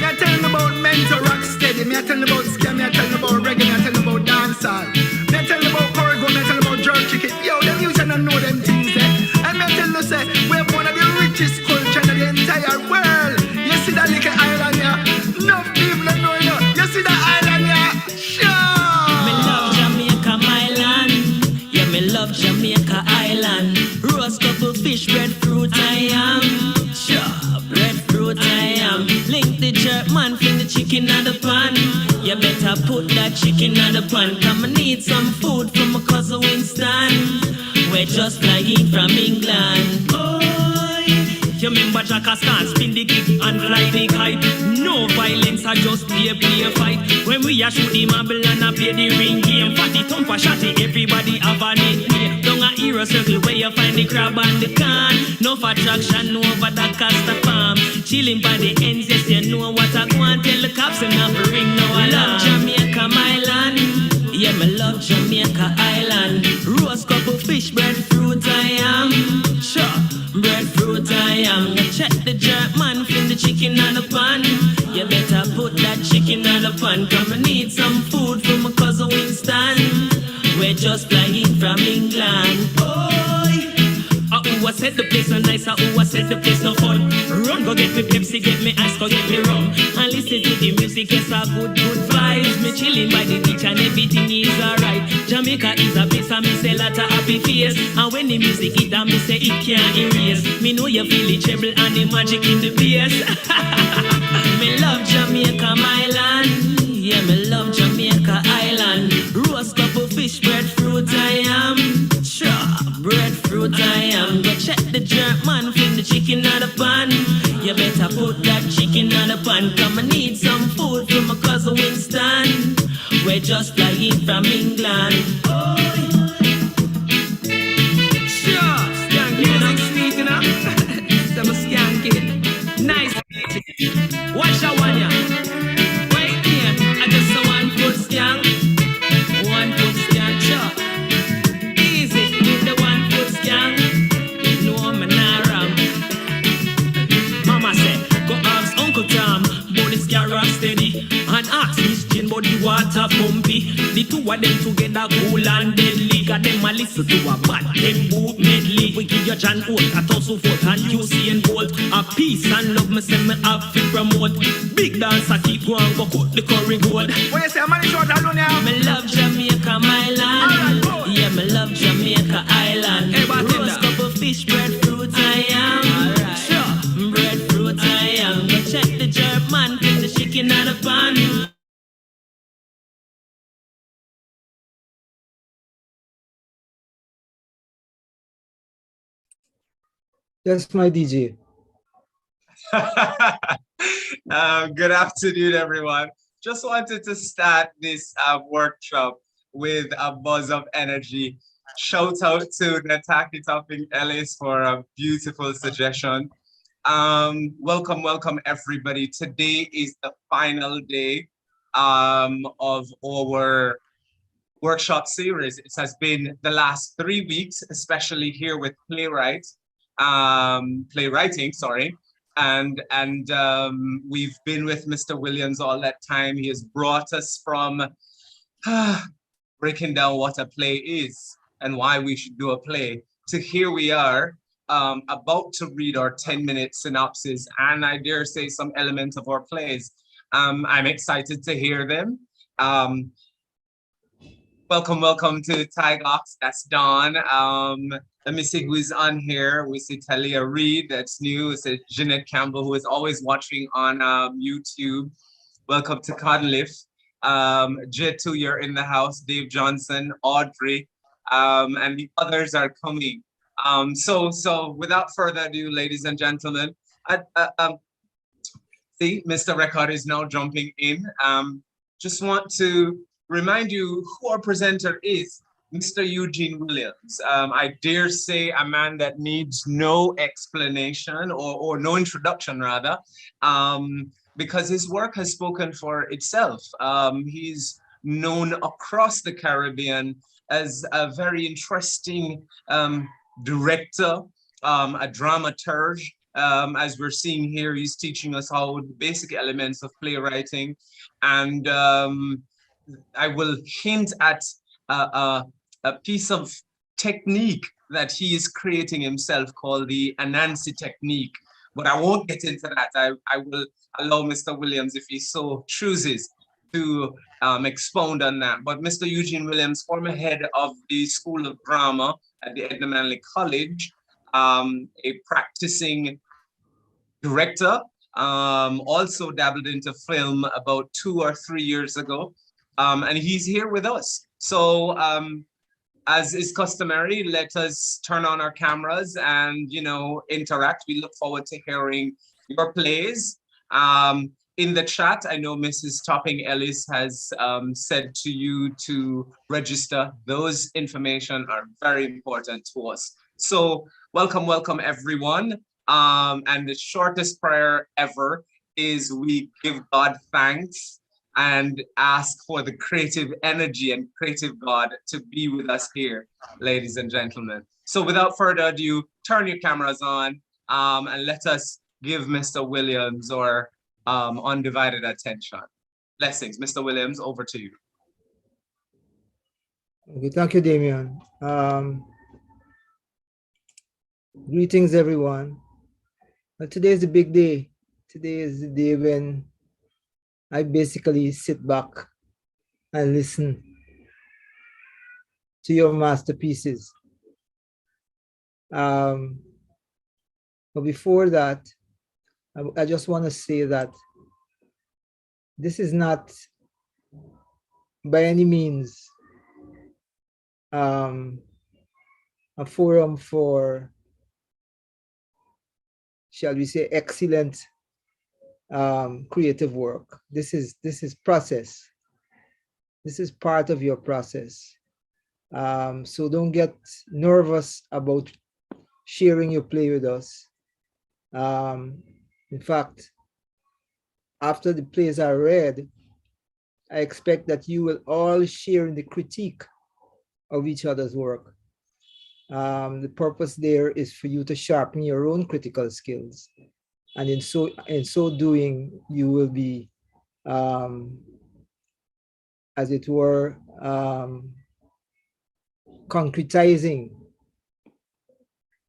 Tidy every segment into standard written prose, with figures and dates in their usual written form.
I tell them about mental rock steady. Me I tell them about scam. Me I tell them about reggae. Me I tell them about dancehall. Me I tell them about corrigo. Me I tell them about jerk chicken. Yo, them you should not know them things, eh? And me I tell you, say, we have one of the richest culture in the entire world. You see that little island here? No people don't know, you know. You see that island here? Sure. Me love Jamaica, my land. Yeah, me love Jamaica Island. Roast couple fish, breadfruit I am. Sure, breadfruit I am. Link the jerk man, fling the chicken on the pan. You better put that chicken on the pan. Come and need some food from my cousin Winston. We're just flying from England. You remember Jack Aston, spin the kick and fly the kite. No violence, I just play a fight. When we a shoot the marble and I play the ring game. Fatty, thumper, shotty, everybody have a nickname. Down a hero circle where you find the crab and the can. No attraction, no over the casta farm. Chilling by the ends, yes, you know what I want. Tell the cops enough ring no alarm. Love Jamaica, my land. Yeah, me love Jamaica Island. Roast couple fish, breadfruit I am. Sure, breadfruit I am. Check the jerk man, fling the chicken on the pan. You better put that chicken on the pan. Come and need some food from my cousin Winston. We're just flying from England. Who I said the place so nice, who I said the place so fun. Run, go get me Pepsi, get me ice, go get me rum. And listen to the music, it's a good vibes. Me chilling by the beach and everything is alright. Jamaica is a place and me say lot of happy face. And when the music hit and me say it can't erase. Me know you feel the treble and the magic in the bass. Me love Jamaica, my land. Yeah, me love Jamaica Island. Roast couple fish, breadfruit I am. Sure, breadfruit I am. Go check the jerk man, fling the chicken on the pan. You better put that chicken on the pan. Come and need some food from my cousin Winston. We're just flying from England. Sure, skanky, you know, sweet enough. Some skanky. Nice. Watch that one, yeah. One foot scan, sure. Easy with the 1 foot scan. You know I'm not wrong. Mama said, go ask Uncle Tom, but this car rock steady. And ask Miss Jane, but the water pumpy. The two of them together cool and deadly. Got them a listen to a bad them boot medley. We give you John Oates, a tussle forth and QC and Bolt. A peace and love, me say me have to promote. Big dancer keep going, go cut the curry gold. When you say I'm money short, I don't know. Me love Jamaica, my land. Right, yeah, me love Jamaica Island. Hey, roast couple fish, breadfruit I am. Right. Sure, breadfruit I am. Go check the jerk man, fling the chicken on the pan. Yes, my DJ. Good afternoon, everyone. Just wanted to start this workshop with a buzz of energy. Shout out to Nataki Topping Ellis for a beautiful suggestion. Welcome, everybody. Today is the final day of our workshop series. It has been the last 3 weeks, especially here with Playwriting, sorry. And we've been with Mr. Williams all that time. He has brought us from breaking down what a play is and why we should do a play to here we are about to read our 10-minute synopsis and I dare say some elements of our plays. I'm excited to hear them. Welcome to Tygox, that's Dawn. Let me see who's on here. We see Talia Reed, that's new. We see Jeanette Campbell, who is always watching on YouTube. Welcome to Codliff. J2, you're in the house. Dave Johnson, Audrey, and the others are coming. So without further ado, ladies and gentlemen, see, Mr. Record is now jumping in. Just want to remind you who our presenter is. Mr. Eugene Williams, I dare say a man that needs no explanation or no introduction rather, because his work has spoken for itself. He's known across the Caribbean as a very interesting director, a dramaturge, As we're seeing here, he's teaching us how the basic elements of playwriting. And I will hint at a piece of technique that he is creating himself called the Anansi technique. But I won't get into that. I will allow Mr. Williams, if he so chooses, to expound on that. But Mr. Eugene Williams, former head of the School of Drama at the Edna Manley College, a practicing director, also dabbled into film about 2 or 3 years ago, and he's here with us. So as is customary, let us turn on our cameras and, you know, interact. We look forward to hearing your plays. In the chat, I know Mrs. Topping Ellis has said to you to register. Those information are very important to us. So welcome, welcome everyone. And the shortest prayer ever is we give God thanks and ask for the creative energy and creative God to be with us here, ladies and gentlemen. So without further ado, turn your cameras on and let us give Mr. Williams our undivided attention. Blessings. Mr. Williams, over to you. Okay, thank you, Damien. Greetings, everyone. Well, today is a big day. Today is the day when I basically sit back and listen to your masterpieces. But before that, I just want to say that this is not by any means a forum for, shall we say, excellent creative work. This is process. This is part of your process. So don't get nervous about sharing your play with us. In fact, after the plays are read, I expect that you will all share in the critique of each other's work. The purpose there is for you to sharpen your own critical skills. And in so doing, you will be, as it were, concretizing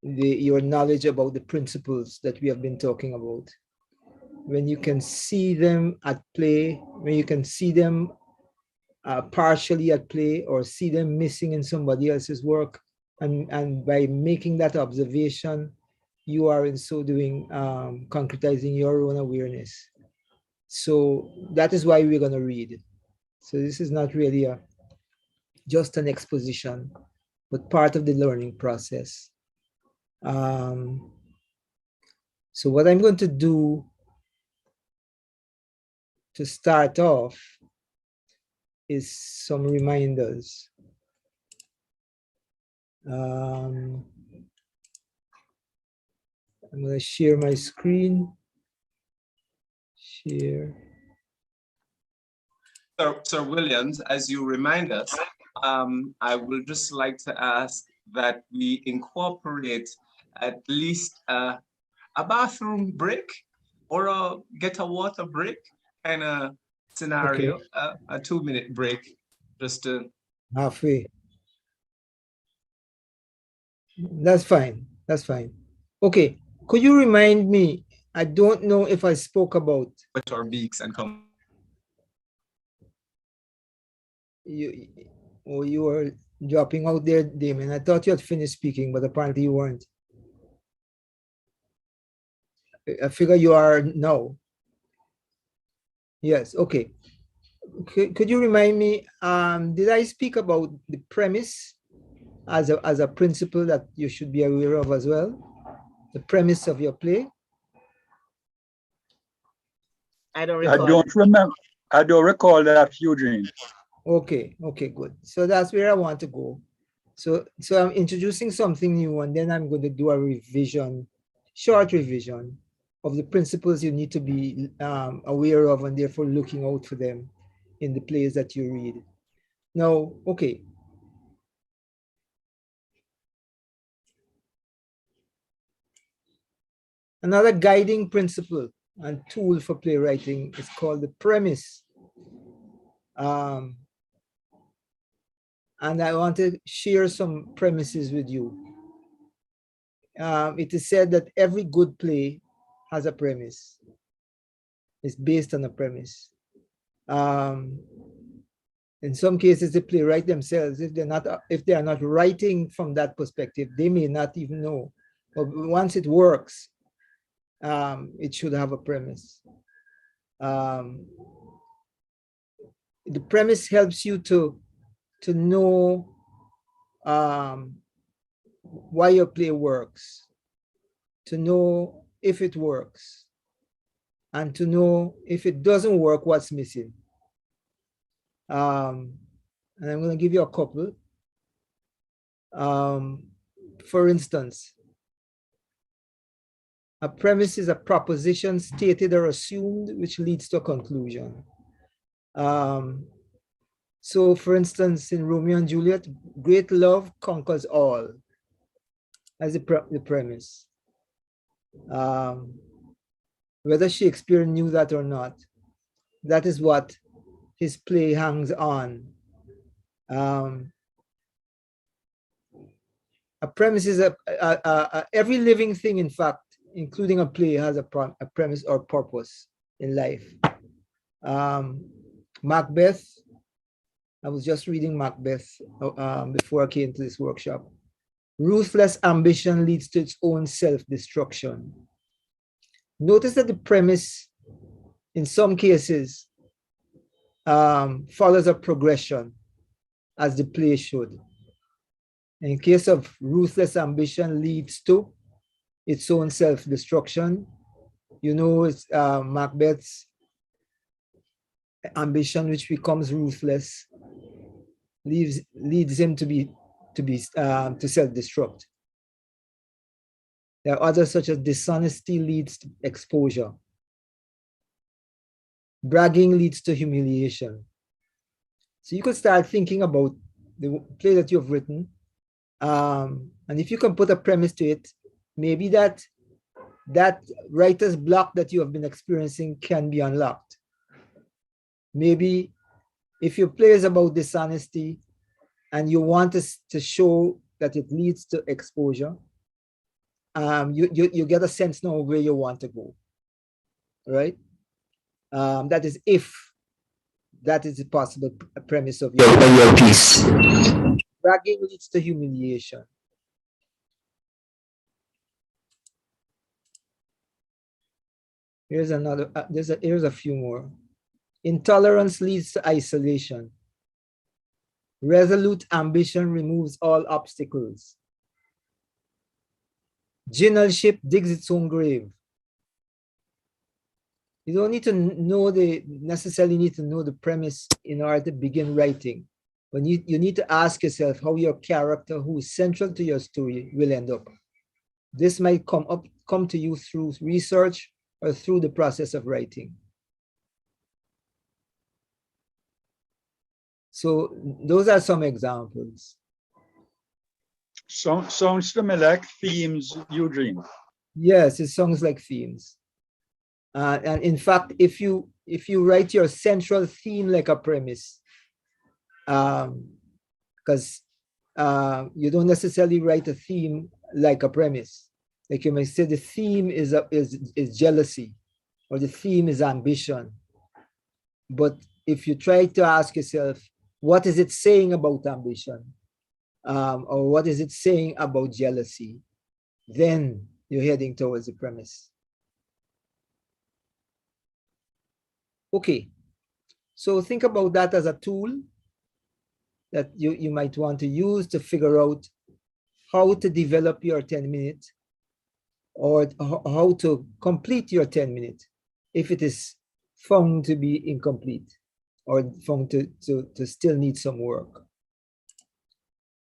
your knowledge about the principles that we have been talking about. When you can see them at play, when you can see them partially at play or see them missing in somebody else's work, and by making that observation, you are in so doing concretizing your own awareness. So that is why we're going to read. So this is not really just an exposition, but part of the learning process. So what I'm going to do to start off is some reminders. I'm going to share my screen. Share. Sir Williams, as you remind us, I would just like to ask that we incorporate at least a bathroom break or get a water break kind of scenario, okay. A 2-minute break, just to halfway. That's fine. That's fine. Okay. Could you remind me? I don't know if I spoke about our beaks and come. You were dropping out there, Damon. I thought you had finished speaking, but apparently you weren't. I figure you are now. Yes. Okay. Could you remind me? Did I speak about the premise as a principle that you should be aware of as well? The premise of your play. I don't remember. I don't recall that, Eugene. Okay. Okay. Good. So that's where I want to go. So I'm introducing something new, and then I'm going to do a revision, short revision of the principles you need to be aware of, and therefore looking out for them in the plays that you read. Now, okay. Another guiding principle and tool for playwriting is called the premise. And I want to share some premises with you. It is said that every good play has a premise. It's based on a premise. In some cases, the playwright themselves, if they are not writing from that perspective, they may not even know. But once it works, it should have a premise. The premise helps you to know why your play works, to know if it works, and to know if it doesn't work, what's missing. And I'm going to give you a couple. For instance, a premise is a proposition stated or assumed which leads to a conclusion. So for instance, in Romeo and Juliet, great love conquers all as the premise. Whether Shakespeare knew that or not, that is what his play hangs on. A premise is every living thing, in fact, including a play, has a premise or purpose in life. Macbeth, I was just reading Macbeth before I came to this workshop. Ruthless ambition leads to its own self-destruction. Notice that the premise, in some cases, follows a progression, as the play should. In case of ruthless ambition leads to its own self-destruction, you know, it's Macbeth's ambition, which becomes ruthless, leads him to self-destruct. There are others such as dishonesty leads to exposure. Bragging leads to humiliation. So you could start thinking about the play that you've written, and if you can put a premise to it, maybe that writer's block that you have been experiencing can be unlocked. Maybe if your play is about dishonesty and you want to show that it leads to exposure, you get a sense now where you want to go, right? That is if that is a possible premise of your piece. Bragging leads to humiliation. Here's another, here's a few more. Intolerance leads to isolation. Resolute ambition removes all obstacles. Generalship digs its own grave. You don't need to know necessarily need to know the premise in order to begin writing. When you need to ask yourself how your character, who is central to your story, will end up. This might come to you through research or through the process of writing. So those are some examples. Sounds to me like themes, Eugene. Yes, it sounds like themes. And in fact, if you write your central theme like a premise, because you don't necessarily write a theme like a premise. Like you may say the theme is jealousy, or the theme is ambition. But if you try to ask yourself, what is it saying about ambition? Or what is it saying about jealousy? Then you're heading towards the premise. Okay, so think about that as a tool that you might want to use to figure out how to develop your 10-minute or how to complete your 10-minute if it is found to be incomplete or found to still need some work.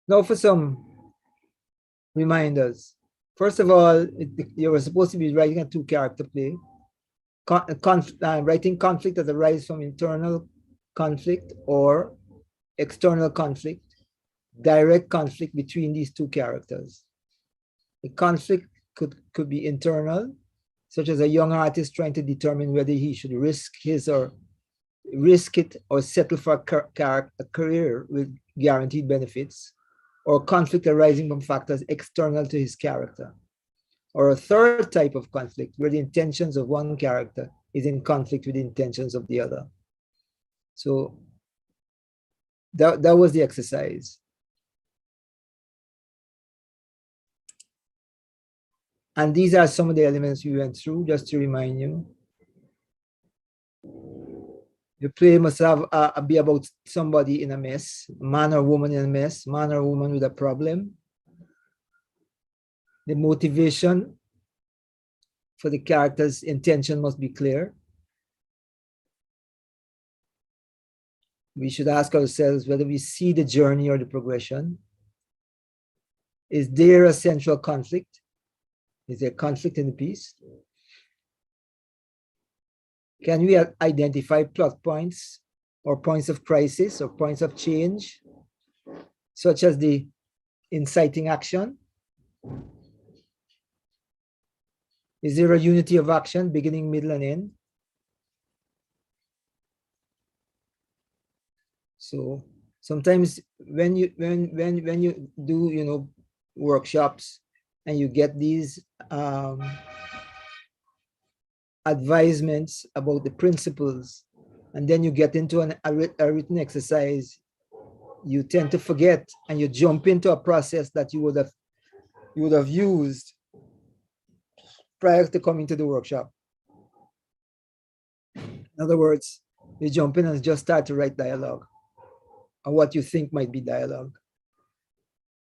Now for some reminders. First of all, you were supposed to be writing a 2-character play. Writing conflict that arises from internal conflict or external conflict, direct conflict between these 2 characters. The conflict could be internal such as a young artist trying to determine whether he should risk it or settle for a career with guaranteed benefits, or conflict arising from factors external to his character. Or a third type of conflict where the intentions of one character is in conflict with the intentions of the other. So that was the exercise. And these are some of the elements we went through, just to remind you. The play must have be about somebody in a mess, man or woman in a mess, man or woman with a problem. The motivation for the character's intention must be clear. We should ask ourselves whether we see the journey or the progression. Is there a central conflict? Is there conflict in the piece? Can we identify plot points or points of crisis or points of change, such as the inciting action? Is there a unity of action, beginning, middle, and end? So sometimes when you do workshops and you get these advisements about the principles, and then you get into a written exercise, you tend to forget and you jump into a process that you would have used prior to coming to the workshop. In other words, you jump in and just start to write dialogue, or what you think might be dialogue.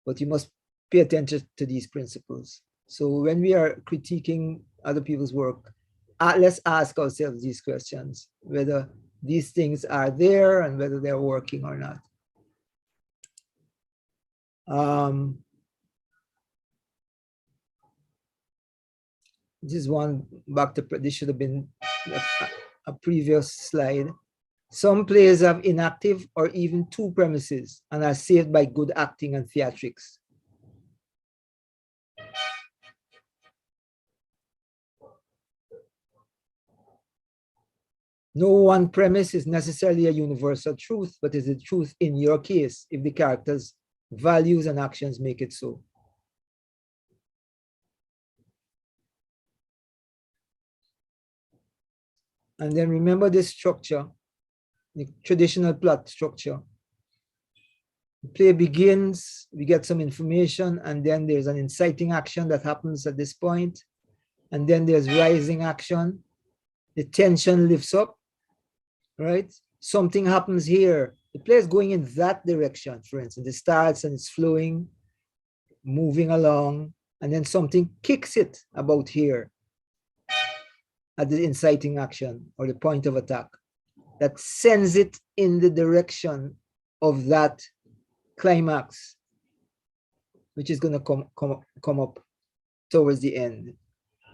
But you must pay attention to these principles. So when we are critiquing other people's work, let's ask ourselves these questions, whether these things are there and whether they're working or not. This is one back to, this should have been a previous slide. Some plays have inactive or even two premises and are saved by good acting and theatrics. No one premise is necessarily a universal truth, but is the truth in your case if the character's values and actions make it so. And then remember this structure, the traditional plot structure. The play begins, we get some information, and then there's an inciting action that happens at this point. And then there's rising action. The tension lifts up, right? Something happens here. The play is going in that direction, for instance. It starts and it's flowing, moving along, and then something kicks it about here at the inciting action or the point of attack that sends it in the direction of that climax, which is going to come up towards the end.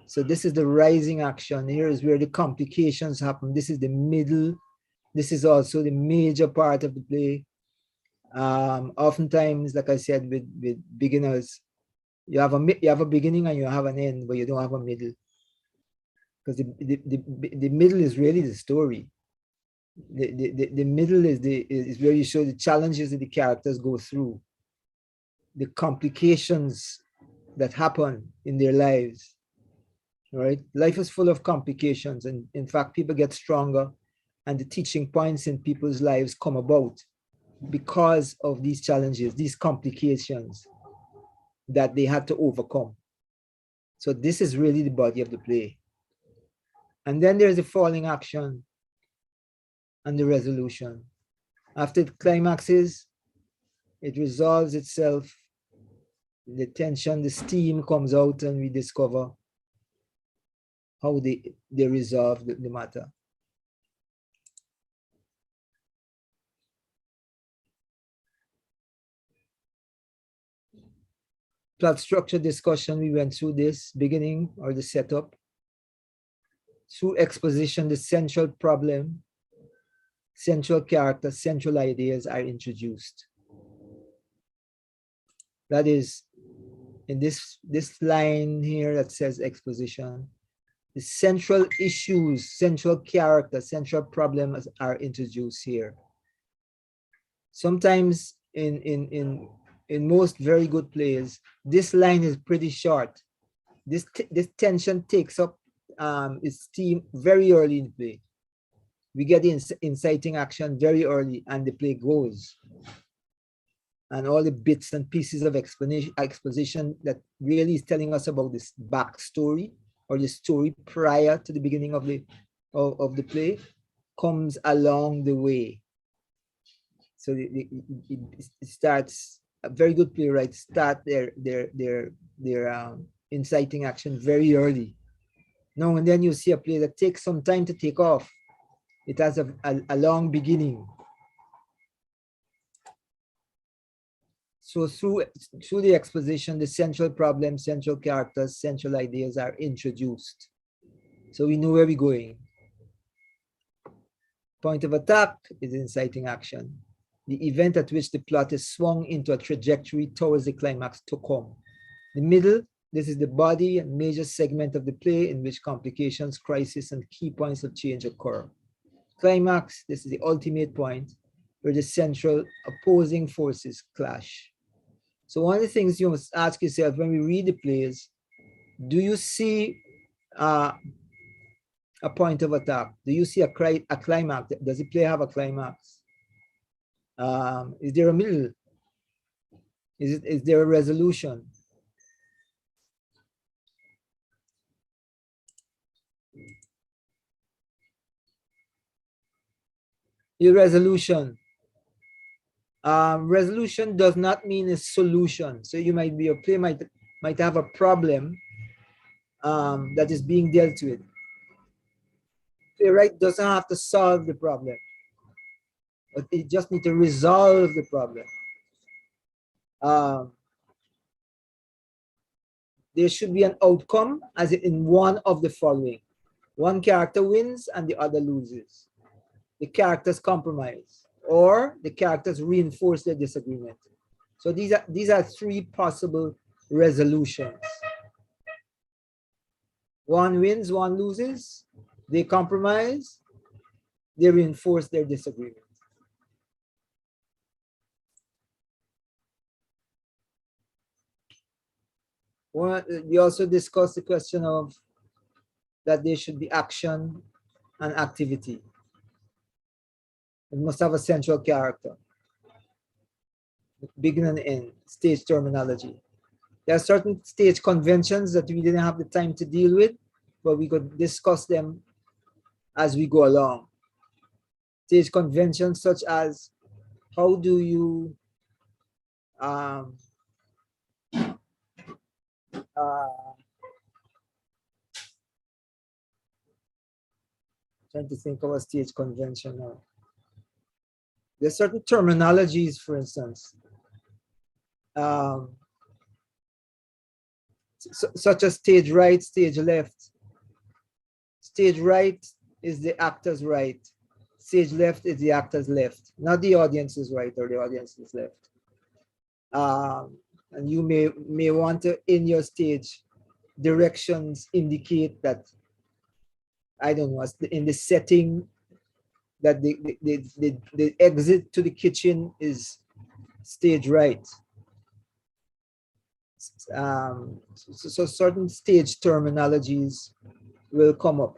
So this is the rising action. Here is where the complications happen. This is the middle. This is also the major part of the play. Oftentimes, like I said, with beginners, you have a beginning and you have an end, but you don't have a middle. Because the middle is really the story. The middle is where you show the challenges that the characters go through, the complications that happen in their lives. Right? Life is full of complications, and in fact, people get stronger, and the teaching points in people's lives come about because of these challenges, these complications that they had to overcome. So this is really the body of the play. And then there's the falling action and the resolution. After it climaxes, it resolves itself, the tension, the steam comes out, and we discover how they resolve the matter. Plot structure discussion, we went through this beginning or the setup. Through exposition, the central problem, central character, central ideas are introduced. That is in this line here that says exposition. The central issues, central character, central problems are introduced here. Sometimes in most very good plays, this line is pretty short. This tension takes up its steam very early in play. We get the inciting action very early and the play goes. And all the bits and pieces of exposition that really is telling us about this backstory or the story prior to the beginning of the play comes along the way. So it starts, a very good playwright start their inciting action very early. Now and then you see a play that takes some time to take off. It has a long beginning. So through the exposition, the central problems, central characters, central ideas are introduced. So we know where we're going. Point of attack is inciting action, the event at which the plot is swung into a trajectory towards the climax to come. The middle, this is the body and major segment of the play in which complications, crisis, and key points of change occur. Climax, this is the ultimate point where the central opposing forces clash. So one of the things you must ask yourself when we read the plays, do you see a point of attack? Do you see a climax? Does the play have a climax? Is there a middle? Is there a resolution? The resolution. Resolution does not mean a solution. So you might be, a play might have a problem that is being dealt with. Playwright doesn't have to solve the problem, but it just needs to resolve the problem. There should be an outcome as in one of the following. One character wins and the other loses. The characters compromise, or the characters reinforce their disagreement. So these are three possible resolutions. One wins, one loses. They compromise, they reinforce their disagreement. We also discussed the question of that there should be action and activity. It must have a central character. Begin and end, stage terminology. There are certain stage conventions that we didn't have the time to deal with, but we could discuss them as we go along. Stage conventions such as, how do you trying to think of a stage convention now. There's certain terminologies, for instance, such as stage right, stage left. Stage right is the actor's right. Stage left is the actor's left, not the audience's right or the audience's left. And you may want to, in your stage directions, indicate that, I don't know, in the setting that the exit to the kitchen is stage right. So certain stage terminologies will come up.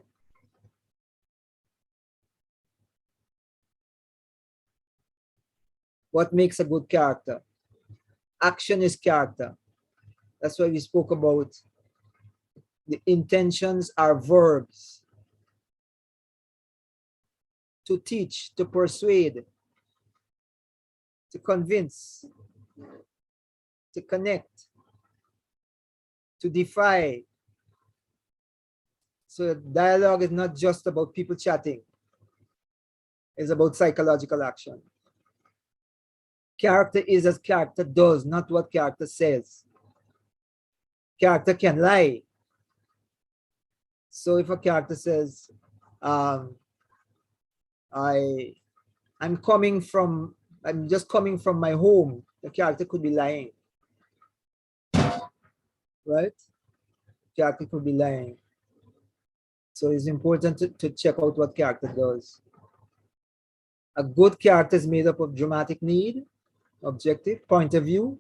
What makes a good character? Action is character. That's why we spoke about the intentions are verbs. To teach, to persuade, to convince, to connect, to defy. So dialogue is not just about people chatting. It's about psychological action. Character is as character does, not what character says. Character can lie. So if a character says, I'm just coming from my home, the character could be lying. Right? The character could be lying. So it's important to check out what character does. A good character is made up of dramatic need, objective, point of view,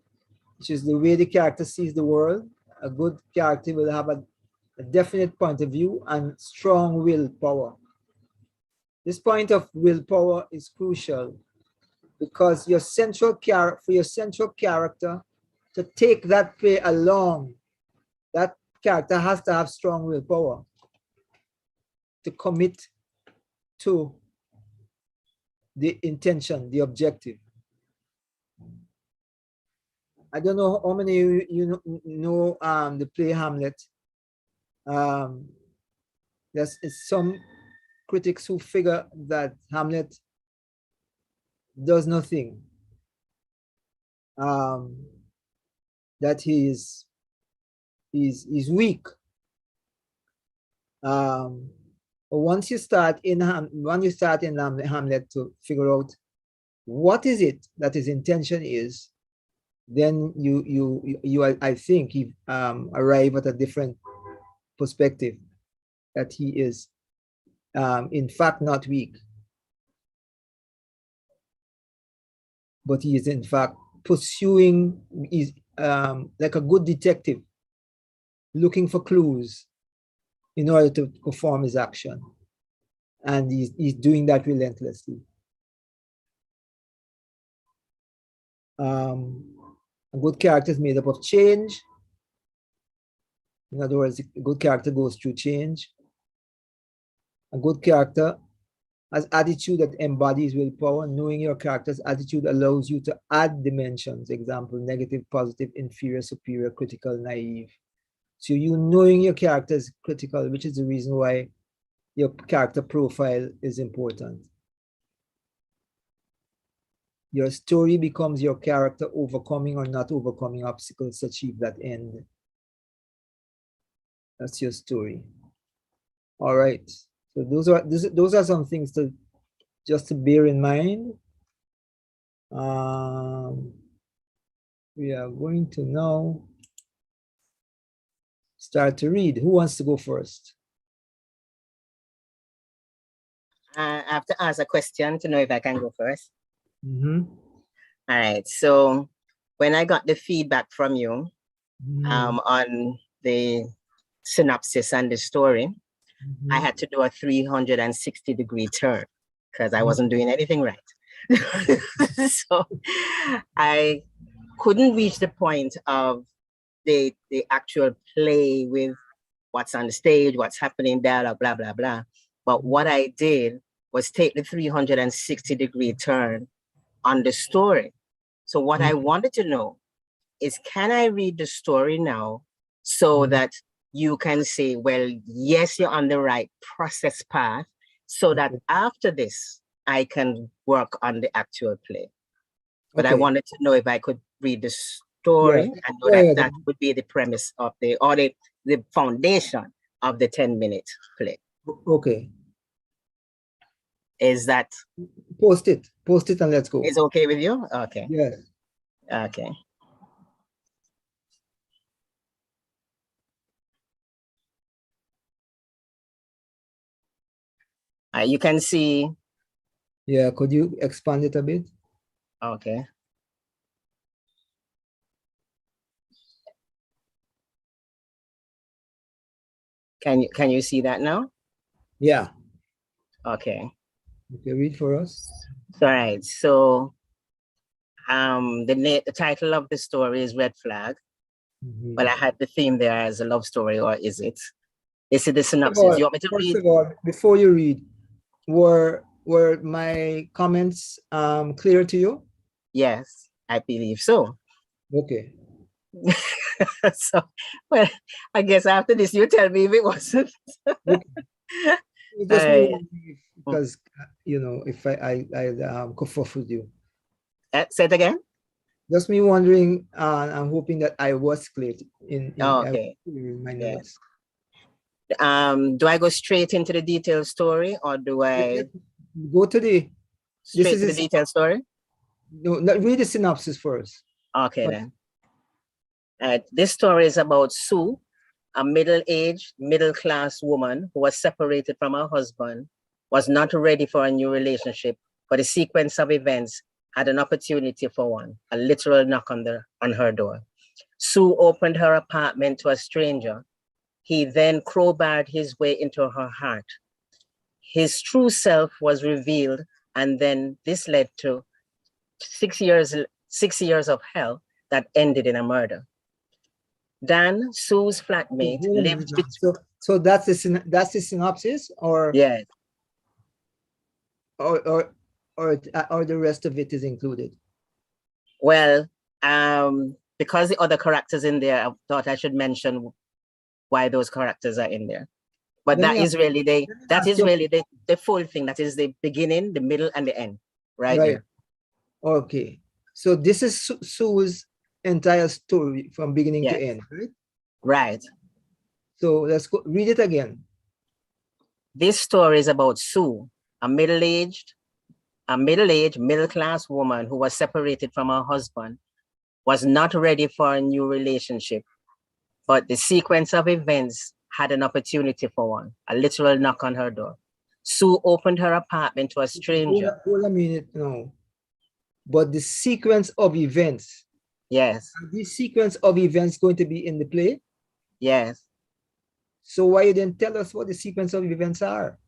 which is the way the character sees the world. A good character will have a definite point of view and strong willpower. This point of willpower is crucial because your central character to take that play along, that character has to have strong willpower to commit to the intention, the objective. I don't know how many of you know the play Hamlet. There's some critics who figure that Hamlet does nothing, that he's weak. Once you start in Hamlet to figure out what is it that his intention is, then you I think you arrive at a different perspective, that he is in fact not weak, but he is in fact pursuing, is like a good detective looking for clues in order to perform his action, and he's doing that relentlessly. A good character is made up of change. In other words, a good character goes through change. A good character has attitude that embodies willpower. Knowing your character's attitude allows you to add dimensions. Example, negative, positive, inferior, superior, critical, naive. So you knowing your character is critical, which is the reason why your character profile is important. Your story becomes your character overcoming or not overcoming obstacles to achieve that end. That's your story. All right. So those are some things to just to bear in mind. We are going to now start to read. Who wants to go first? I have to ask a question to know if I can go first. Mm-hmm. All right. So when I got the feedback from you on the synopsis and the story, I had to do a 360-degree turn because I wasn't doing anything right. So I couldn't reach the point of the actual play with what's on the stage, what's happening there, blah, blah, blah. But what I did was take the 360-degree turn on the story. So what I wanted to know is, can I read the story now so that you can say, well, yes, you're on the right process path, so that after this, I can work on the actual play. But I wanted to know if I could read the story and know that that would be the premise of the foundation of the 10-minute play. Okay. Is that? Post it and let's go. Is okay with you? Okay. Yes. Okay. You can see. Yeah, could you expand it a bit? Okay. Can you see that now? Yeah. Okay. Okay, read for us. All right. So the title of the story is Red Flag. Well, I had the theme there as a love story, or is it? This is the synopsis. You want me to read? First of all, before you read, were my comments clear to you? Yes, I believe so. Okay. So, well, I guess after this, you tell me if it wasn't. Okay. Because you know, if I kerfuff with you. Say it again. Just me wondering. I'm hoping that I was clear in my notes. Do I go straight into the detailed story, or do I go to the straight to the detailed story? No, read the synopsis first. Okay, then. This story is about Sue, a middle-aged, middle-class woman who was separated from her husband, was not ready for a new relationship, but a sequence of events had an opportunity for one, a literal knock on her door. Sue opened her apartment to a stranger. He then crowbarred his way into her heart. His true self was revealed, and then this led to 6 years of hell that ended in a murder. Dan, Sue's flatmate, lived between. So that's the synopsis, or yes, or the rest of it is included? Well, because the other characters in there, I thought I should mention why those characters are in there. But that is really the full thing. That is the beginning, the middle, and the end, right? There. Okay. So this is Sue's entire story from beginning to end, right? Right. So let's go read it again. This story is about Sue, a middle-aged, middle-class woman who was separated from her husband, was not ready for a new relationship, but the sequence of events had an opportunity for one, a literal knock on her door. Sue opened her apartment to a stranger. Hold a minute, no. But the sequence of events. Yes. Are this sequence of events going to be in the play? Yes. So why you didn't tell us what the sequence of events are?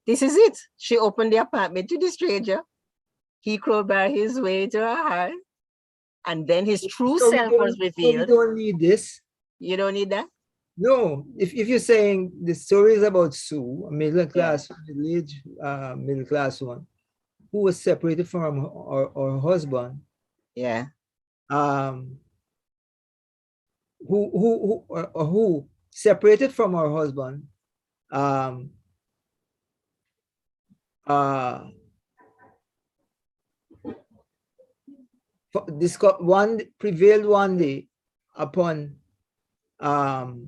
This is it. She opened the apartment to the stranger. He crowbarred his way to her heart. And then his true self was revealed. So we don't need this. You don't need that? No. If you're saying the story is about Sue, a middle-class, middle-aged, middle-class one, who was separated from her husband. Yeah. Who separated from her husband, this one prevailed one day upon the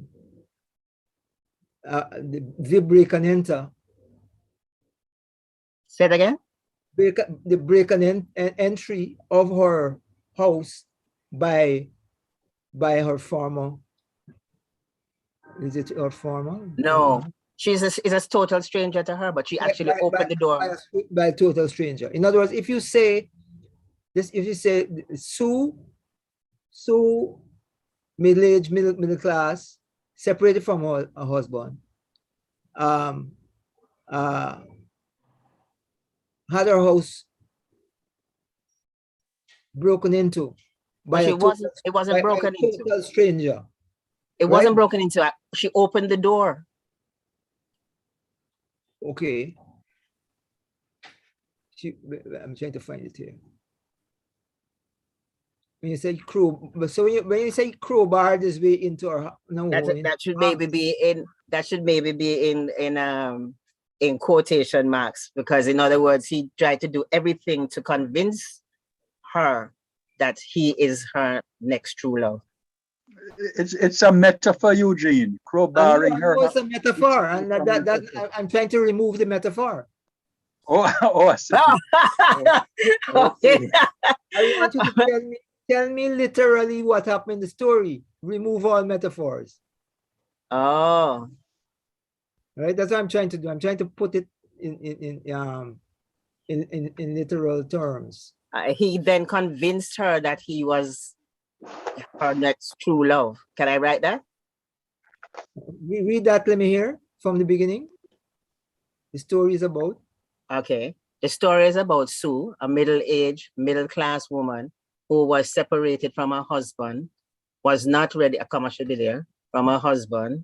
break and enter. Say it again. The break and entry of her house by her former. Is it her former? No, is a total stranger to her, but she actually opened the door by a total stranger. In other words, if you say Sue, middle-aged, middle class, separated from her husband, had her house broken into by it wasn't broken into. Total stranger. It wasn't broken into. She opened the door. Okay. I'm trying to find it here. When you say when you say crowbar this way into our that should maybe be in quotation marks, because in other words, he tried to do everything to convince her that he is her next true love. It's a metaphor, Eugene. Crowbarring her. It's a metaphor, and that I'm trying to remove the metaphor. I see. Okay. I want you to tell me literally what happened in the story. Remove all metaphors. Oh. Right. That's what I'm trying to do. I'm trying to put it in literal terms. He then convinced her that he was her next true love. Can I write that? Read that. Let me hear from the beginning. The story is about. Okay. The story is about Sue, a middle-aged, middle-class woman who was separated from her husband, was not ready, a comma should be there, from her husband,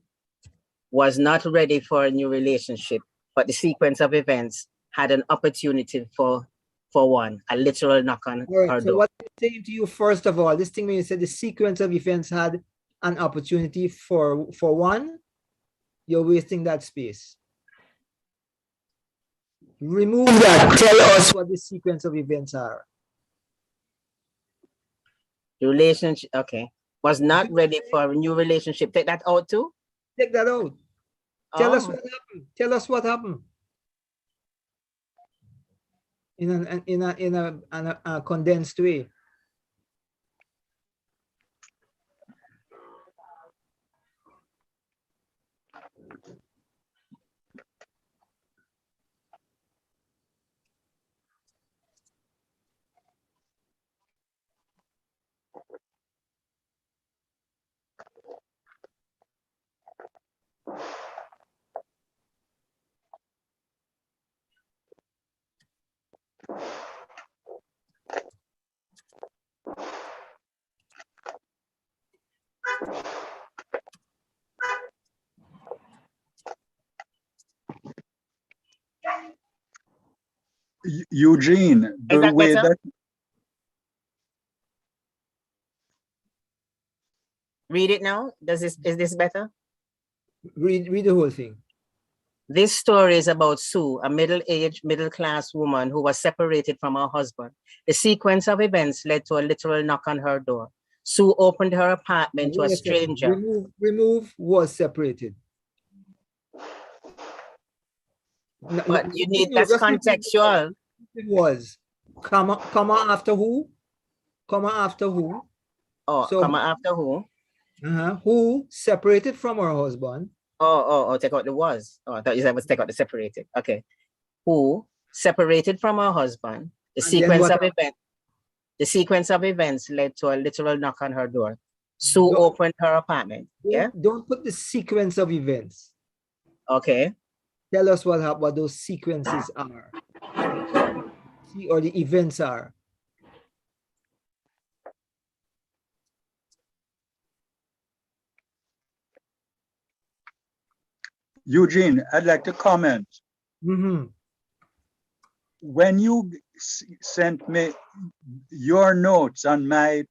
was not ready for a new relationship, but the sequence of events had an opportunity for one, a literal knock on her door. So what I'm saying to you, first of all, this thing when you said the sequence of events had an opportunity for one, you're wasting that space. Remove that. Tell us what the sequence of events are. The relationship, okay, was not ready for a new relationship. Take that out too? Take that out. Tell us what happened. Tell us what happened. In a condensed way. Eugene, Is that better? Read it now. Is this better? Read the whole thing. This story is about Sue, a middle-aged, middle-class woman who was separated from her husband. The sequence of events led to a literal knock on her door. Sue opened her apartment to a stranger. Remove was separated. But you need, that's contextual. It was. Comma after who? Comma after who? Oh, so, comma after who? Who separated from her husband. Oh, take out the was. Oh, I thought you said was take out the separated. Okay. Who separated from her husband. The sequence of events led to a literal knock on her door. Sue opened her apartment. Yeah. Don't put the sequence of events. Okay. Tell us what those sequences are. Or the events are. Eugene, I'd like to comment. When you sent me your notes on my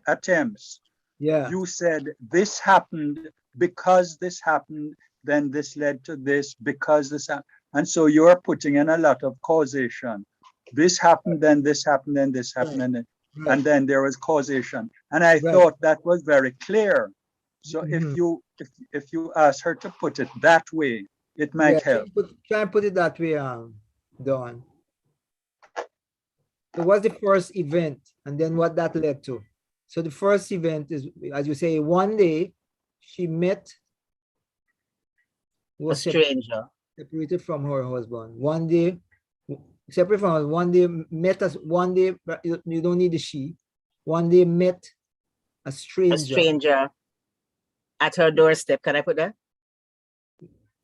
attempts, you said this happened because this happened, then this led to this because this happened. And so you're putting in a lot of causation. This happened, then this happened, then this happened, and then there was causation. And I thought that was very clear. So if you ask her to put it that way, it might help. Try and put it that way, Dawn. So what's the first event and then what that led to? So the first event is, as you say, one day she met a stranger. Separated from her husband. One day, separate from her, one day met us, one day, you don't need the she. One day met a stranger. A stranger at her doorstep. Can I put that?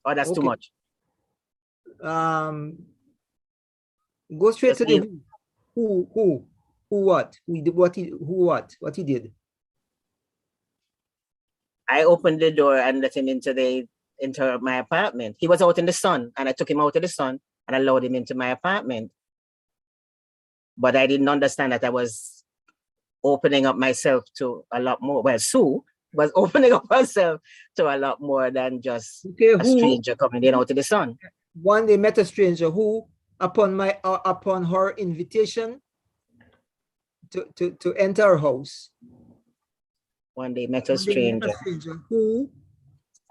Or that's too much? Go straight to the what he did. I opened the door and let him into my apartment. He was out in the sun, and I took him out of the sun and allowed him into my apartment. But I didn't understand that I was opening up myself to a lot more. Well, Sue was opening up herself to a lot more than just a stranger coming in out of the sun. One day met a stranger who, upon her invitation to enter her house. One day met a stranger who,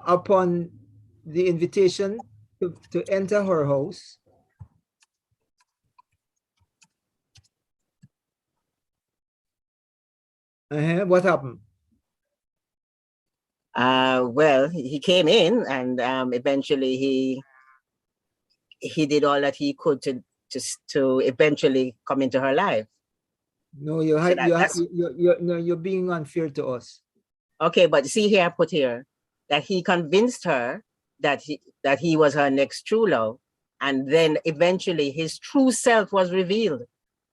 upon the invitation to enter her house, what happened? Well, he came in and eventually he did all that he could to eventually come into her life. No, you're being unfair to us. Okay, but see here, I put here that he convinced her that he was her next true love, and then eventually his true self was revealed,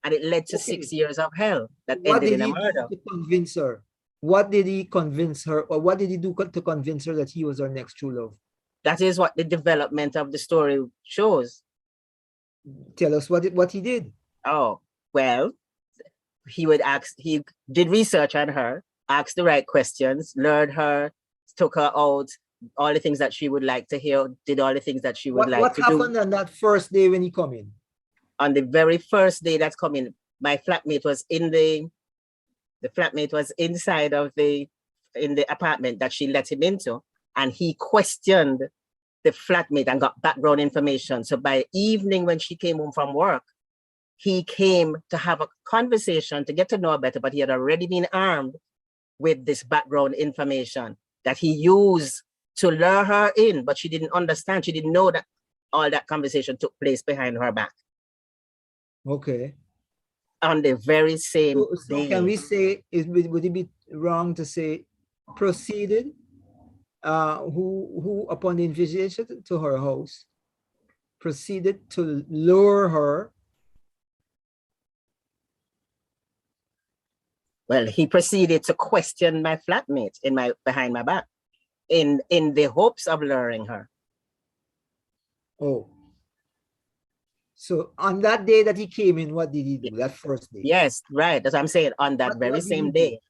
and it led to 6 years of hell that ended in a murder. To convince her? What did he convince her, or what did he do to convince her that he was her next true love? That is what the development of the story shows. Tell us what he did. Oh, well, he did research on her, asked the right questions, lured her, took her out, all the things that she would like to hear, did all the things that she would like to do. What happened on that first day when he come in? On the very first day that's coming, my flatmate was the flatmate was inside of in the apartment that she let him into, and he questioned the flatmate and got background information. So by evening when she came home from work, he came to have a conversation to get to know her better, but he had already been armed with this background information that he used to lure her in, but she didn't understand. She didn't know that all that conversation took place behind her back. Okay. On the very same day. Can we say, would it be wrong to say proceeded, who upon the invitation to her house, proceeded to lure her? Well, he proceeded to question my flatmate behind my back in the hopes of luring her. Oh. So on that day that he came in, what did he do? That first day? Yes, right. That's what I'm saying. On that very same day,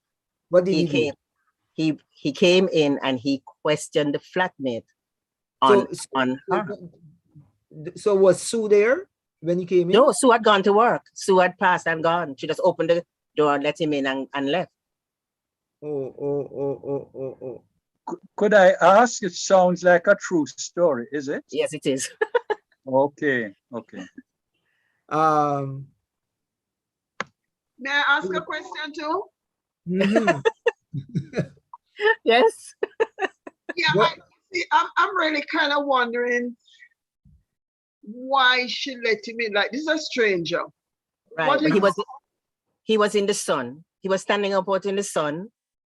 what did he came. do? He came in and he questioned the flatmate on her. So was Sue there when he came in? No, Sue had gone to work. Sue had passed and gone. She just opened the door and let him in and left. Oh. Could I ask? It sounds like a true story, is it? Yes, it is. Okay. May I ask a question too? Mm-hmm. Yes. Yeah, I'm really kind of wondering why she let him in. Like, this is a stranger. Right, but he was in the sun. He was standing up out in the sun,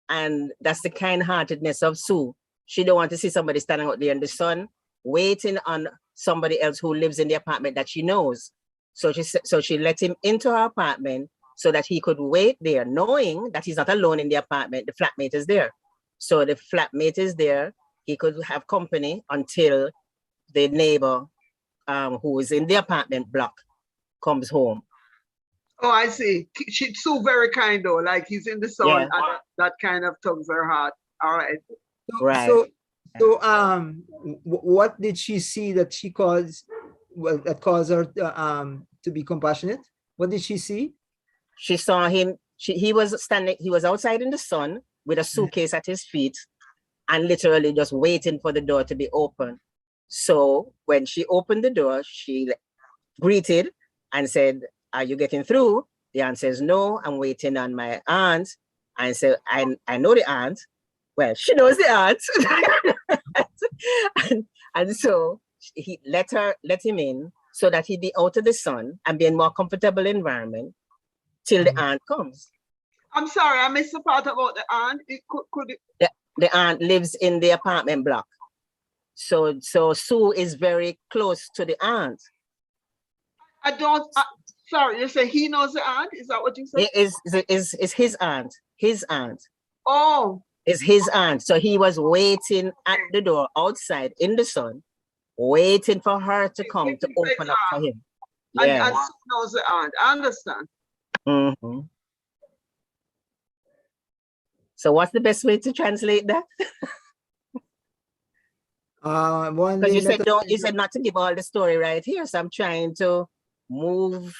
and that's the kind-heartedness of Sue. She don't want to see somebody standing out there in the sun, waiting on somebody else who lives in the apartment that she knows. So she let him into her apartment so that he could wait there, knowing that he's not alone in the apartment. The flatmate is there. So the flatmate is there. He could have company until the neighbor who is in the apartment block comes home. Oh, I see. She's so very kind though. Like, he's in the sun, Yeah. and that kind of tugs her heart. All right. Right. So what did she see that she caused? Well, that caused her to be compassionate. What did she see? She saw him. He was outside in the sun with a suitcase at his feet and literally just waiting for the door to be open. So when she opened the door, she greeted and said, "Are you getting through?" The aunt says, "No, I'm waiting on my aunt." And so I know the aunt. Well, she knows the aunt. and so he let him in so that he'd be out of the sun and be in a more comfortable environment till the aunt comes. I'm sorry, I missed the part about the aunt. The aunt lives in the apartment block. So Sue is very close to the aunt. Sorry, you say he knows the aunt? Is that what you said? It is his aunt. His aunt. Oh. It's his aunt. So he was waiting at the door outside in the sun, waiting for her to come to open up for him. Yeah. And Sue knows the aunt. I understand. Mm-hmm. So what's the best way to translate that? Because you said not to give all the story right here, so I'm trying to move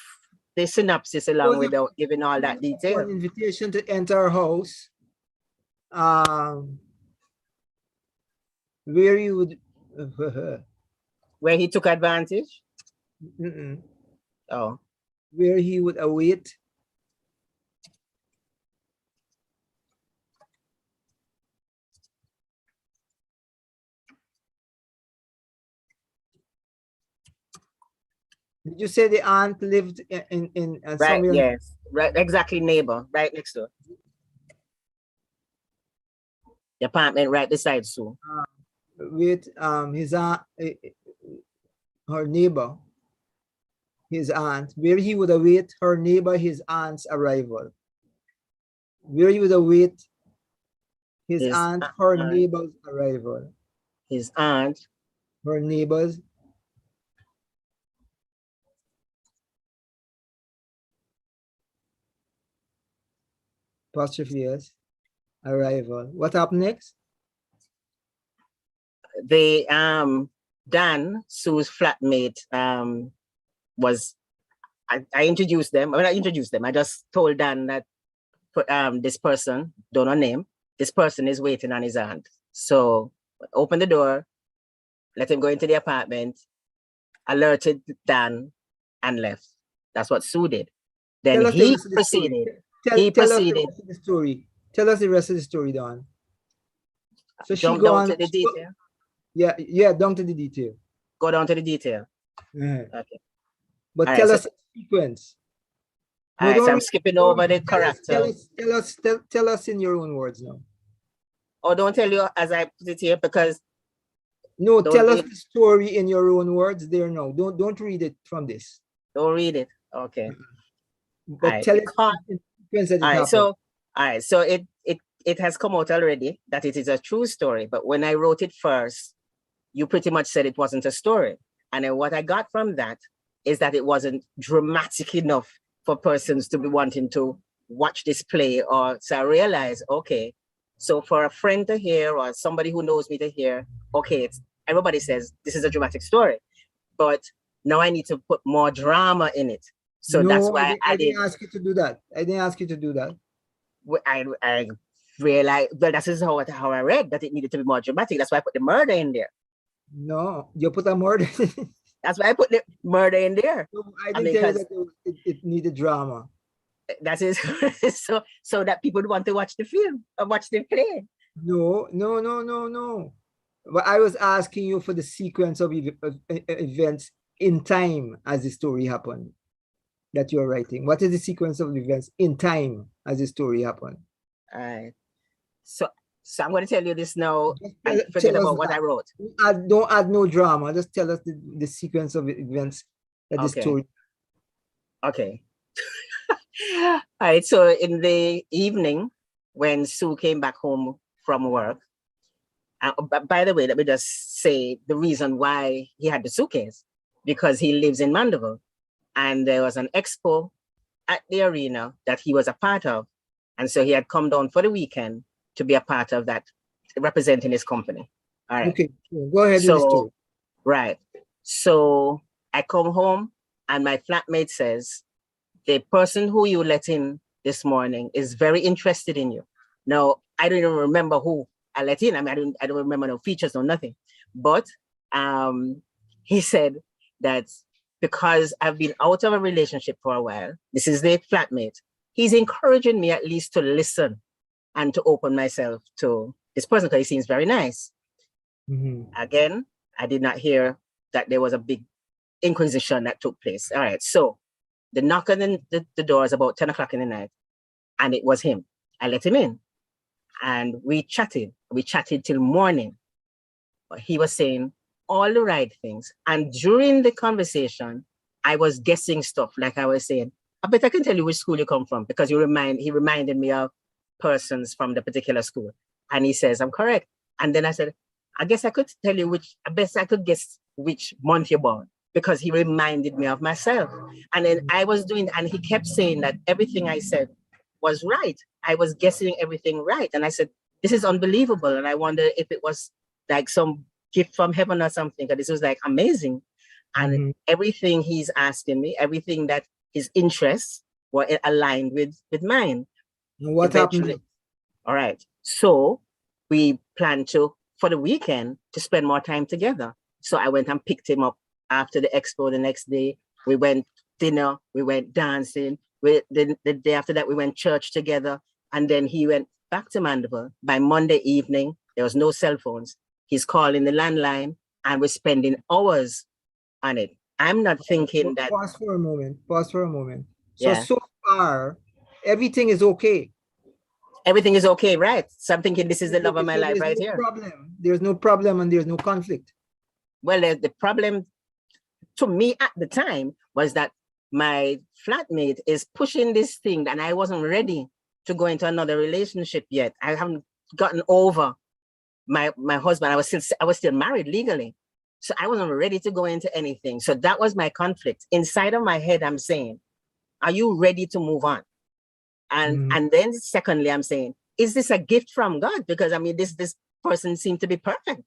the synopsis along without giving all that detail. An invitation to enter our house, where you would where he took advantage. Oh, where he would await. Did you say the aunt lived in right? somewhere? Yes, right. Exactly, neighbor, right next door. The apartment right beside Sue. With his aunt, her neighbor, his aunt, where he would await her neighbor, his aunt's arrival. Where he would await his aunt, her neighbor's arrival. His aunt, her neighbor's. Apostrophe S, arrival. What happened next? The Dan, Sue's flatmate, was I introduced them. When I introduced them, I just told Dan that this person, don't know name, this person is waiting on his aunt. So open the door, let him go into the apartment, alerted Dan, and left. That's what Sue did. Then he proceeded. Tell us the rest of the story. Tell us the rest of the story, Don. So she go on to the detail. Yeah, down to the detail. Go down to the detail. Okay. But tell us the sequence. All right, so I'm skipping over the character. Tell us in your own words now. Oh, don't tell you as I put it here because. No, tell us the story in your own words there now. Don't read it from this. Don't read it. Okay. But tell us. All right, so it has come out already that it is a true story, but when I wrote it first, you pretty much said it wasn't a story. And then what I got from that is that it wasn't dramatic enough for persons to be wanting to watch this play. Or so I realized, okay, so for a friend to hear or somebody who knows me to hear, okay, everybody says this is a dramatic story, but now I need to put more drama in it. So no, that's why I didn't ask you to do that. I didn't ask you to do that. I realized, well, that is how I read that it needed to be more dramatic. That's why I put the murder in there. No, you put a murder. That's why I put the murder in there. No, I didn't tell you that it needed drama. That is so that people want to watch the film or watch the play. No. But I was asking you for the sequence of events in time as the story happened that you're writing. What is the sequence of events in time as the story happened? All right. So I'm going to tell you this now and forget about what I wrote. Don't add no drama. Just tell us the sequence of events that the story. Okay. All right. So in the evening, when Sue came back home from work, by the way, let me just say the reason why he had the suitcase, because he lives in Mandeville, and there was an expo at the arena that he was a part of, and so he had come down for the weekend to be a part of that, representing his company. All right. Okay, go ahead with the story. Right. So I come home and my flatmate says, the person who you let in this morning is very interested in you. Now, I don't even remember who I let in. I mean, I don't remember no features or nothing. But he said that because I've been out of a relationship for a while, this is the flatmate, he's encouraging me at least to listen and to open myself to this person because he seems very nice. Again, I did not hear that there was a big inquisition that took place. All right, so the knock on the door is about 10 o'clock in the night, and it was him. I let him in, and we chatted. We chatted till morning. But he was saying all the right things, and during the conversation, I was guessing stuff. Like I was saying, I bet I can tell you which school you come from because he reminded me of persons from the particular school. And he says, I'm correct. And then I said, I guess I could tell you I could guess which month you're born, because he reminded me of myself. And then I was doing, and he kept saying that everything I said was right. I was guessing everything right. And I said, this is unbelievable. And I wonder if it was like some gift from heaven or something, because this was like amazing. And everything he's asking me, everything that his interests were aligned with mine. What happened? All right. So we planned for the weekend to spend more time together. So I went and picked him up after the expo the next day. We went dinner, we went dancing. The day after that, we went church together. And then he went back to Mandeville. By Monday evening, there was no cell phones. He's calling the landline and we're spending hours on it. I'm not thinking that. Pause for a moment. So far, everything is okay. Everything is okay, right? So I'm thinking this is the love of my life right here. There's no problem and there's no conflict. Well, the problem to me at the time was that my flatmate is pushing this thing and I wasn't ready to go into another relationship yet. I haven't gotten over my husband. I was still married legally. So I wasn't ready to go into anything. So that was my conflict. Inside of my head, I'm saying, are you ready to move on? And then secondly, I'm saying, is this a gift from God? Because I mean, this person seemed to be perfect.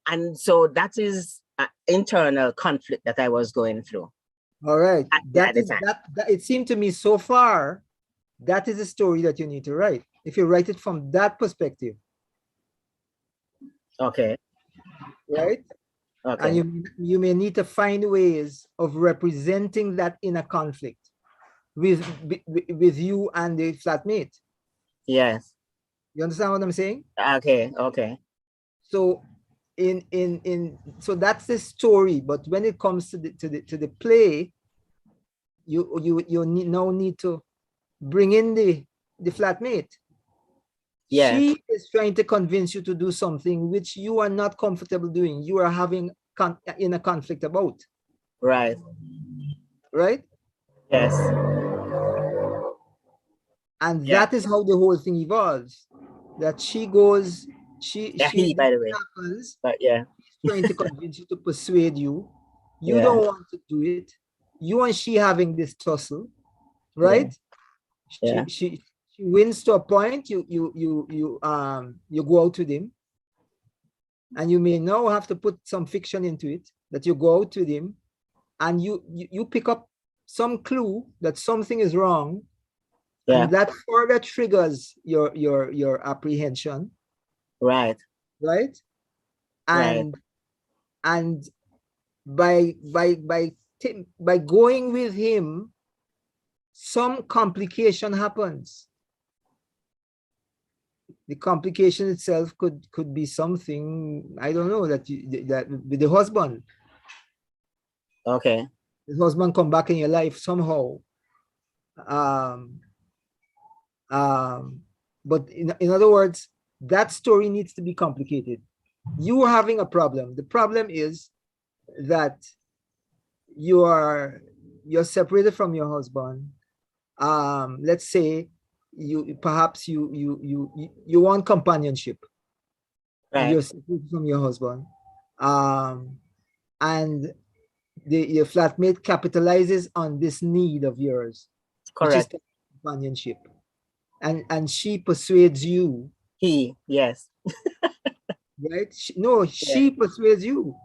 And so that is an internal conflict that I was going through. All right. That it seemed to me so far, that is a story that you need to write. If you write it from that perspective. Okay. Right? Okay. And you may need to find ways of representing that inner conflict with you and the flatmate. Yes. You understand what I'm saying? Okay. So so that's the story, but when it comes to the play, you now need to bring in the flatmate. Yes. She is trying to convince you to do something which you are not comfortable doing. You are having in a conflict about. Right. Right? Yes. And that is how the whole thing evolves. That she goes, by the way. Happens, but yeah. she's trying to convince you to persuade you. You don't want to do it. you and she having this tussle, right? Yeah. She wins to a point. You go out with him, and you may now have to put some fiction into it, that you go out with him, and you pick up some clue that something is wrong, and that further triggers your apprehension. Right. And by going with him, some complication happens. The complication itself could be something, I don't know, that with the husband. Okay. The husband come back in your life somehow. But in other words, that story needs to be complicated. You are having a problem. The problem is that you're separated from your husband. Let's say you want companionship. Right. You're separated from your husband, and your flatmate capitalizes on this need of yours. Correct. Which is companionship, and she persuades you. Yes. Right? She persuades you.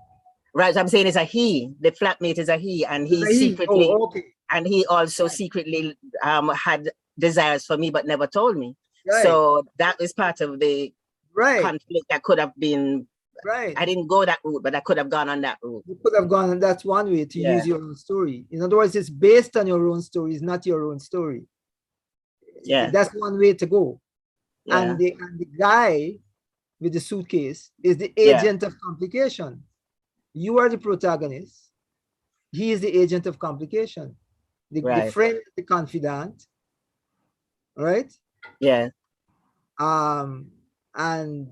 Right, I'm saying it's a he. The flatmate is a he, and he secretly, and he also secretly had desires for me, but never told me. Right. So that is part of the conflict that could have been. Right. I didn't go that route, but I could have gone on that route. You could have gone, and that's one way to use your own story. In other words, it's based on your own story. It's not your own story. Yeah. That's one way to go. Yeah. And the guy with the suitcase is the agent of complication. You are the protagonist. He is the agent of complication. The friend, the confidant. Right? Yeah. And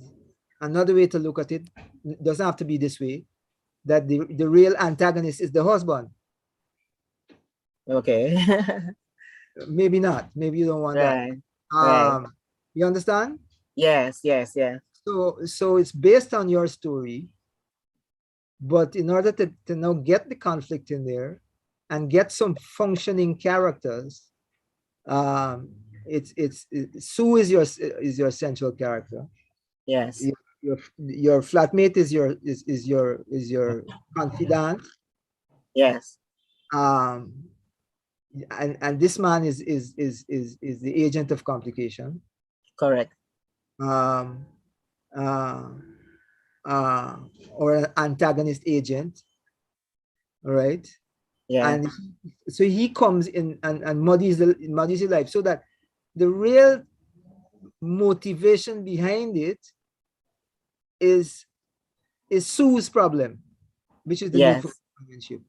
another way to look at it, doesn't have to be this way, that the real antagonist is the husband. Okay. Maybe not. Maybe you don't want that. You understand? Yes. So it's based on your story, but in order to now get the conflict in there and get some functioning characters, Sue is your central character. Yes. Your flatmate is your confidant. Yes. And this man is the agent of complication. Correct. Or an antagonist agent. All right. Yeah. And so he comes in and muddies your life, so that the real motivation behind it is Sue's problem, which is the need for companionship.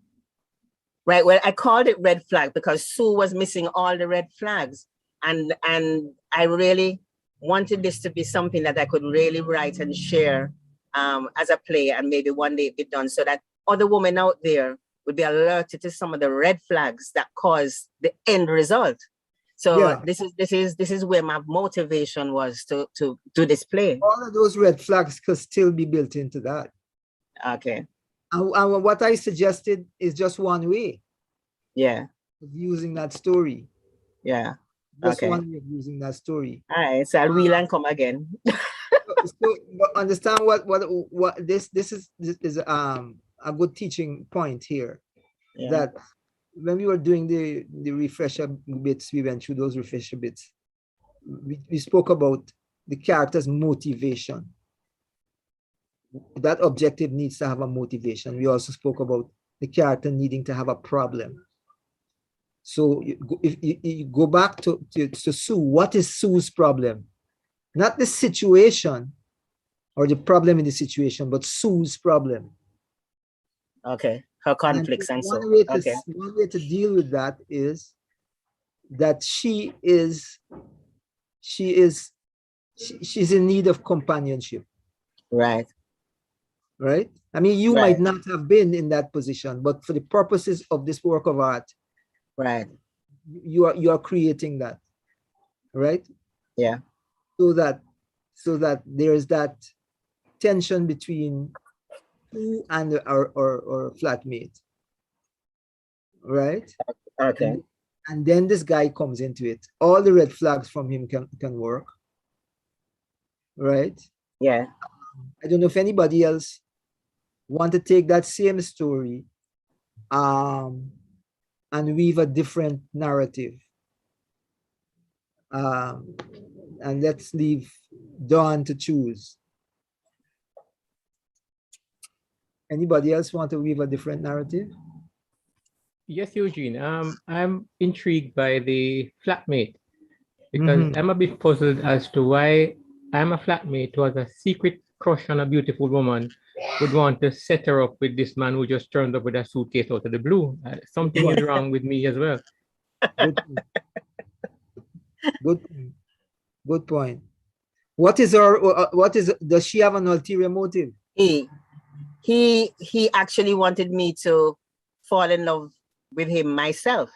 Right. Well, I called it red flag because Sue was missing all the red flags, and I really wanted this to be something that I could really write and share as a play, and maybe one day be done, so that other women out there would be alerted to some of the red flags that cause the end result. So this is where my motivation was to do this play. All of those red flags could still be built into that. Okay. And what I suggested is just one way. Yeah. Of using that story. Yeah. Just one way of using that story. All right. So I'll reel and come again. So understand what this is a good teaching point here. Yeah. That when we were doing the refresher bits, we went through those refresher bits. We spoke about the character's motivation. That objective needs to have a motivation. We also spoke about the character needing to have a problem. So if you go back to Sue, what is Sue's problem? Not the situation or the problem in the situation, but Sue's problem. Okay, her conflicts and so. One way to deal with that is that she's in need of companionship. Right. Right? I mean, you might not have been in that position, but for the purposes of this work of art, right, you are creating that, right? Yeah. So that there's that tension between you and or flatmate. right? Okay. And then this guy comes into it. All the red flags from him can work, right? Yeah. I don't know if anybody else want to take that same story and weave a different narrative. And let's leave Dawn to choose. Anybody else want to weave a different narrative? Yes, Eugene. I'm intrigued by the flatmate because I'm a bit puzzled as to why I'm a flatmate who has a secret crush on a beautiful woman would want to set her up with this man who just turned up with a suitcase out of the blue. Something is wrong with me as well. Good point. Does she have an ulterior motive? He actually wanted me to fall in love with him myself,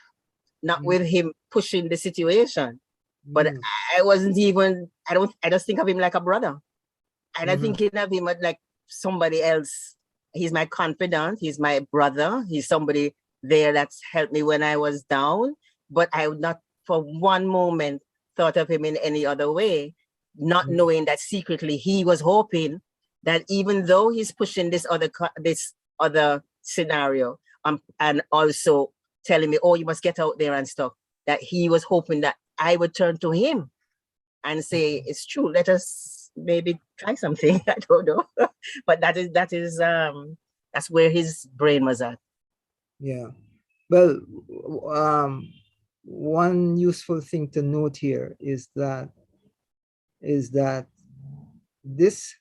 not with him pushing the situation. But I wasn't even, I just think of him like a brother. I don't think of him as like somebody else. He's my confidant, he's my brother, he's somebody there that's helped me when I was down, but I would not for one moment thought of him in any other way, not knowing that secretly he was hoping that even though he's pushing this other scenario, and also telling me, oh, you must get out there and stuff, that he was hoping that I would turn to him and say, it's true, let us maybe try something. I don't know. But that's where his brain was at. Yeah. Well, one useful thing to note here is that this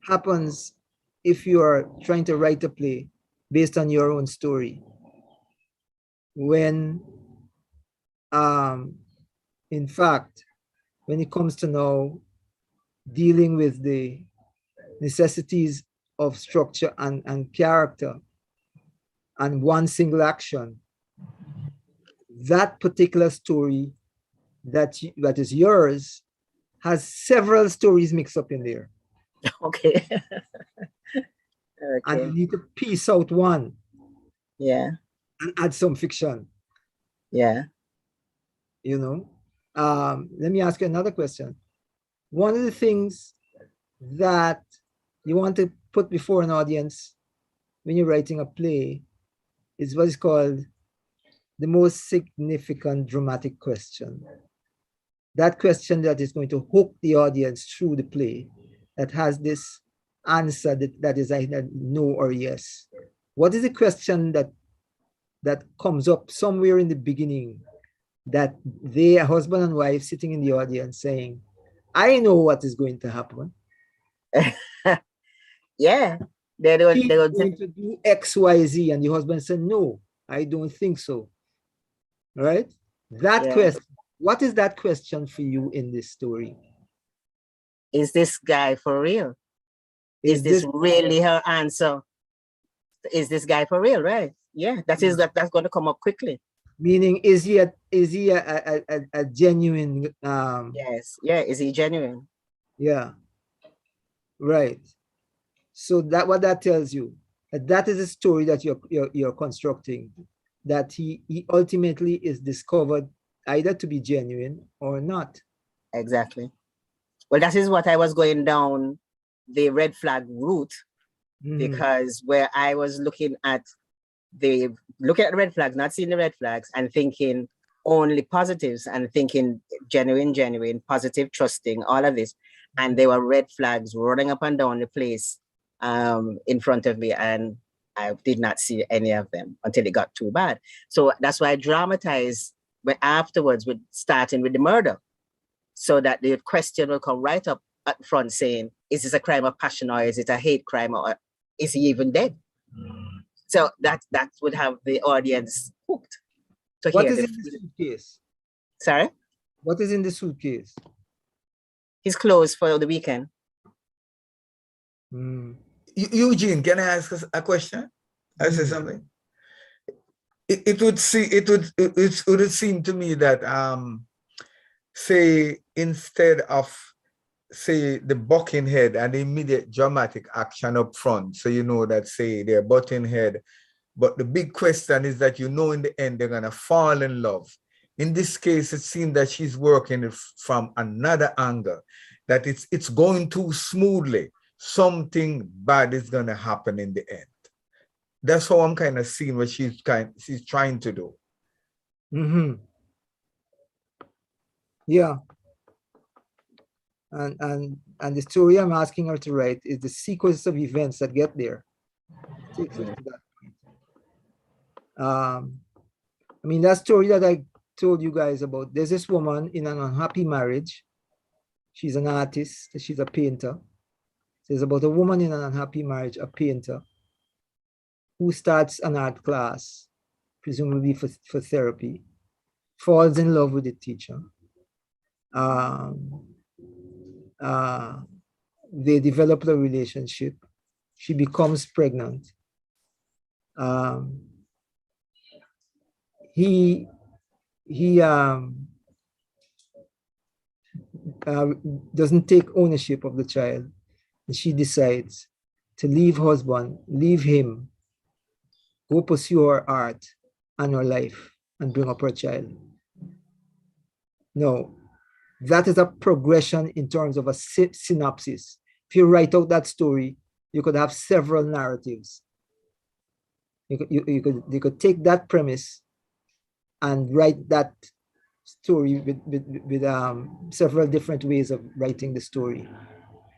happens if you are trying to write a play based on your own story. When, in fact, when it comes to now dealing with the necessities of structure and character and one single action, that particular story that is yours has several stories mixed up in there. Okay. And you need to piece out one. Yeah. And add some fiction. Yeah. You know, let me ask you another question. One of the things that you want to put before an audience when you're writing a play is what is called the most significant dramatic question. That question that is going to hook the audience through the play, that has this answer that is either no or yes. What is the question that comes up somewhere in the beginning that they, a husband and wife, sitting in the audience saying, I know what is going to happen. Yeah. They don't going to do X, Y, Z, and the husband said, no, I don't think so. Right? That question, what is that question for you in this story? Is this guy for real? Is this really her answer? Is this guy for real, right? Yeah, that's going to come up quickly. Meaning, is he a genuine? Yes. Yeah. Is he genuine? Yeah. Right. So what that tells you, that is a story that you're constructing, that he ultimately is discovered either to be genuine or not. Exactly. Well, that is what I was going down the red flag route, because where I was looking at the red flags, not seeing the red flags, and thinking only positives, and thinking genuine, positive, trusting, all of this. And there were red flags running up and down the place in front of me, and I did not see any of them until it got too bad. So that's why I dramatized afterwards, with starting with the murder, so that the question will come right up at front saying, is this a crime of passion, or is it a hate crime, or is he even dead? So that would have the audience hooked to what hear. What is in the suitcase? Sorry? What is in the suitcase? His clothes for the weekend. Eugene, can I ask a question? I say something. It would seem to me that say, instead of say the bucking head and the immediate dramatic action up front, so you know that say they're butting head, But the big question is that, in the end, they're going to fall in love. In this case, it seems that she's working it from another angle, that it's going too smoothly. Something bad is going to happen in the end. That's how I'm kind of seeing what she's trying to do. Mm-hmm. Yeah. And the story I'm asking her to write is the sequence of events that get there. Takes us to that point. I mean, that story that I told you guys about, there's this woman in an unhappy marriage. She's an artist, she's a painter. There's about a woman in an unhappy marriage, a painter, who starts an art class, presumably for therapy, falls in love with the teacher. They develop a relationship. She becomes pregnant. He doesn't take ownership of the child, and she decides to leave husband, leave him, go pursue her art and her life, and bring up her child. No, that is a progression in terms of a synopsis. If you write out that story, you could have several narratives. You could take that premise and write that story with several different ways of writing the story,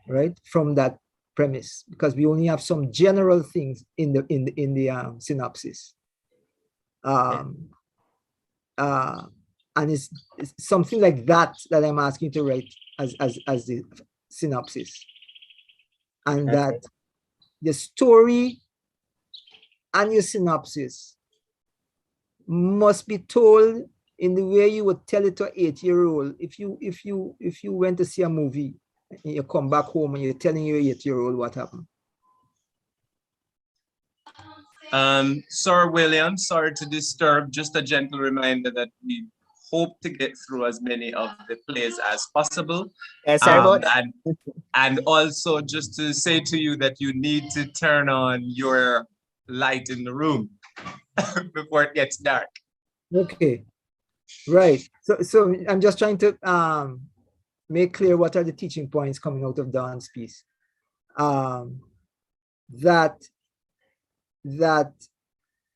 right? From that premise, because we only have some general things in the synopsis. And it's something like that I'm asking to write as the synopsis, and that the story and your synopsis must be told in the way you would tell it to an 8-year-old. If you went to see a movie and you come back home and you're telling your 8-year-old what happened. Sir William, sorry to disturb. Just a gentle reminder that we hope to get through as many of the plays as possible. Yes, and also just to say to you that you need to turn on your light in the room before it gets dark. Okay, right. So I'm just trying to make clear what are the teaching points coming out of Don's piece. That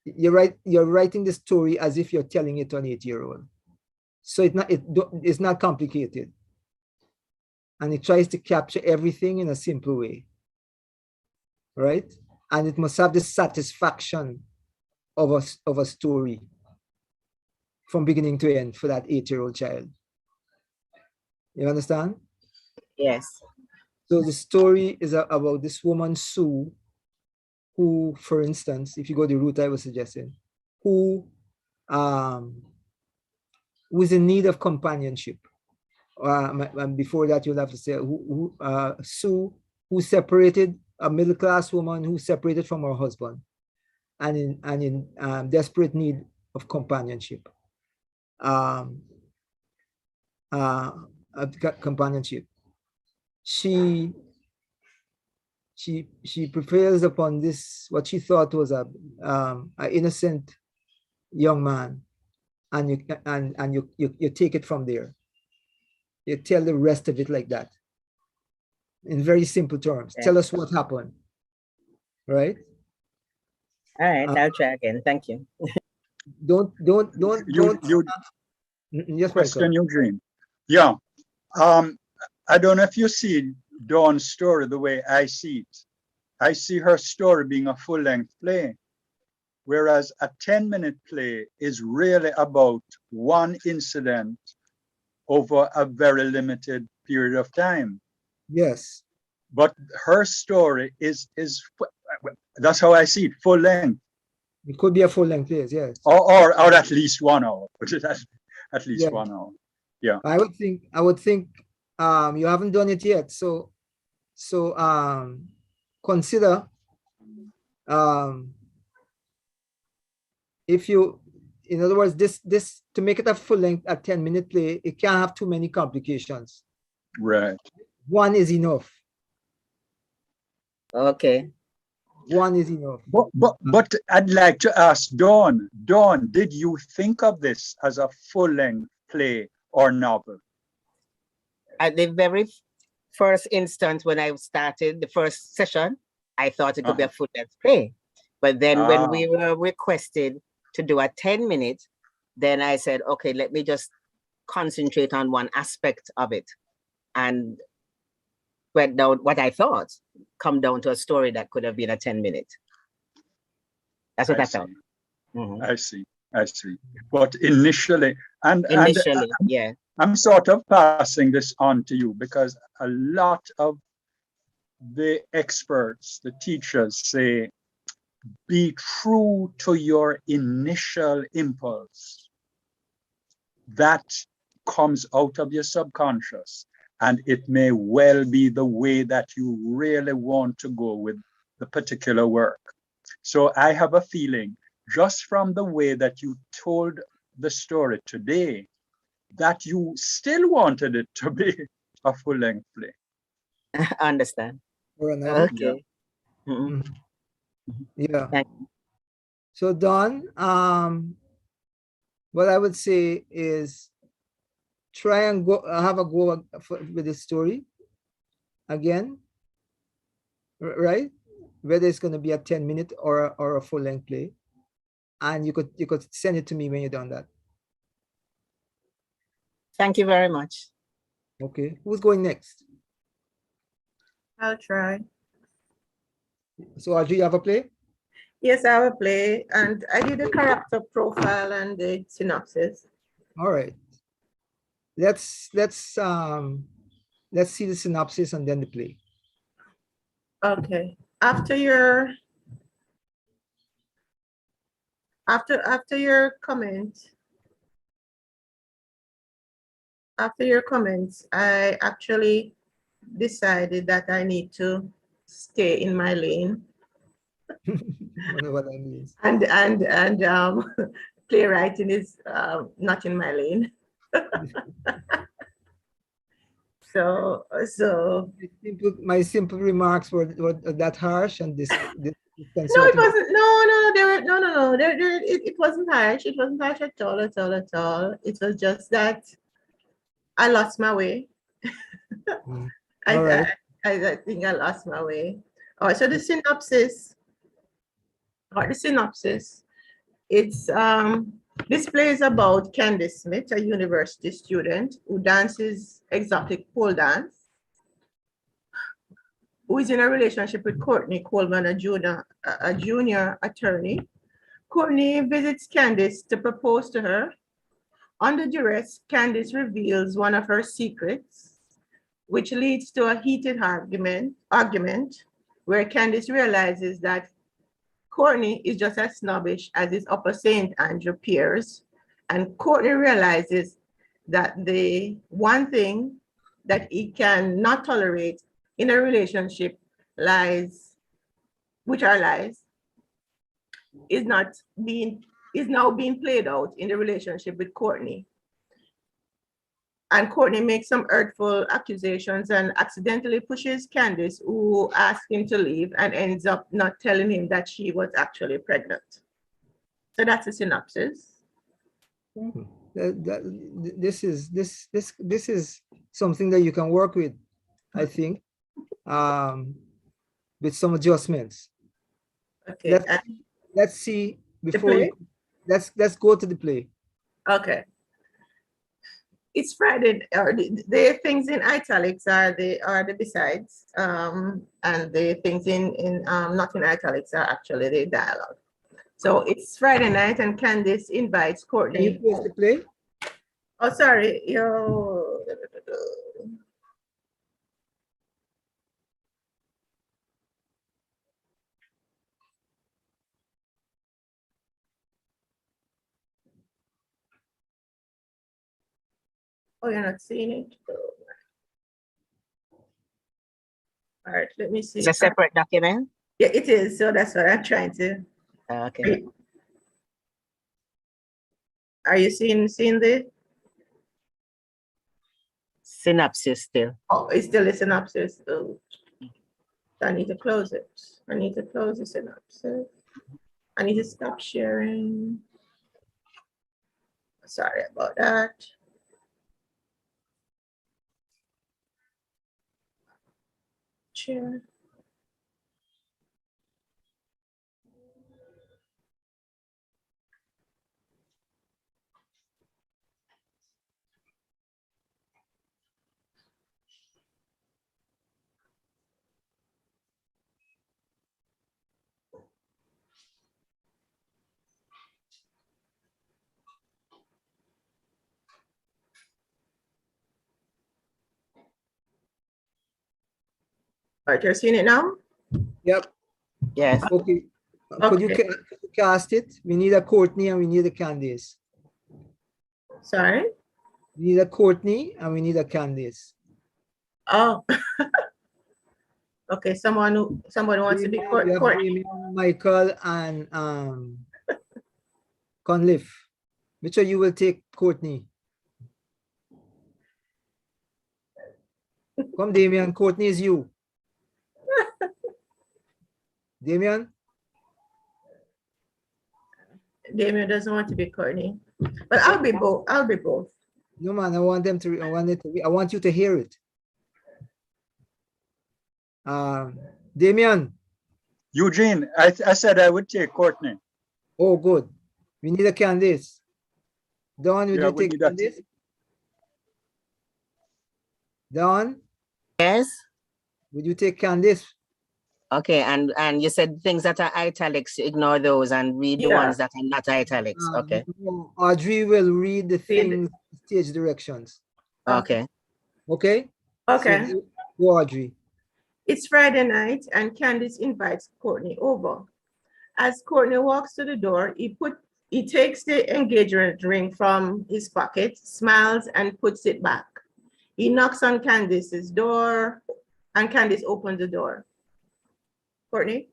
you're writing the story as if you're telling it to an 8-year-old. So it's not complicated, and it tries to capture everything in a simple way, right? And it must have the satisfaction of a story from beginning to end for that 8-year-old child. You understand? Yes. So the story is about this woman, Sue, who, for instance, if you go the route I was suggesting, who is in need of companionship. And before that, you'll have to say Sue, who separated, a middle-class woman who separated from her husband, and in desperate need of companionship. Companionship. She prevails upon this, what she thought was a innocent young man, and you take it from there. You tell the rest of it like that, in very simple terms. Yeah. Tell us what happened, right? All right, I'll try again. Thank you. Don't. Yes, question, Eugene. Yeah. I don't know if you see Dawn's story the way I see it. I see her story being a full-length play, whereas a 10-minute play is really about one incident over a very limited period of time. Yes. But her story is that's how I see it, full length. It could be a full length, yes. Or at least 1 hour. At least 1 hour. Yeah. I would think you haven't done it yet. So consider if you, in other words, this to make it a full length, a 10-minute play, it can't have too many complications. Right. One is enough. Okay. One is enough. But I'd like to ask Dawn. Dawn, did you think of this as a full-length play or novel? At the very first instance, when I started the first session, I thought it could be a full-length play. But then when we were requested to do a 10-minute, then I said, okay, let me just concentrate on one aspect of it. And went down what I thought, come down to a story that could have been a 10-minute. That's what I thought. Mm-hmm. I see. But initially, yeah. I'm sort of passing this on to you because a lot of the experts, the teachers say, be true to your initial impulse. That comes out of your subconscious, and it may well be the way that you really want to go with the particular work. So I have a feeling, just from the way that you told the story today, that you still wanted it to be a full-length play. I understand. Okay. Yeah. Mm-hmm. Yeah. So Dawn, what I would say is try and have a go with the story again, right? Whether it's going to be a 10-minute or a full-length play, and you could send it to me when you're done that. Thank you very much. Okay, who's going next? I'll try. So Audrey, you have a play? Yes, I have a play, and I did a character profile and the synopsis. All right. Let's see the synopsis and then the play. Okay. After your comments, I actually decided that I need to stay in my lane. I don't know what that means. And playwriting is not in my lane. So my simple remarks were that harsh, and this no, it wasn't. No. It wasn't harsh. It wasn't harsh at all. It was just that I lost my way. I think I lost my way. All right, so the synopsis. It's this play is about Candice Smith, a university student who dances exotic pole dance, who is in a relationship with Courtney Coleman, a junior attorney. Courtney visits Candice to propose to her. Under duress, Candice reveals one of her secrets, which leads to a heated argument where Candice realizes that Courtney is just as snobbish as his Upper St. Andrew peers, and Courtney realizes that the one thing that he cannot tolerate in a relationship, lies, which are lies, is now being played out in the relationship with Courtney. And Courtney makes some hurtful accusations and accidentally pushes Candice, who asks him to leave, and ends up not telling him that she was actually pregnant. So that's a synopsis. This is something that you can work with, I think, with some adjustments. Okay. Let's see before let's go to the play. Okay. It's Friday, or the things in italics are the besides, and the things in not in italics are actually the dialogue. So it's Friday night, and Candice invites Courtney. Can you post the play? Oh, sorry, Oh, you're not seeing it? All right, let me see. It's a separate document? Yeah, it is. So that's what I'm trying to. Okay. Are you seeing the synopsis still? Oh, it's still a synopsis. Oh. I need to close it. I need to close the synopsis. I need to stop sharing. Sorry about that. Share. All right, you're seeing it now? Yep. Yes. Okay. Could you cast it? We need a Courtney and we need a Candice. Sorry? We need a Courtney and we need a Candice. Oh. Okay, someone wants to be Courtney. Michael and Conliffe. Which of you will take Courtney? Come, Damien. Courtney is you. Damien? Damien doesn't want to be Courtney. But I'll be both. I'll be both. No, man, I want you to hear it. Damien. Eugene, I said I would take Courtney. Oh, good. We need a Candice. Dawn, would you take Candice? Dawn? Yes. Would you take Candice? Okay, and you said things that are italics, ignore those and read the ones that are not italics. Okay. Audrey will read the things, stage directions. Okay. Okay? Okay. So, go, Audrey. It's Friday night and Candice invites Courtney over. As Courtney walks to the door, he takes the engagement ring from his pocket, smiles and puts it back. He knocks on Candice's door and Candice opens the door. Courtney?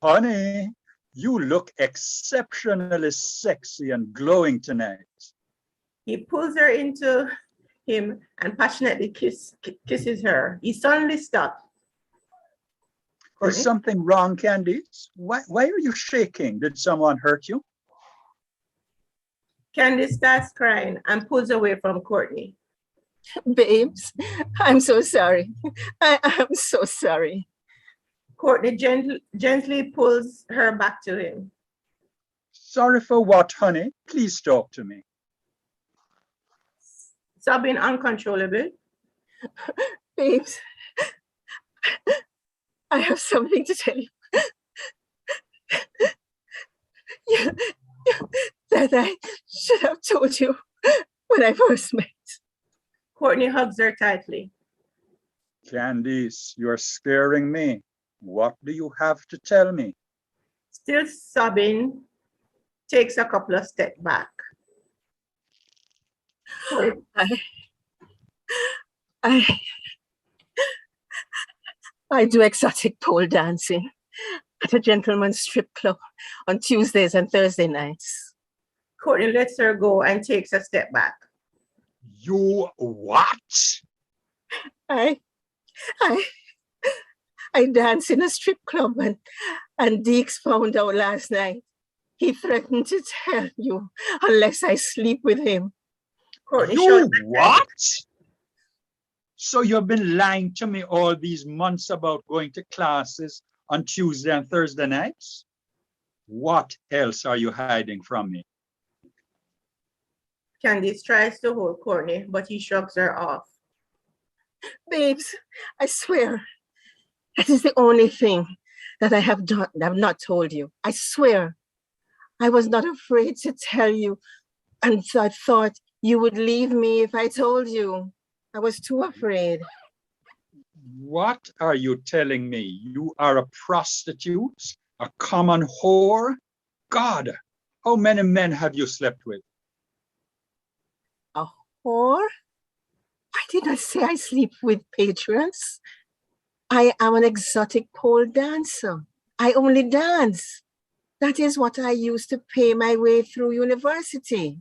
Honey, you look exceptionally sexy and glowing tonight. He pulls her into him and passionately kisses her. He suddenly stops. Is something wrong, Candice? Why are you shaking? Did someone hurt you? Candice starts crying and pulls away from Courtney. Babes, I'm so sorry. I am so sorry. Courtney gently pulls her back to him. Sorry for what, honey? Please talk to me. Sobbing uncontrollably. Babes, I have something to tell you. That I should have told you when I first met. Courtney hugs her tightly. Candice, you're scaring me. What do you have to tell me? Still sobbing, takes a couple of steps back. I do exotic pole dancing at a gentleman's strip club on Tuesdays and Thursday nights. Courtney lets her go and takes a step back. You what? I dance in a strip club and Deeks found out last night. He threatened to tell you unless I sleep with him. Courtney, you what? So you've been lying to me all these months about going to classes on Tuesday and Thursday nights? What else are you hiding from me? Candice tries to hold Courtney, but he shrugs her off. Babes, I swear, that is the only thing that I have not told you. I swear, I was not afraid to tell you, and I thought you would leave me if I told you. I was too afraid. What are you telling me? You are a prostitute, a common whore? God, how many men have you slept with? A whore? I did not say I sleep with patrons. I am an exotic pole dancer. I only dance. That is what I used to pay my way through university.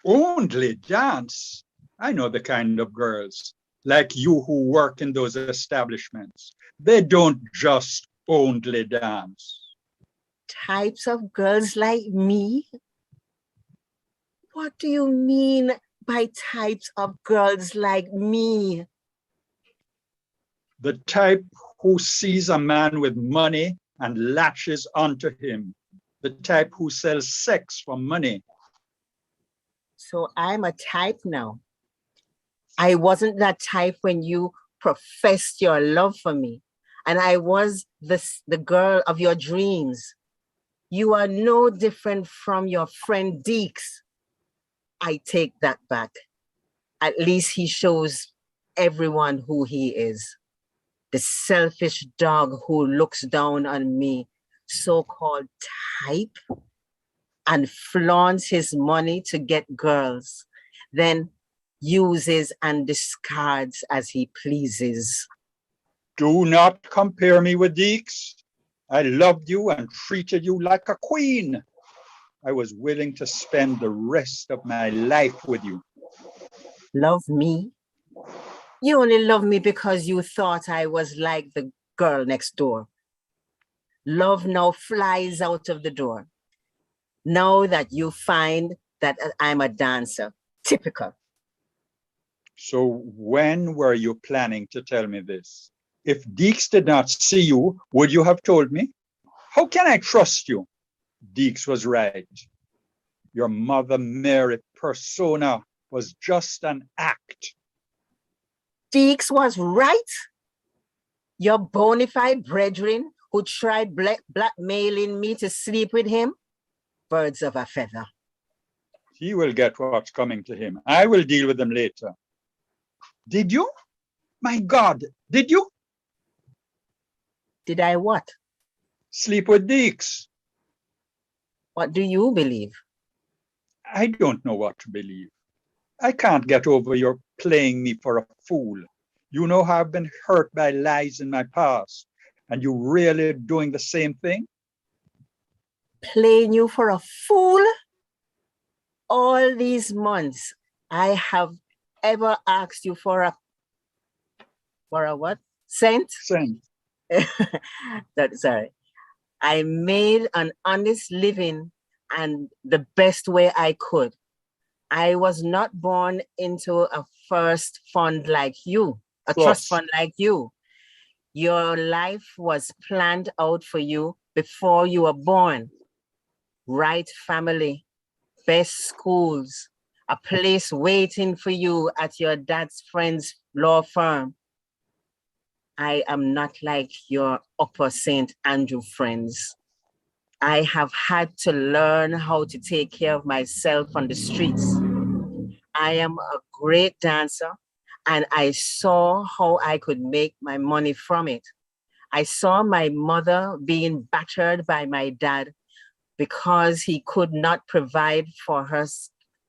Only dance? I know the kind of girls. like you who work in those establishments. They don't just only dance. Types of girls like me? What do you mean by types of girls like me? The type who sees a man with money and latches onto him. The type who sells sex for money. So I'm a type now. I wasn't that type when you professed your love for me, and I was the girl of your dreams. You are no different from your friend Deeks. I take that back. At least he shows everyone who he is. The selfish dog who looks down on me, so-called type, and flaunts his money to get girls, then uses and discards as he pleases. Do not compare me with Deeks. I loved you and treated you like a queen. I was willing to spend the rest of my life with you. Love me? You only love me because you thought I was like the girl next door. Love now flies out of the door. Now that you find that I'm a dancer, typical. So when were you planning to tell me this? If Deeks did not see you, would you have told me? How can I trust you? Deeks was right. Your Mother Mary persona was just an act. Deeks was right? Your bona fide brethren who tried blackmailing me to sleep with him? Birds of a feather. He will get what's coming to him. I will deal with them later. Did you? My God, did you? Did I what? Sleep with Deeks. What do you believe? I don't know what to believe. I can't get over your playing me for a fool. You know how I've been hurt by lies in my past, and you really doing the same thing? Playing you for a fool? All these months, I have ever asked you for a what? Cent? Cent. Sorry. I made an honest living and the best way I could. I was not born into a first fund like you, a trust fund like you. Your life was planned out for you before you were born. Right family, best schools, a place waiting for you at your dad's friend's law firm. I am not like your Upper St. Andrew friends. I have had to learn how to take care of myself on the streets. I am a great dancer, and I saw how I could make my money from it. I saw my mother being battered by my dad because he could not provide for her,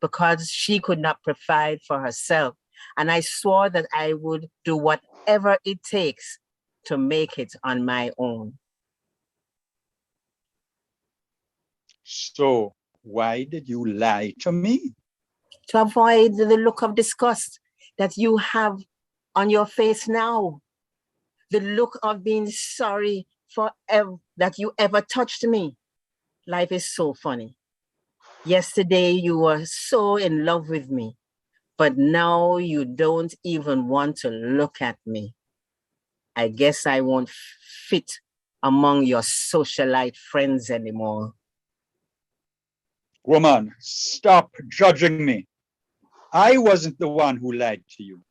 because she could not provide for herself. And I swore that I would do whatever it takes to make it on my own. So why did you lie to me? To avoid the look of disgust that you have on your face now. The look of being sorry for that you ever touched me. Life is so funny. Yesterday you were so in love with me, but now you don't even want to look at me. I guess I won't fit among your socialite friends anymore. Woman, stop judging me. I wasn't the one who lied to you.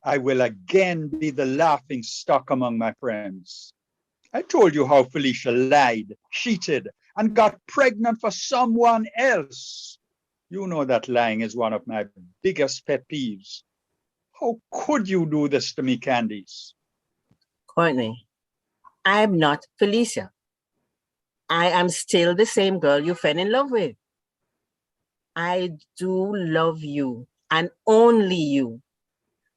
I will again be the laughing stock among my friends. I told you how Felicia lied, cheated, and got pregnant for someone else. You know that lying is one of my biggest pet peeves. How could you do this to me, Candice? Courtney, I'm not Felicia. I am still the same girl you fell in love with. I do love you, and only you.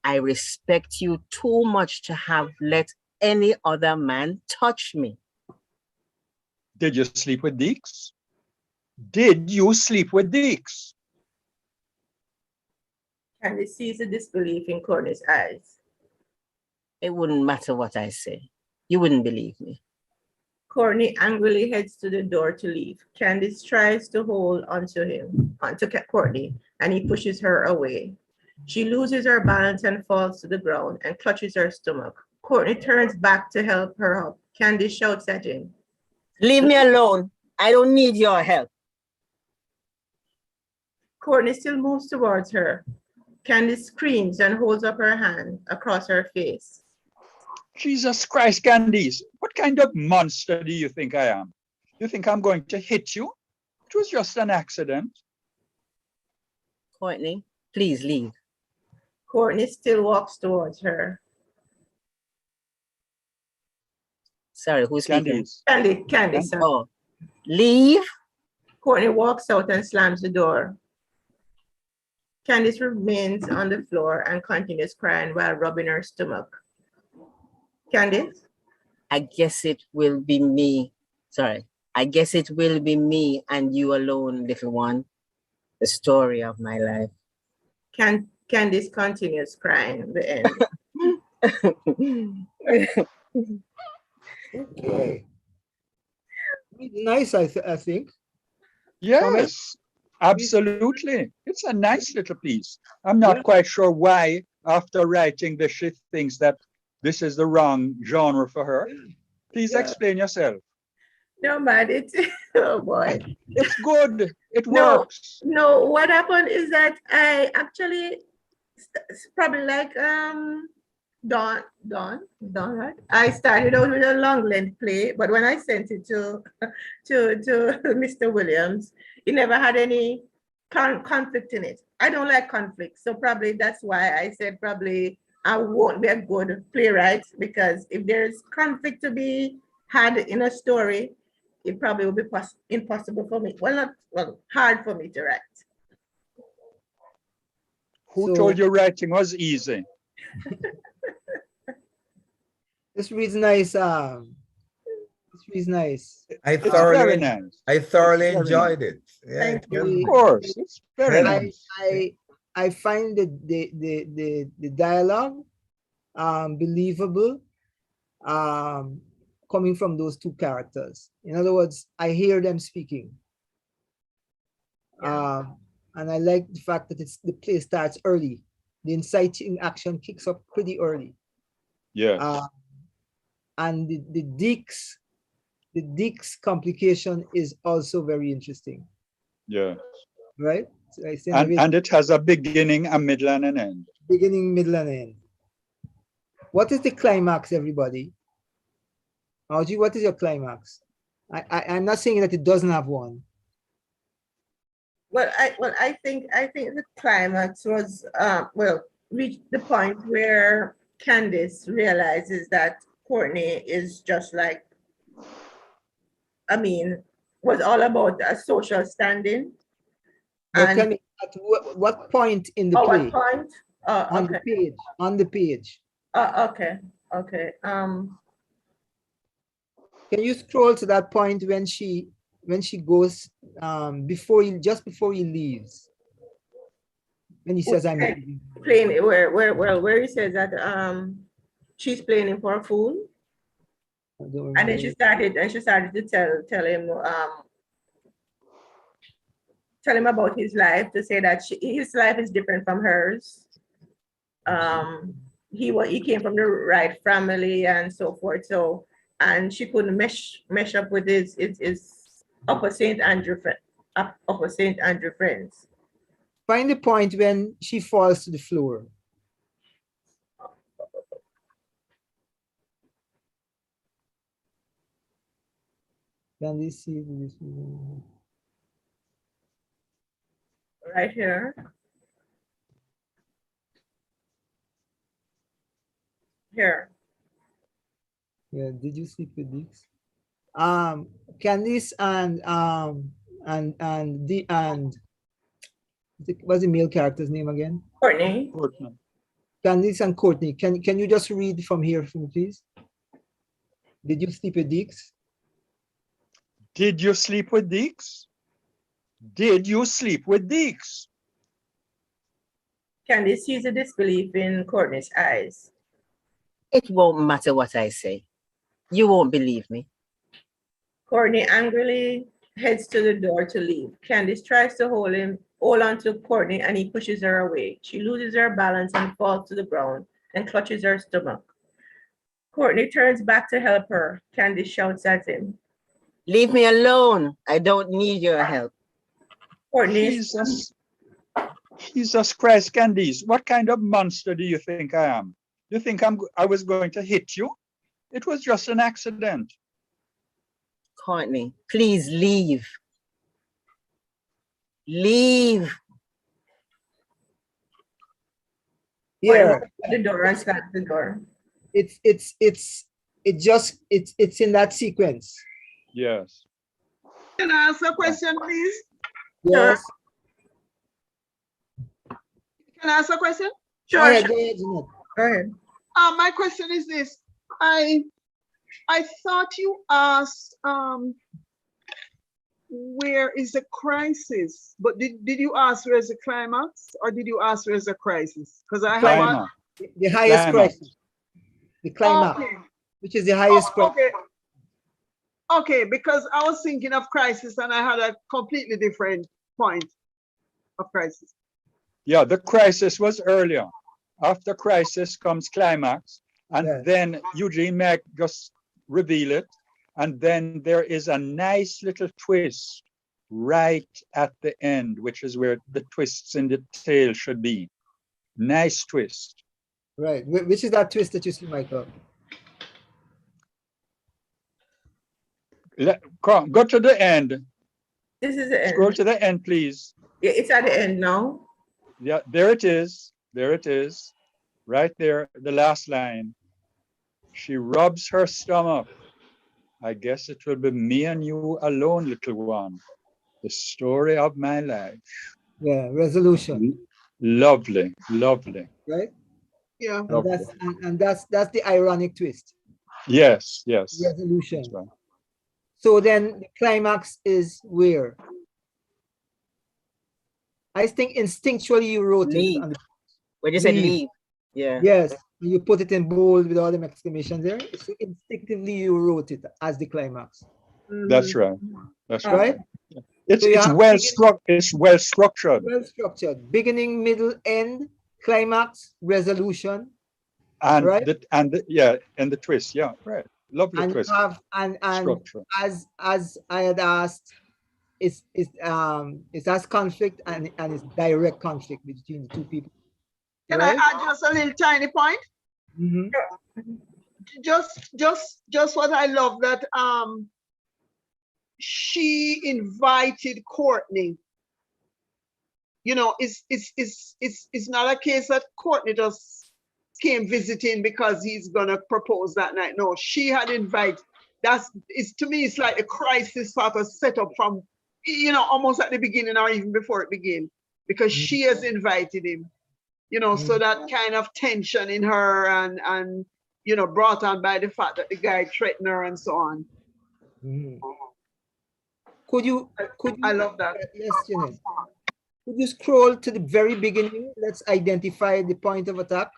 I respect you too much to have let any other man touch me. Did you sleep with Deeks? Did you sleep with Deeks? Candice sees the disbelief in Courtney's eyes. It wouldn't matter what I say. You wouldn't believe me. Courtney angrily heads to the door to leave. Candice tries to hold onto Courtney, and he pushes her away. She loses her balance and falls to the ground and clutches her stomach. Courtney turns back to help her up. Candice shouts at him, "Leave me alone. I don't need your help." Courtney still moves towards her. Candice screams and holds up her hand across her face. Jesus Christ, Candice, what kind of monster do you think I am? You think I'm going to hit you? It was just an accident. Courtney, please leave. Courtney still walks towards her. Sorry, who's speaking? Candice. Oh, leave? Courtney walks out and slams the door. Candice remains on the floor and continues crying while rubbing her stomach. Candice? I guess it will be me. Sorry. I guess it will be me and you alone, little one. The story of my life. Candice continues crying. The end. Okay. Nice, I think. Yes, Comment? absolutely. It's a nice little piece. I'm not quite sure why, after writing this, she thinks that this is the wrong genre for her. Please explain yourself. No, man, oh boy. It's good. It works. No, what happened is that I actually, probably like Dawn, right? I started out with a long length play, but when I sent it to Mr. Williams, he never had any conflict in it. I don't like conflict, so probably that's why I said probably I won't be a good playwright, because if there's conflict to be had in a story, it probably will be impossible for me. Hard for me to write. Who told you writing was easy? This reads nice. This reads nice. I thoroughly enjoyed it. Yeah, of course, it's very nice. I find the dialogue believable, coming from those two characters. In other words, I hear them speaking. And I like the fact that the play starts early. The inciting action kicks up pretty early. Yes. And the Dick's complication is also very interesting. Yeah. Right? So and it has a beginning, a middle, and an end. Beginning, middle, and end. What is the climax, everybody? Audrey, what is your climax? I'm not saying that it doesn't have one. I think the climax was reached the point where Candice realizes that Courtney is just like, was all about a social standing. And tell me, at what point in the play? What point? On the page. On the page. Okay. Can you scroll to that point when she goes just before he leaves? When he says, "I'm playing," where he says that she's playing him for a fool, and then she started to tell him about his life, to say that his life is different from hers. He came from the right family and so forth. So, and she couldn't mesh up with his Upper St. Andrew friends. Find the point when she falls to the floor. Can they see this? Right here. Here. Yeah, did you sleep with this? Candice what's the male character's name again? Courtney. Candice and Courtney. Can you just read from here for me, please? Did you sleep with Deeks? Did you sleep with Deeks? Did you sleep with Deeks? Candice sees a disbelief in Courtney's eyes. It won't matter what I say. You won't believe me. Courtney angrily heads to the door to leave. Candace tries to hold on to Courtney, and he pushes her away. She loses her balance and falls to the ground and clutches her stomach. Courtney turns back to help her. Candace shouts at him. Leave me alone. I don't need your help. Courtney. Jesus Christ, Candice, what kind of monster do you think I am? You think I was going to hit you? It was just an accident. Courtney, please leave. Leave. Yeah. The door and slap the door. It's in that sequence. Yes. Can I ask a question, please? Yes. Can I ask a question? Sure. Go ahead, Jeanette. Go ahead. My question is this. I thought you asked where is the crisis, but did you ask where is the climax, or did you ask where is the crisis? Because I have the highest crisis, the climax, which is the highest crisis. Okay, because I was thinking of crisis and I had a completely different point of crisis. Yeah, the crisis was earlier. After crisis comes climax, and then Eugene Mac just reveal it, and then there is a nice little twist right at the end, which is where the twists in the tale should be. Nice twist. Right. Which is that twist that you see, Michael? Go to the end. This is the end. Scroll to the end, please. Yeah, it's at the end now. Yeah, there it is. There it is. Right there, the last line. She rubs her stomach. I guess it will be me and you alone, little one. The story of my life. Yeah, resolution. Lovely, lovely. Right? Yeah. And that's the ironic twist. Yes, yes. Resolution. That's right. So then the climax is where? I think instinctually you wrote leave. it. When you said leave. Yeah. Yes. You put it in bold with all the exclamations there. So instinctively you wrote it as the climax. That's right. That's right. Right? It's well structured. Well structured. Beginning, middle, end, climax, resolution. And right? and the twist. Yeah, right. Lovely and twist. And structure. as I had asked, it's as conflict and it's direct conflict between the two people. Can I add just a little tiny point? Mm-hmm. Just what I love that she invited Courtney. You know, it's not a case that Courtney just came visiting because he's gonna propose that night. No, she had invited. To me, it's like a crisis sort of set up from, you know, almost at the beginning or even before it began, because she has invited him. You know, so that kind of tension in her and you know, brought on by the fact that the guy threatened her and so on. Could you I love that. Yes, Jeanette. Could you scroll to the very beginning? Let's identify the point of attack.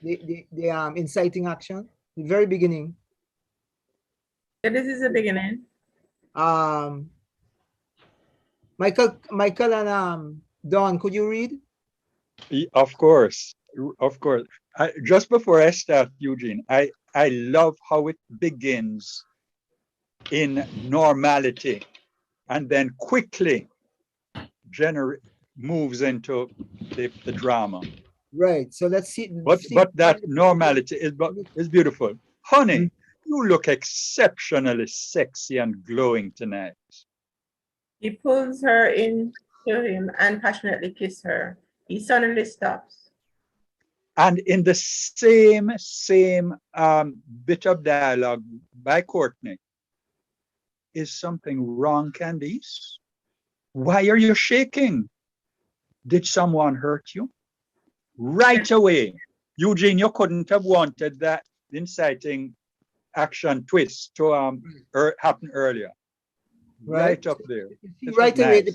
The inciting action. The very beginning. Yeah, this is the beginning. Michael and Dawn, could you read? Of course. Just before I start, Eugene, I love how it begins in normality and then quickly moves into the drama. Right. So let's see. But that normality is beautiful. Honey, you look exceptionally sexy and glowing tonight. He pulls her into him and passionately kisses her. He suddenly stops. And in the same bit of dialogue by Courtney, is something wrong, Candice? Why are you shaking? Did someone hurt you? Right away, Eugene, you couldn't have wanted that inciting action twist to happen earlier. Right up there. Right away,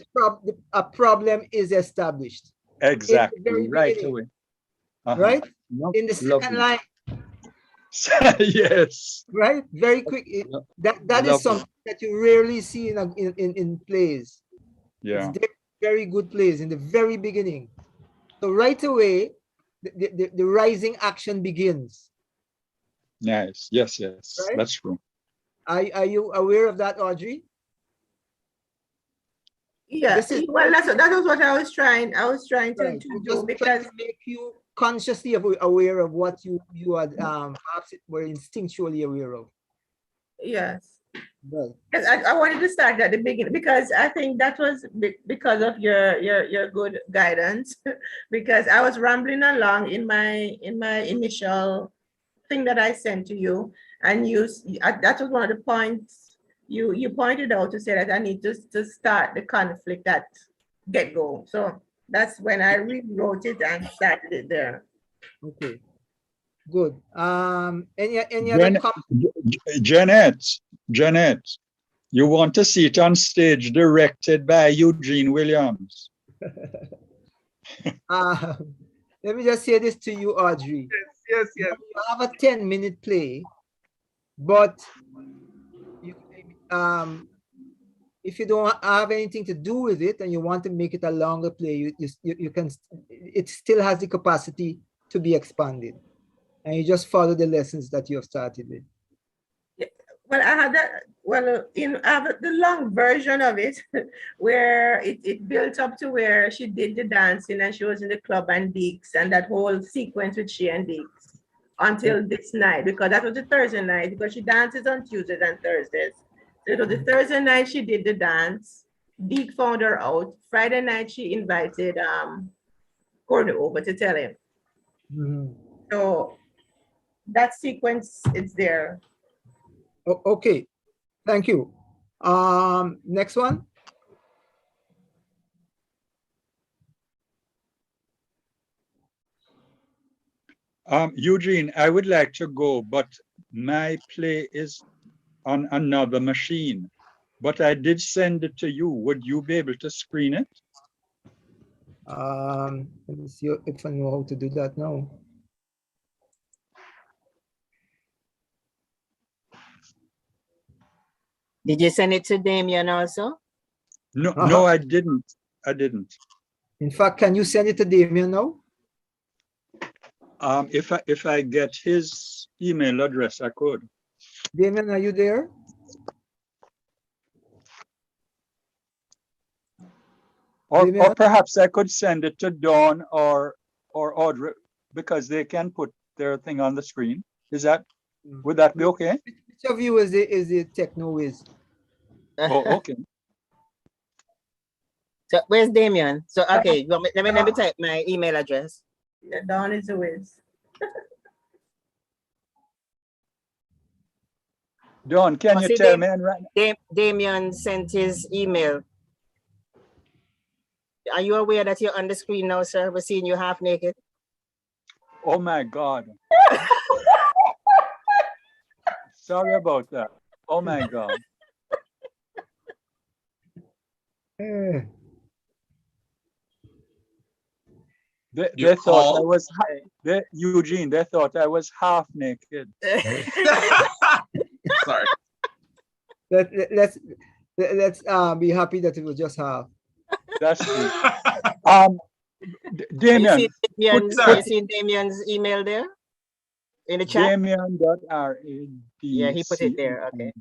a problem is established. Exactly. Right away. Right? In the second line, Yes. Right? Very quick. That is something that you rarely see in plays. Yeah. It's very good plays in the very beginning. So right away, the rising action begins. Nice. Yes, yes. Right? That's true. Are you aware of that, Audrey? Yeah, well, that was what I was trying to do, because to make you consciously aware of what you had perhaps were instinctually aware of. Yes. Well, I wanted to start at the beginning, because I think that was because of your good guidance, because I was rambling along in my initial thing that I sent to you, and that was one of the points you pointed out, to say that I need to start the conflict at get-go. So that's when I rewrote it and started it there. Okay, good. Any other Jeanette, you want to see it on stage directed by Eugene Williams? Let me just say this to you, Audrey. Yes. You have a 10-minute play, but if you don't have anything to do with it and you want to make it a longer play, you can. It still has the capacity to be expanded, and you just follow the lessons that you have started with. Well, I had that. Well, I have the long version of it, where it built up to where she did the dancing and she was in the club and Deeks, and that whole sequence with she and Deeks until this night, because that was the Thursday night, because she dances on Tuesdays and Thursdays. So it was the Thursday night she did the dance. Deek found her out. Friday night she invited Courtney over to tell him. So that sequence is there. Okay, thank you. Next one. Eugene, I would like to go, but my play is on another machine. But I did send it to you. Would you be able to screen it? Let me see if I know how to do that now. Did you send it to Damien also? No, no, I didn't. I didn't. In fact, can you send it to Damien now? If I get his email address, I could. Damien, are you there? Or perhaps I could send it to Dawn or Audrey, because they can put their thing on the screen. Would that be okay? Which of you is the techno whiz? Oh, okay. So where's Damien? So okay, let me type my email address. Yeah, Dawn is a whiz. Dawn, can you tell me? Damien sent his email. Are you aware that you're on the screen now, sir? We're seeing you half naked. Oh my God. Sorry about that. Oh my God. They thought I was Eugene. They thought I was half naked. Sorry. Let's be happy that it was just half. That's true. Damien. You see Damien's email there in the chat? Damien.rad. Yeah, he put it there. Okay.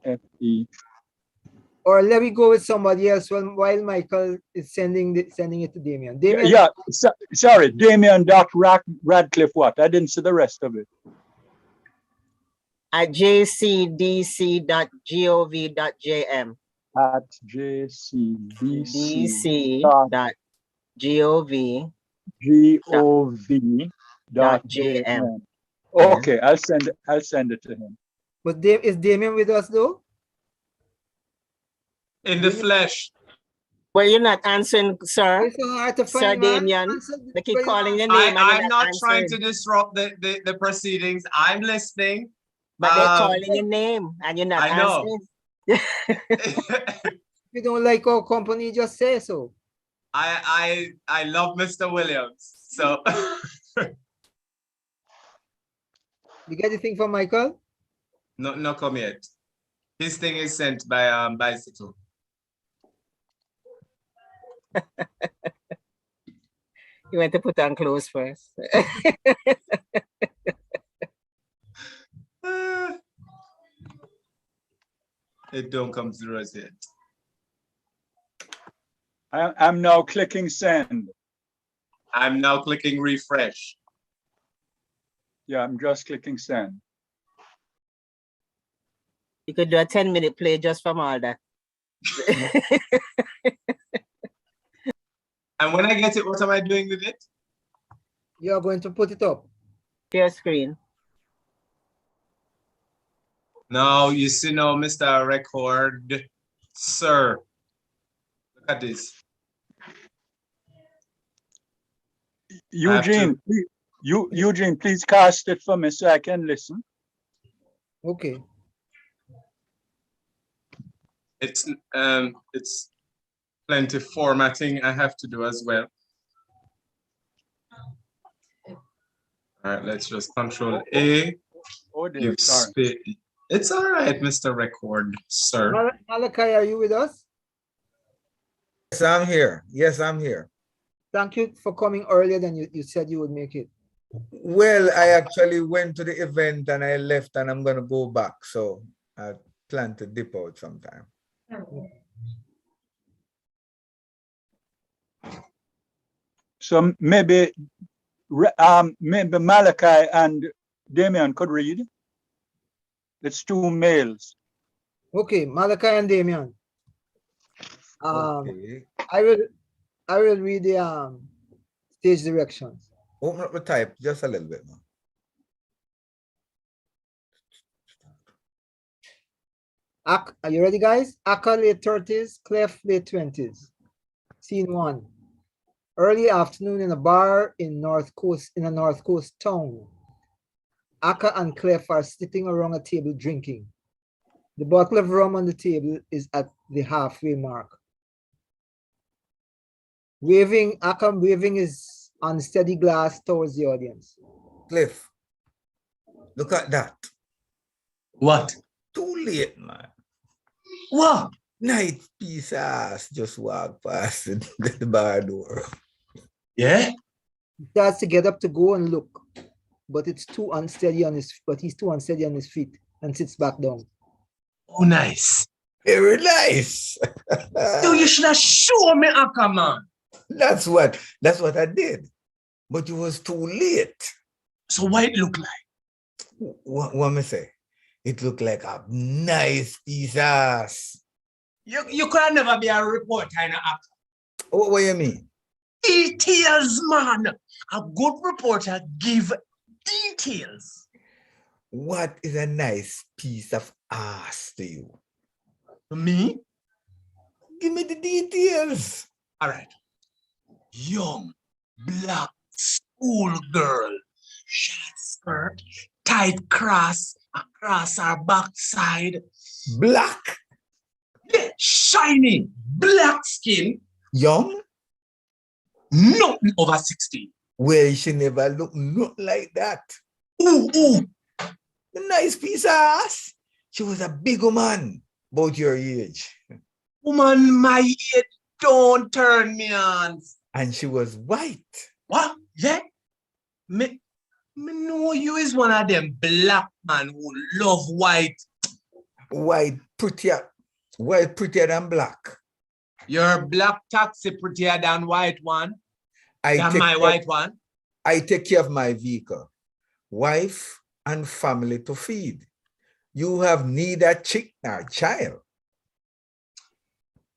FE. Or let me go with somebody else while Michael is sending it to Damien. Damien. Yeah, sorry, Damien.Radcliffe what? I didn't see the rest of it. At jcdc.gov.jm. At jcdc.gov.jm. Okay, I'll send it to him. But is Damien with us though? In the flesh. Well, you're not answering, sir. It's so hard to find, Sir Damien. They keep calling your name. I'm not trying to disrupt the proceedings. I'm listening. But they're calling your name and you're not answering. If you don't like our company, just say so. I love Mr. Williams. So You get anything from Michael? No come yet. His thing is sent by bicycle. You went to put on clothes first. It don't come through us yet. I'm now clicking send. I'm now clicking refresh. Yeah, I'm just clicking send. You could do a 10-minute play just from all that. And when I get it, what am I doing with it? You're going to put it up. Share screen. Now, you see now, Mr. Record, sir. Look at this. Eugene, Eugene, please cast it for me so I can listen. Okay. It's plenty formatting I have to do as well. All right, let's just Control A. Oh dear, Give sorry. space. It's all right, Mr. Record, sir. Malachi, are you with us? Yes, I'm here. Yes, I'm here. Thank you for coming earlier than you said you would make it. Well, I actually went to the event and I left and I'm going to go back. So I plan to dip out sometime. So maybe Malachi and Damien could read. It's two males. Okay, Malachi and Damien. Okay. I will read the stage directions. Open up the type just a little bit more. Are you ready, guys? Akka late 30s, Clef late 20s. Scene 1. Early afternoon in a bar in a North Coast town. Akka and Clef are sitting around a table drinking. The bottle of rum on the table is at the halfway mark. Akka waving his unsteady glass towards the audience. Cliff, look at that. What? Too late, man. What? Night piece ass just walked past the bar door. Yeah? He starts to get up to go and look, but he's too unsteady on his feet and sits back down. Oh, nice. Very nice. Yo, you should have shown me, Akka, man. That's what I did. But it was too late. So what it look like? What me say? It looked like a nice piece of ass. You could never be a reporter in Akka. What you mean? Details, man. A good reporter give details. What is a nice piece of ass to you? Me? Give me the details. All right. Young, black, schoolgirl, short skirt, tight cross across her backside. Black. Yeah, shiny, black skin. Young? Nothing over 16. Well, she never looked nothing like that. Ooh. A nice piece of ass. She was a big woman, about your age. Woman, my age don't turn me on. And she was white. What? Yeah? Me know you is one of them black man who love white. White prettier than black. Your black taxi prettier than white one. White one. I take care of my vehicle, wife and family to feed. You have neither chick nor child.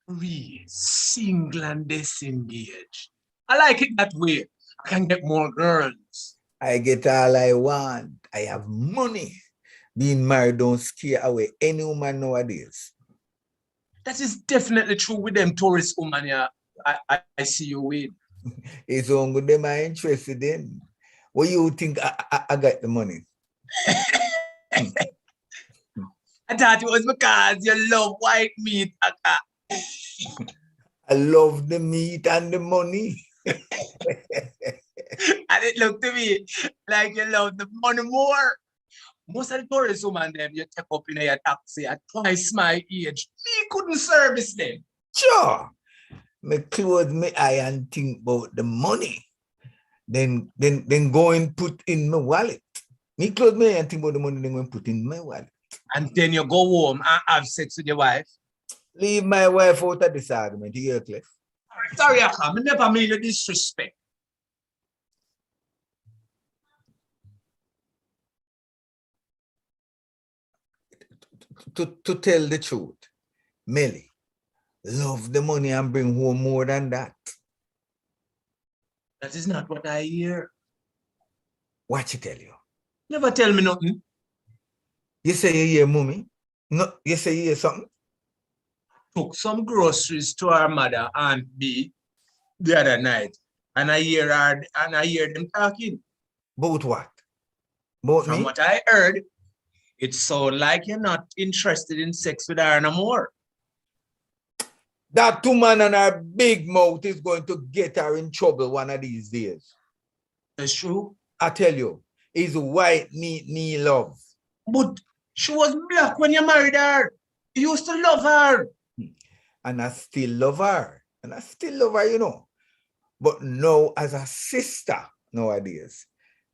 We single and disengaged. I like it that way. I can get more girls. I get all I want. I have money. Being married don't scare away any woman nowadays. That is definitely true with them tourist women. Yeah, I see you with. It's only them I'm interested in. What you think I got the money? I thought it was because you love white meat. I love the meat and the money. And it looked to me like you love the money more. Most of the tourist women them you take up in a taxi at twice my age. Me couldn't service them. Sure. Me close my eye and think about the money. Then go and put in my wallet. Me close my eye and think about the money, then go and put in my wallet. And then you go home and have sex with your wife. Leave my wife out of this argument, you hear, Cliff? Sorry, I never mean to disrespect. To tell the truth, Melly, love the money and bring home more than that. That is not what I hear. What you tell you? Never tell me nothing. You say you hear mommy? No, you say you hear something? Took some groceries to our mother, Aunt B, the other night, and I hear them talking. About what? About From me? what I heard, it sounds like you're not interested in sex with her no more. That woman and her big mouth is going to get her in trouble one of these days. That's true. I tell you, it's white meat me love. But she was black when you married her. You used to love her. And I still love her. And I still love her, you know. But now as a sister nowadays,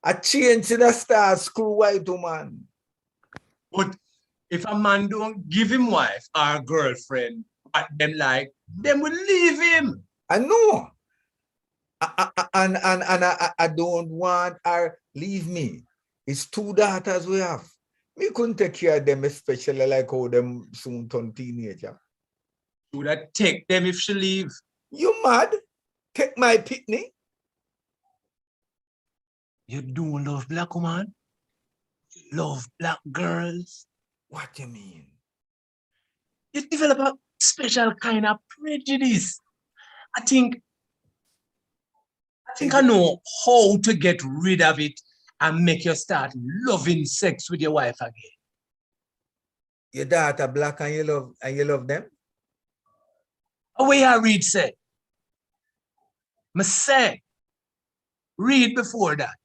I change to the star screw white woman. But if a man don't give him wife or girlfriend, what them like, them will leave him. I know. I don't want her leave me. It's 2 daughters we have. Me couldn't take care of them, especially like how them soon turn teenager. You would take them if she leave. You mad? Take my pitney? You don't love black woman? You love black girls? What you mean? You develop a special kind of prejudice. I think I know how to get rid of it and make you start loving sex with your wife again. Your daughter black and you love them? The way I read say. Me say, read before that.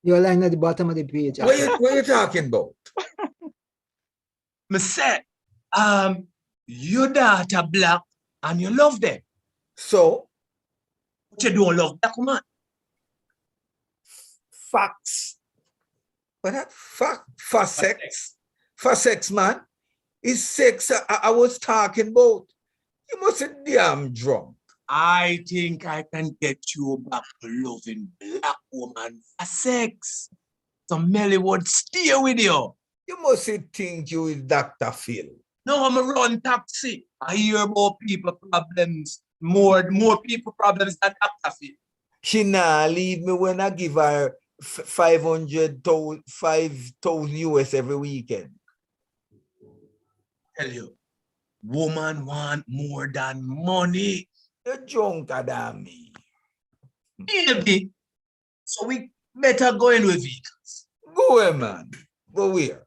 You're lying at the bottom of the page. What you talking about? Me say, your daughter black and you love them. So? But you don't love black woman. Facts. But that for sex. For sex, man. It's sex I was talking about. You must be damn drunk. I think I can get you back to loving black woman for sex. So Melly would stay with you. You must think you is Dr. Phil. No, I'm a run taxi. I hear more people problems, more people problems than Dr. Phil. She nah leave me when I give her 5,000 US every weekend. Tell you, woman want more than money. You're drunker than me. Maybe. So we better go in with vehicles. Go where, man? Go where?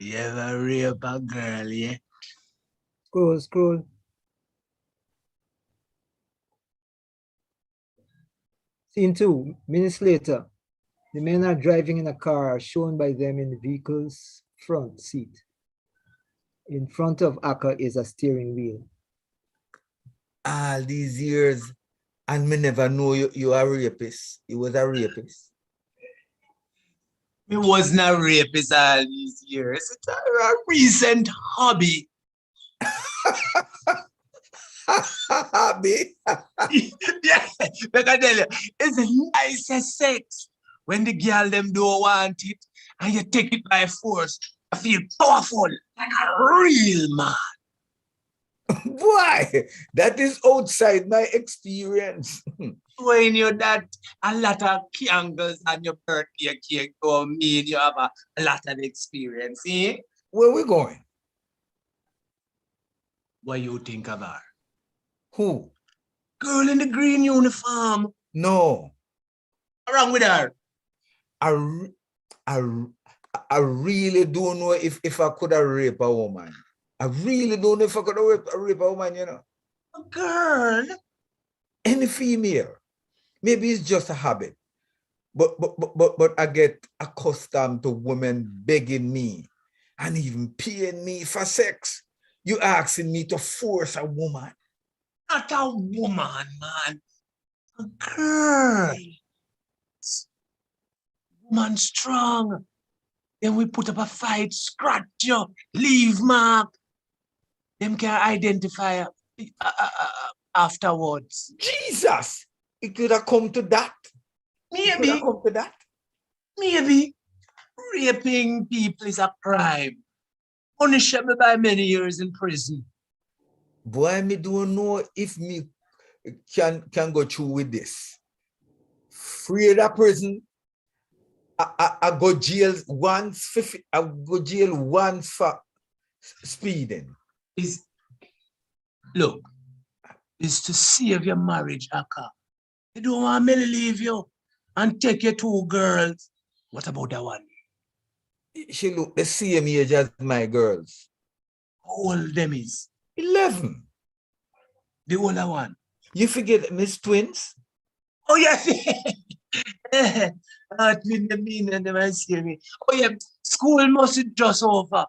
You ever rape a girl, yeah? Scroll. Scene 2, minutes later. The men are driving in a car shown by them in the vehicle's front seat. In front of Akka is a steering wheel. All these years, and me never know you are a rapist. You was a rapist. Me wasn't a rapist all these years. It's a recent hobby. Hobby? Yeah, like I tell you, it's the nicest sex when the girl them don't want it and you take it by force. I feel powerful, like a real man. Boy, that is outside my experience. When you're that, a lot of candles on your birthday cake don't mean you have a lot of experience, eh? Where we going? What you think of her? Who? Girl in the green uniform. No. What's wrong with her? I really don't know if I could have raped a woman. I really don't know if I could have raped a woman, you know. A girl? Any female. Maybe it's just a habit. But I get accustomed to women begging me and even paying me for sex. You asking me to force a woman. Not a woman, man. A girl. Woman strong. Then we put up a fight, scratch you, leave mark. Them can identify afterwards. Jesus! It could have come to that. Maybe. Come to that. Maybe. Raping people is a crime. Punishable by many years in prison. Boy, me don't know if me can go through with this. Free the prison. I go jail once. I go jail once for speeding. Look, is to save your marriage, Aka. You don't want me to leave you and take your 2 girls. What about that one? She look the same age as my girls. How old them is? 11. The older one. You forget Miss Twins? Oh, yes. Twin them mean and them see me. Oh, yeah. School must just over.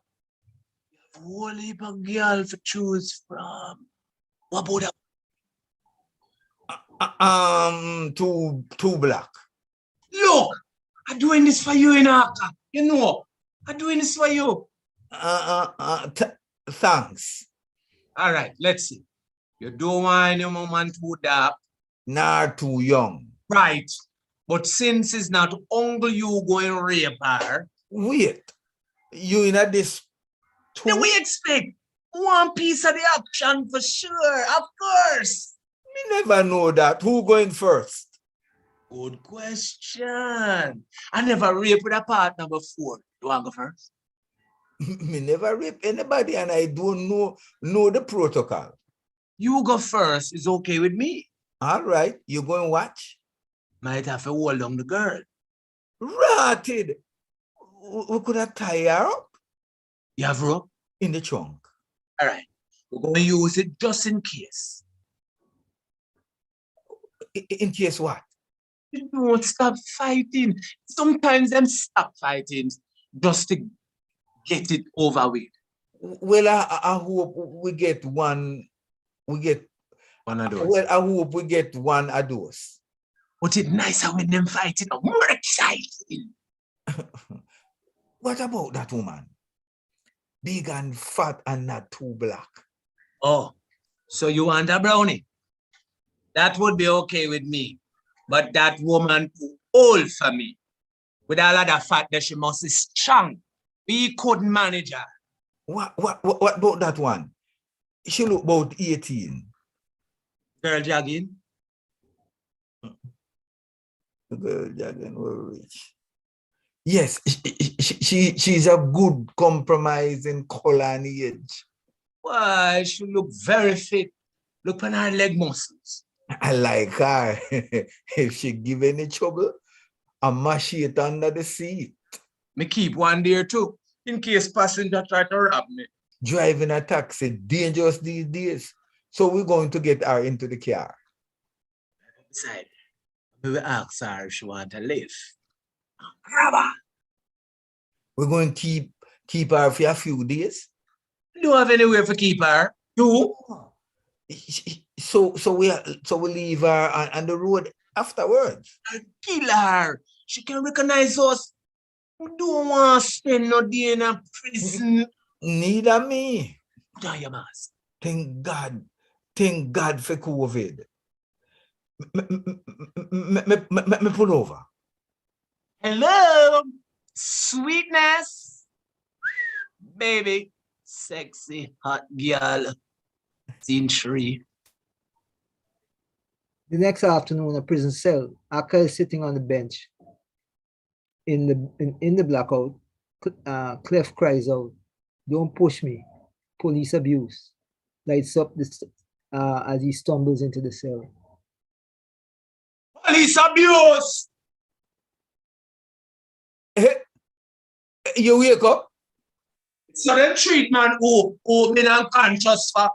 You have a whole heap of girl to choose from. What about that? Two black. Look, I'm doing this for you, Inaka. You know, I'm doing this for you. Thanks. All right, let's see. You don't want your woman too dark. Nor too young. Right. But since it's not uncle you going rape her. Wait. You in a this too? Then we expect one piece of the action for sure. Of course. Me never know that. Who going first? Good question. I never raped with a partner before. You want to go first? Me never rape anybody and I don't know the protocol. You go first. It's okay with me. All right. You go and watch? Might have to hold on the girl. Rotted. We could have tied her up. You have rope? In the trunk. All right. We're going to use it just in case. In case what? You don't stop fighting. Sometimes them stop fighting just to get it over with. Well, I hope we get one. We get one of those. Well, I hope we get one of those. But it's nicer when them fighting are more exciting. What about that woman? Big and fat and not too black. Oh, so you want a brownie? That would be okay with me. But that woman too old for me. With all of the fat that she must be strong. We couldn't manage her. What about that one? She look about 18. Girl jogging? Girl jogging were rich. Yes, she's a good compromise in color and age. Why, she look very fit. Look on her leg muscles. I like her. If she give any trouble, I mash it under the seat. Me keep one there too, in case passenger try to rob me. Driving a taxi, dangerous these days. So we're going to get her into the car. Beside, we will ask her if she want to live. Grab her. We're going to keep her for a few days. You don't have anywhere to keep her. You? So we leave her on the road afterwards. I'll kill her. She can recognize us. We don't want to spend no day in a prison. Neither me. Put on your mask. Thank God for COVID. Me pull over. Hello, sweetness. Baby, sexy, hot girl. Scene 3. The next afternoon, a prison cell. Akka is sitting on the bench. In the blackout, Clef cries out, "Don't push me, police abuse." Lights up as he stumbles into the cell. Police abuse! You wake up? So them treatment who been unconscious for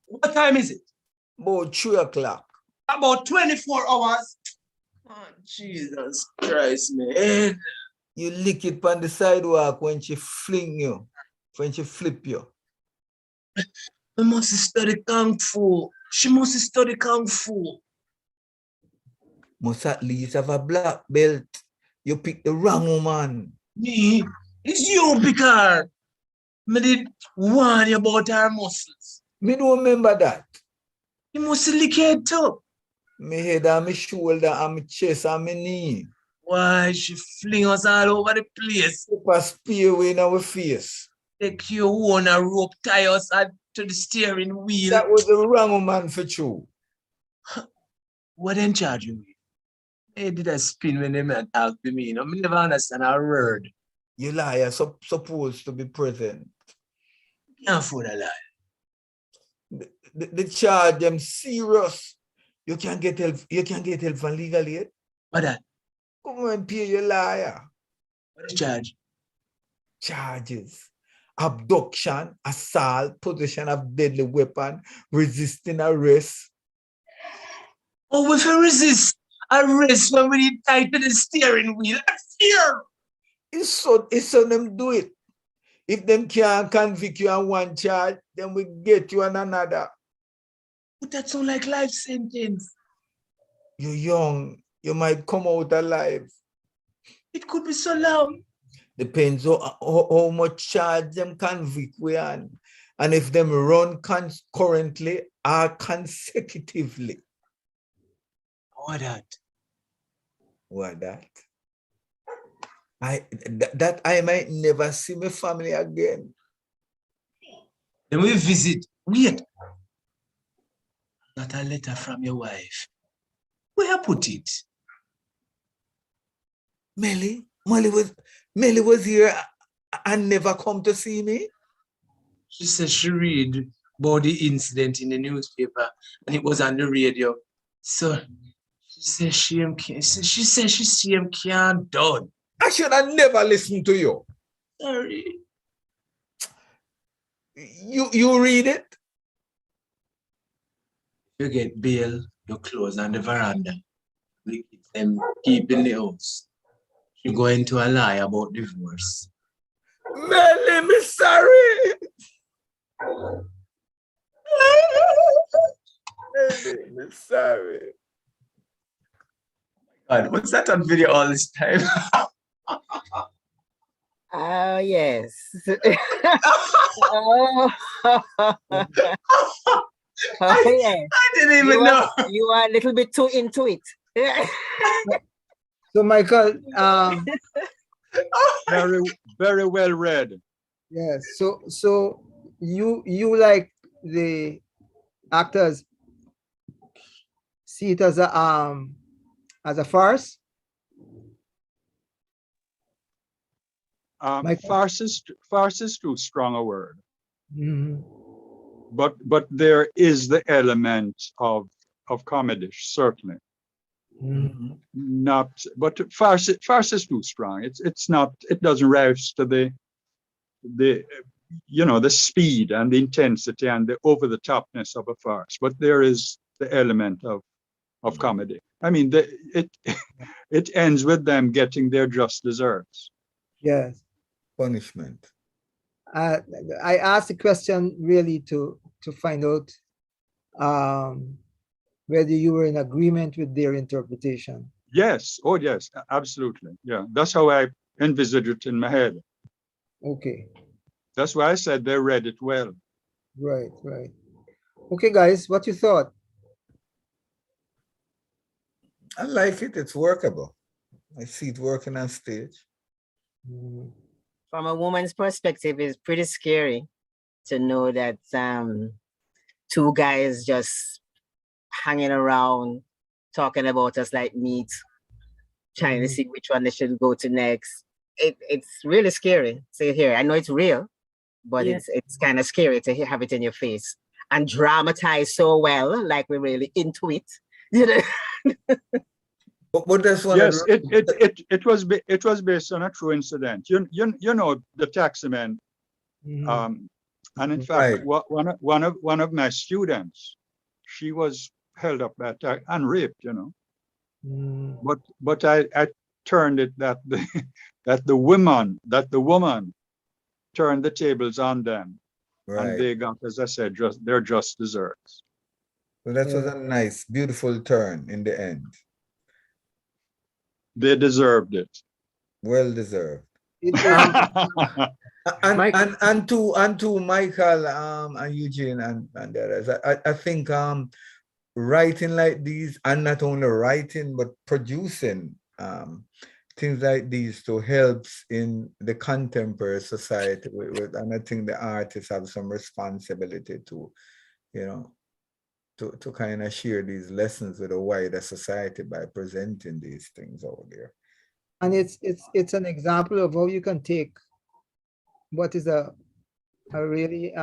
what time is it? About 3 o'clock. About 24 hours. Oh, Jesus Christ, man. You lick it on the sidewalk when she fling you, when she flip you. I must study Kung Fu. She must study Kung Fu. Must at least have a black belt. You pick the wrong woman. Me? It's you, Picard. Me did warn you about her muscles. Me don't remember that. You must lick head too. Me head and my shoulder and my chest and my knee. Why, she fling us all over the place. Super spear way in our face. Take your own a rope, tie us to the steering wheel. That was the wrong woman for you. What in charge you with? Hey, did I spin when they man talk to me? I never understand a word. You liar, supposed to be present. Can't afford a lie. The charge them serious. You can get help from legal aid. What that? Come and pay your liar. What the charge? Charges. Abduction, assault, possession of deadly weapon, resisting arrest. Oh, if you resist arrest when we tied to the steering wheel, that's fear. It's so them do it. If them can't convict you on one charge, then we get you on another. But that sound like life sentence. You're young. You might come out alive. It could be so long. Depends how much charge them convict we on. And if them run concurrently or consecutively. What that? What that? That I might never see my family again. Then we visit. Wait. Got a letter from your wife. Where you put it? Melly was here and never come to see me. She said she read about the incident in the newspaper and it was on the radio. So she said she see him can't done. I should have never listened to you. Sorry. You read it? You get bail, your clothes on the veranda. We keep in the house. You go into a lie about divorce. Melly, me sorry. Melly, me sorry. God, what's that on video all this time? Oh, yes. I didn't even know. You are a little bit too into it. So, Michael, very, very well read. yes. So you like the actors see it as a farce? Farce is too strong a word. Mm-hmm. But there is the element of comedy, certainly. Mm-hmm. Not, but farce is too strong. It's not. It doesn't rise to the the speed and the intensity and the over the topness of a farce. But there is the element of comedy. I mean, it ends with them getting their just desserts. Yes. Punishment. I asked the question really to find out whether you were in agreement with their interpretation. Yes. Oh, yes. Absolutely. Yeah. That's how I envisaged it in my head. Okay. That's why I said they read it well. Right. Right. Okay, guys, what you thought? I like it. It's workable. I see it working on stage. Mm. From a woman's perspective, it's pretty scary to know that two guys just hanging around talking about us like meat, trying to see which one they should go to next. It's really scary to hear. I know it's real, but it's kind of scary to have it in your face and dramatized so well, like we're really into it. You know? But that's one. Yes, it was based on a true incident. You know the taximan, and in fact, one of my students, she was held up and raped. You know. But I turned it that the woman turned the tables on them, and they got, as I said, they're just desserts. So that was a nice, beautiful turn in the end. They deserved it. Well deserved. It And to Michael and Eugene and the others, I think writing like these, and not only writing but producing things like these to helps in the contemporary society and I think the artists have some responsibility to, you know, to kind of share these lessons with a wider society by presenting these things out there. And it's an example of how you can take what is a really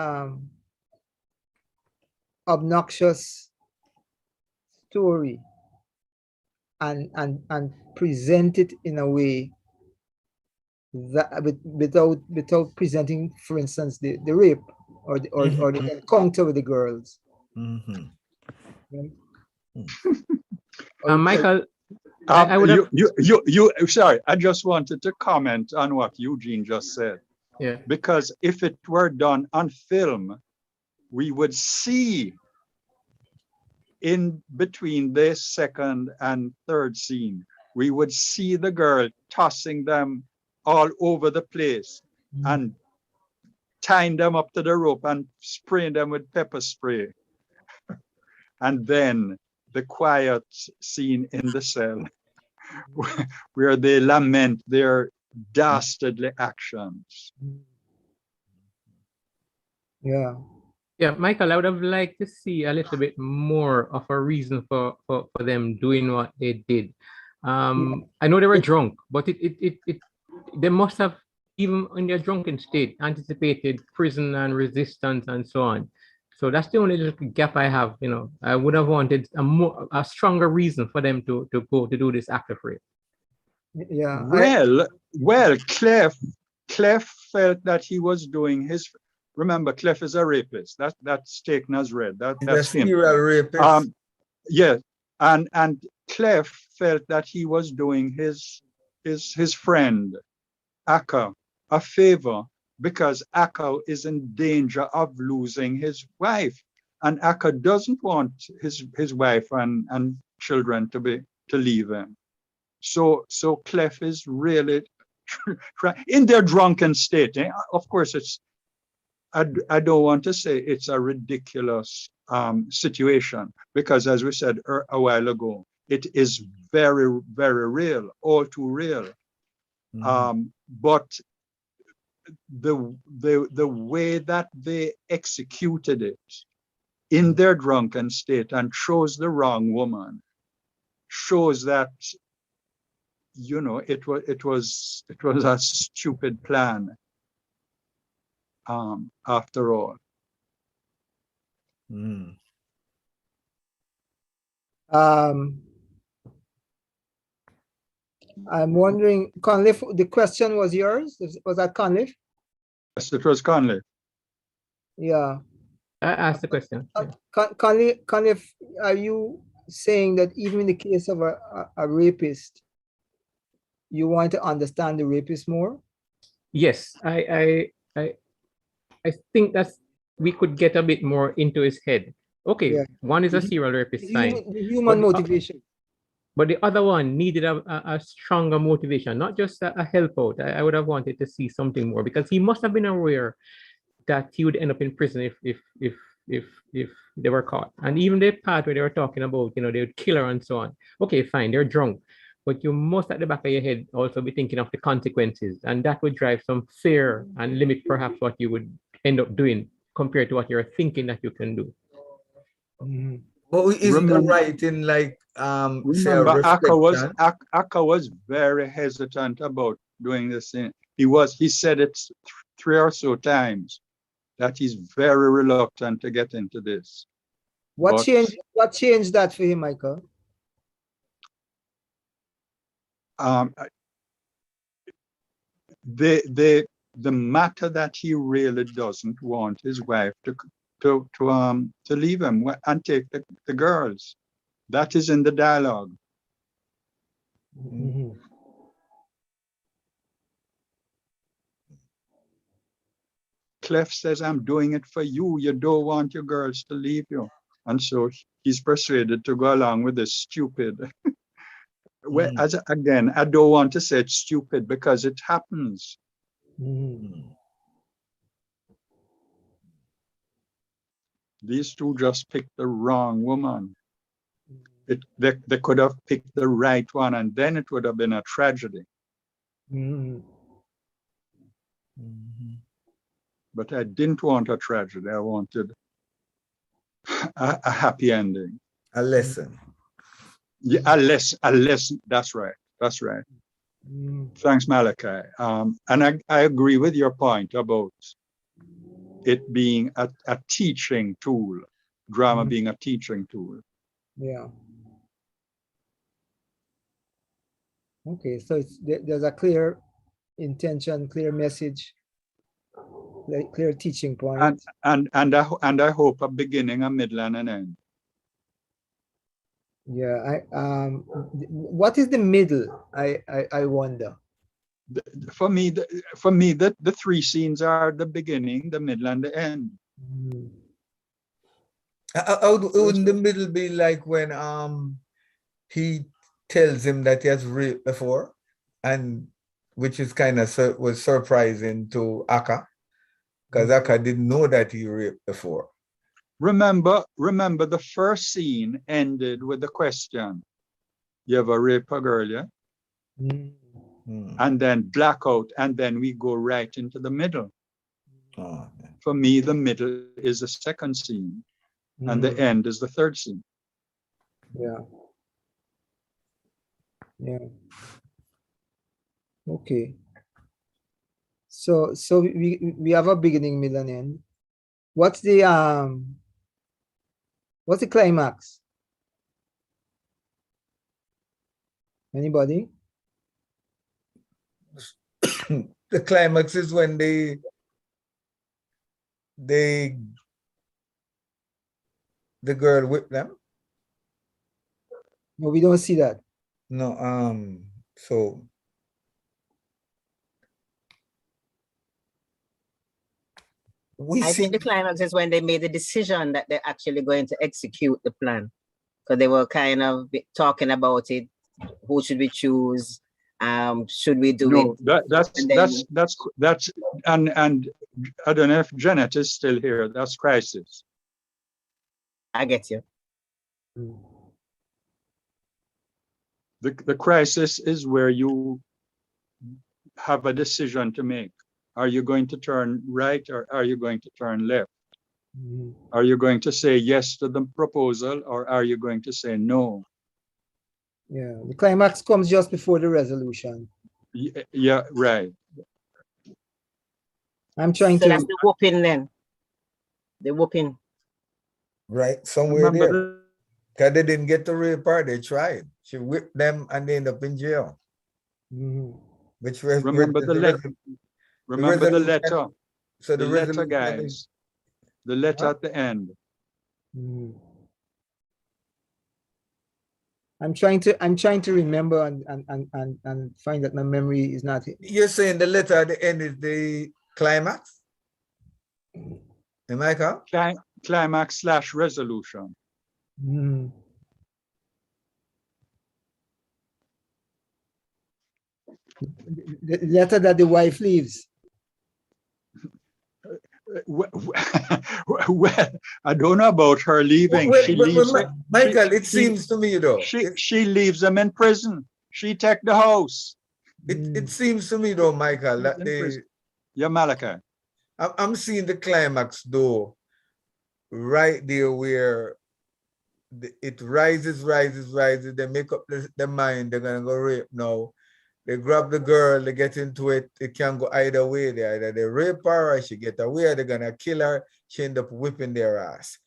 obnoxious story and present it in a way that without presenting, for instance, the rape or the encounter with the girls. Michael, sorry, I just wanted to comment on what Eugene just said. Yeah. Because if it were done on film, we would see in between this second and third scene, we would see the girl tossing them all over the place and tying them up to the rope and spraying them with pepper spray. And then the quiet scene in the cell where they lament their dastardly actions. Yeah. Yeah, Michael, I would have liked to see a little bit more of a reason for them doing what they did. I know they were drunk, but they must have, even in their drunken state, anticipated prison and resistance and so on. So that's the only little gap I have. You know, I would have wanted a stronger reason for them to go to do this act of rape. Yeah. Well, Clef felt that he was doing his. Remember, Clef is a rapist. That's taken as read. That's him. Serial rapist. Yeah, and Clef felt that he was doing his friend Akka a favor because Akka is in danger of losing his wife, and Akka doesn't want his wife and children to leave him. So Clef is really in their drunken state. Of course, I don't want to say it's a ridiculous situation because, as we said a while ago, it is very, very real, all too real. But the way that they executed it in their drunken state and chose the wrong woman shows that, you know, it was a stupid plan. After all. I'm wondering, Conliffe, the question was yours? Was that Conliffe? Yes, it was Conliffe. Yeah. I asked the question. Conliffe, are you saying that even in the case of a rapist, you want to understand the rapist more? Yes, I think that's we could get a bit more into his head. Okay, yeah. One is a serial rapist, fine. The human motivation. But the other one needed a stronger motivation, not just a help out. I would have wanted to see something more because he must have been aware that he would end up in prison if they were caught. And even the part where they were talking about, you know, they would kill her and so on. Okay, fine, they're drunk. But you must at the back of your head also be thinking of the consequences. And that would drive some fear and limit perhaps what you would end up doing compared to what you're thinking that you can do. But isn't the writing like remember Akka was very hesitant about doing this thing. He said it 3 or so times that he's very reluctant to get into this. What changed that for him, Michael? The matter that he really doesn't want his wife to leave him and take the girls. That is in the dialogue. Clef says, I'm doing it for you. You don't want your girls to leave you. And so he's persuaded to go along with this stupid. Well, again, I don't want to say it's stupid because it happens. These two just picked the wrong woman. They could have picked the right one, and then it would have been a tragedy. But I didn't want a tragedy. I wanted a happy ending. A lesson. Yeah, a lesson. That's right. That's right. Thanks, Malachi. And I agree with your point about it being a teaching tool, drama being a teaching tool. Yeah. Okay, so there's a clear intention, clear message, clear teaching point. And I hope a beginning, a middle, and an end. Yeah, what is the middle? I wonder. For me, the three scenes are the beginning, the middle, and the end. Wouldn't the middle be like when he tells him that he has raped before, and which is kind of was surprising to Akka, because Akka didn't know that he raped before. Remember the first scene ended with the question, you ever rape a girl, yeah? And then blackout, and then we go right into the middle. For me, the middle is the second scene, and the end is the third scene. Yeah. Yeah. Okay. So we have a beginning, middle, and end. What's the climax? Anybody? The climax is when the girl whipped them. No, we don't see that. No, so I think the climax is when they made the decision that they're actually going to execute the plan, because they were kind of talking about it. Who should we choose? Should we do it? That's and I don't know if Janet is still here. That's crisis. I get you. The crisis is where you have a decision to make. Are you going to turn right or are you going to turn left? Are you going to say yes to the proposal or are you going to say no? Yeah, the climax comes just before the resolution. Yeah, right. I'm trying so to. That's the whooping then. The whooping. Right, somewhere there. Because they didn't get to rape her, they tried. She whipped them and they end up in jail. Which was remember the letter. Remember the letter. So the letter, guys. The letter at the end. I'm trying to remember and find that my memory is not. You're saying the letter at the end is the climax? Am I correct? Climax / resolution. The letter that the wife leaves. Well, I don't know about her leaving. She leaves. Michael, it seems to me though. She leaves them in prison. She take the house. It seems to me though, Michael, that yeah, Malachi. I'm seeing the climax though, right there where it rises. They make up the mind. They're gonna go rape now. They grab the girl, they get into it. It can go either way. Either they rape her or she get away. They're gonna kill her. She end up whipping their ass.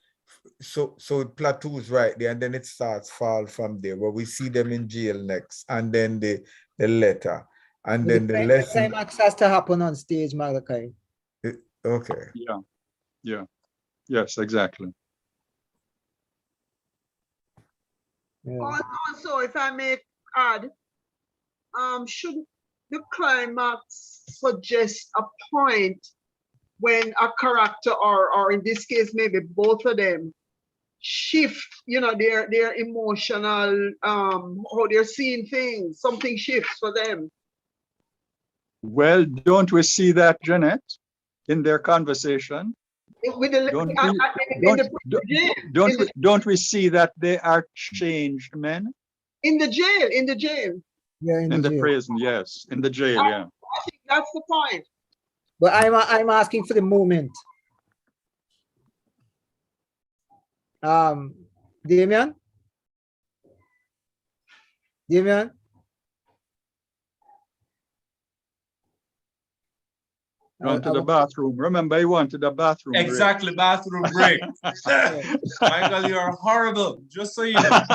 So it plateaus right there, and then it starts fall from there, where we see them in jail next, and then the letter, and then the lesson. The climax has to happen on stage, Malachi. Okay. Yeah. Yes, exactly. Yeah. Also, if I may add, should the climax suggest a point when a character, or in this case, maybe both of them, shift, you know, their emotional, how they're seeing things, something shifts for them. Well, don't we see that, Jeanette, in their conversation? Don't we see that they are changed men? In the jail, in the jail. Yeah, in the prison, yes, in the jail, yeah. I think that's the point. But I'm asking for the moment. Damian? Damian? Gone to the bathroom. Remember, he wanted a bathroom break. Exactly, bathroom break. Michael, you're horrible, just so you know.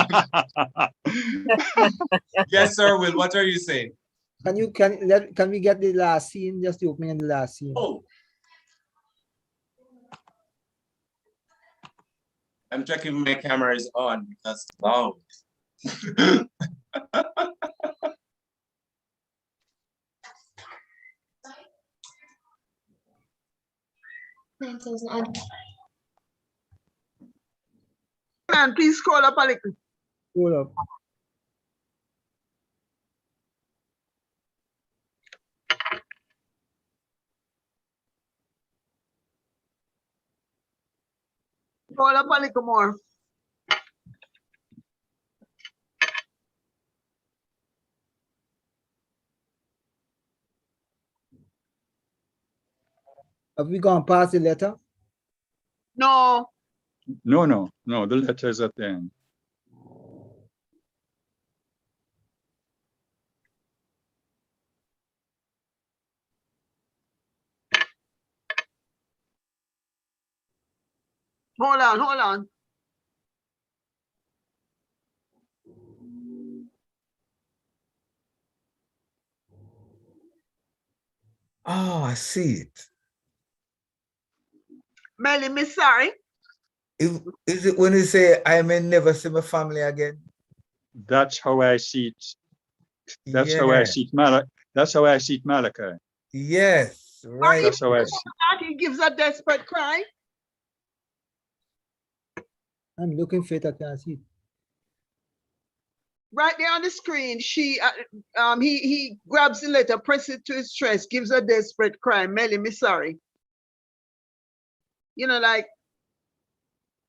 Yes, sir, Will, what are you saying? Can we get the last scene, just the opening and the last scene? Oh. I'm checking my camera is on because wow. Man, please scroll up a little. Scroll up. Scroll up a little more. Have we gone past the letter? No. No, the letter is at the end. Hold on. Oh, I see it. Melly, Miss Sorry. Is it when you say, I may never see my family again? That's how I see it. That's how I see it. That's how I see it, Malachi. Yes, right. That's how I see it. He gives a desperate cry. I'm looking for it, I can't see it. Right there on the screen, he grabs the letter, presses it to his chest, gives a desperate cry. Melly, me sorry. You know, like,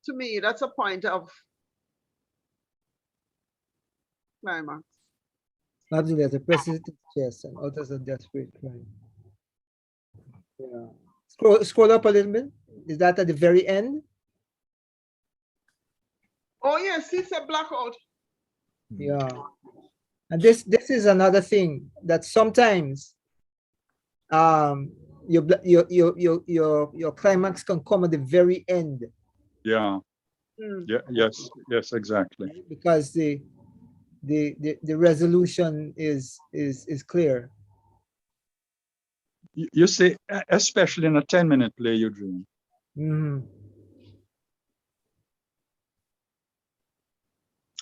to me, that's a point of climax. Grabs the letter, presses it to his chest, and utters a desperate cry. Yeah. Scroll up a little bit. Is that at the very end? Oh yes, it's a blackout. Yeah. And this is another thing that sometimes your climax can come at the very end. Yeah. Yeah, yes, exactly. Because the resolution is clear. You see, especially in a 10-minute play, Eugene. Mm-hmm.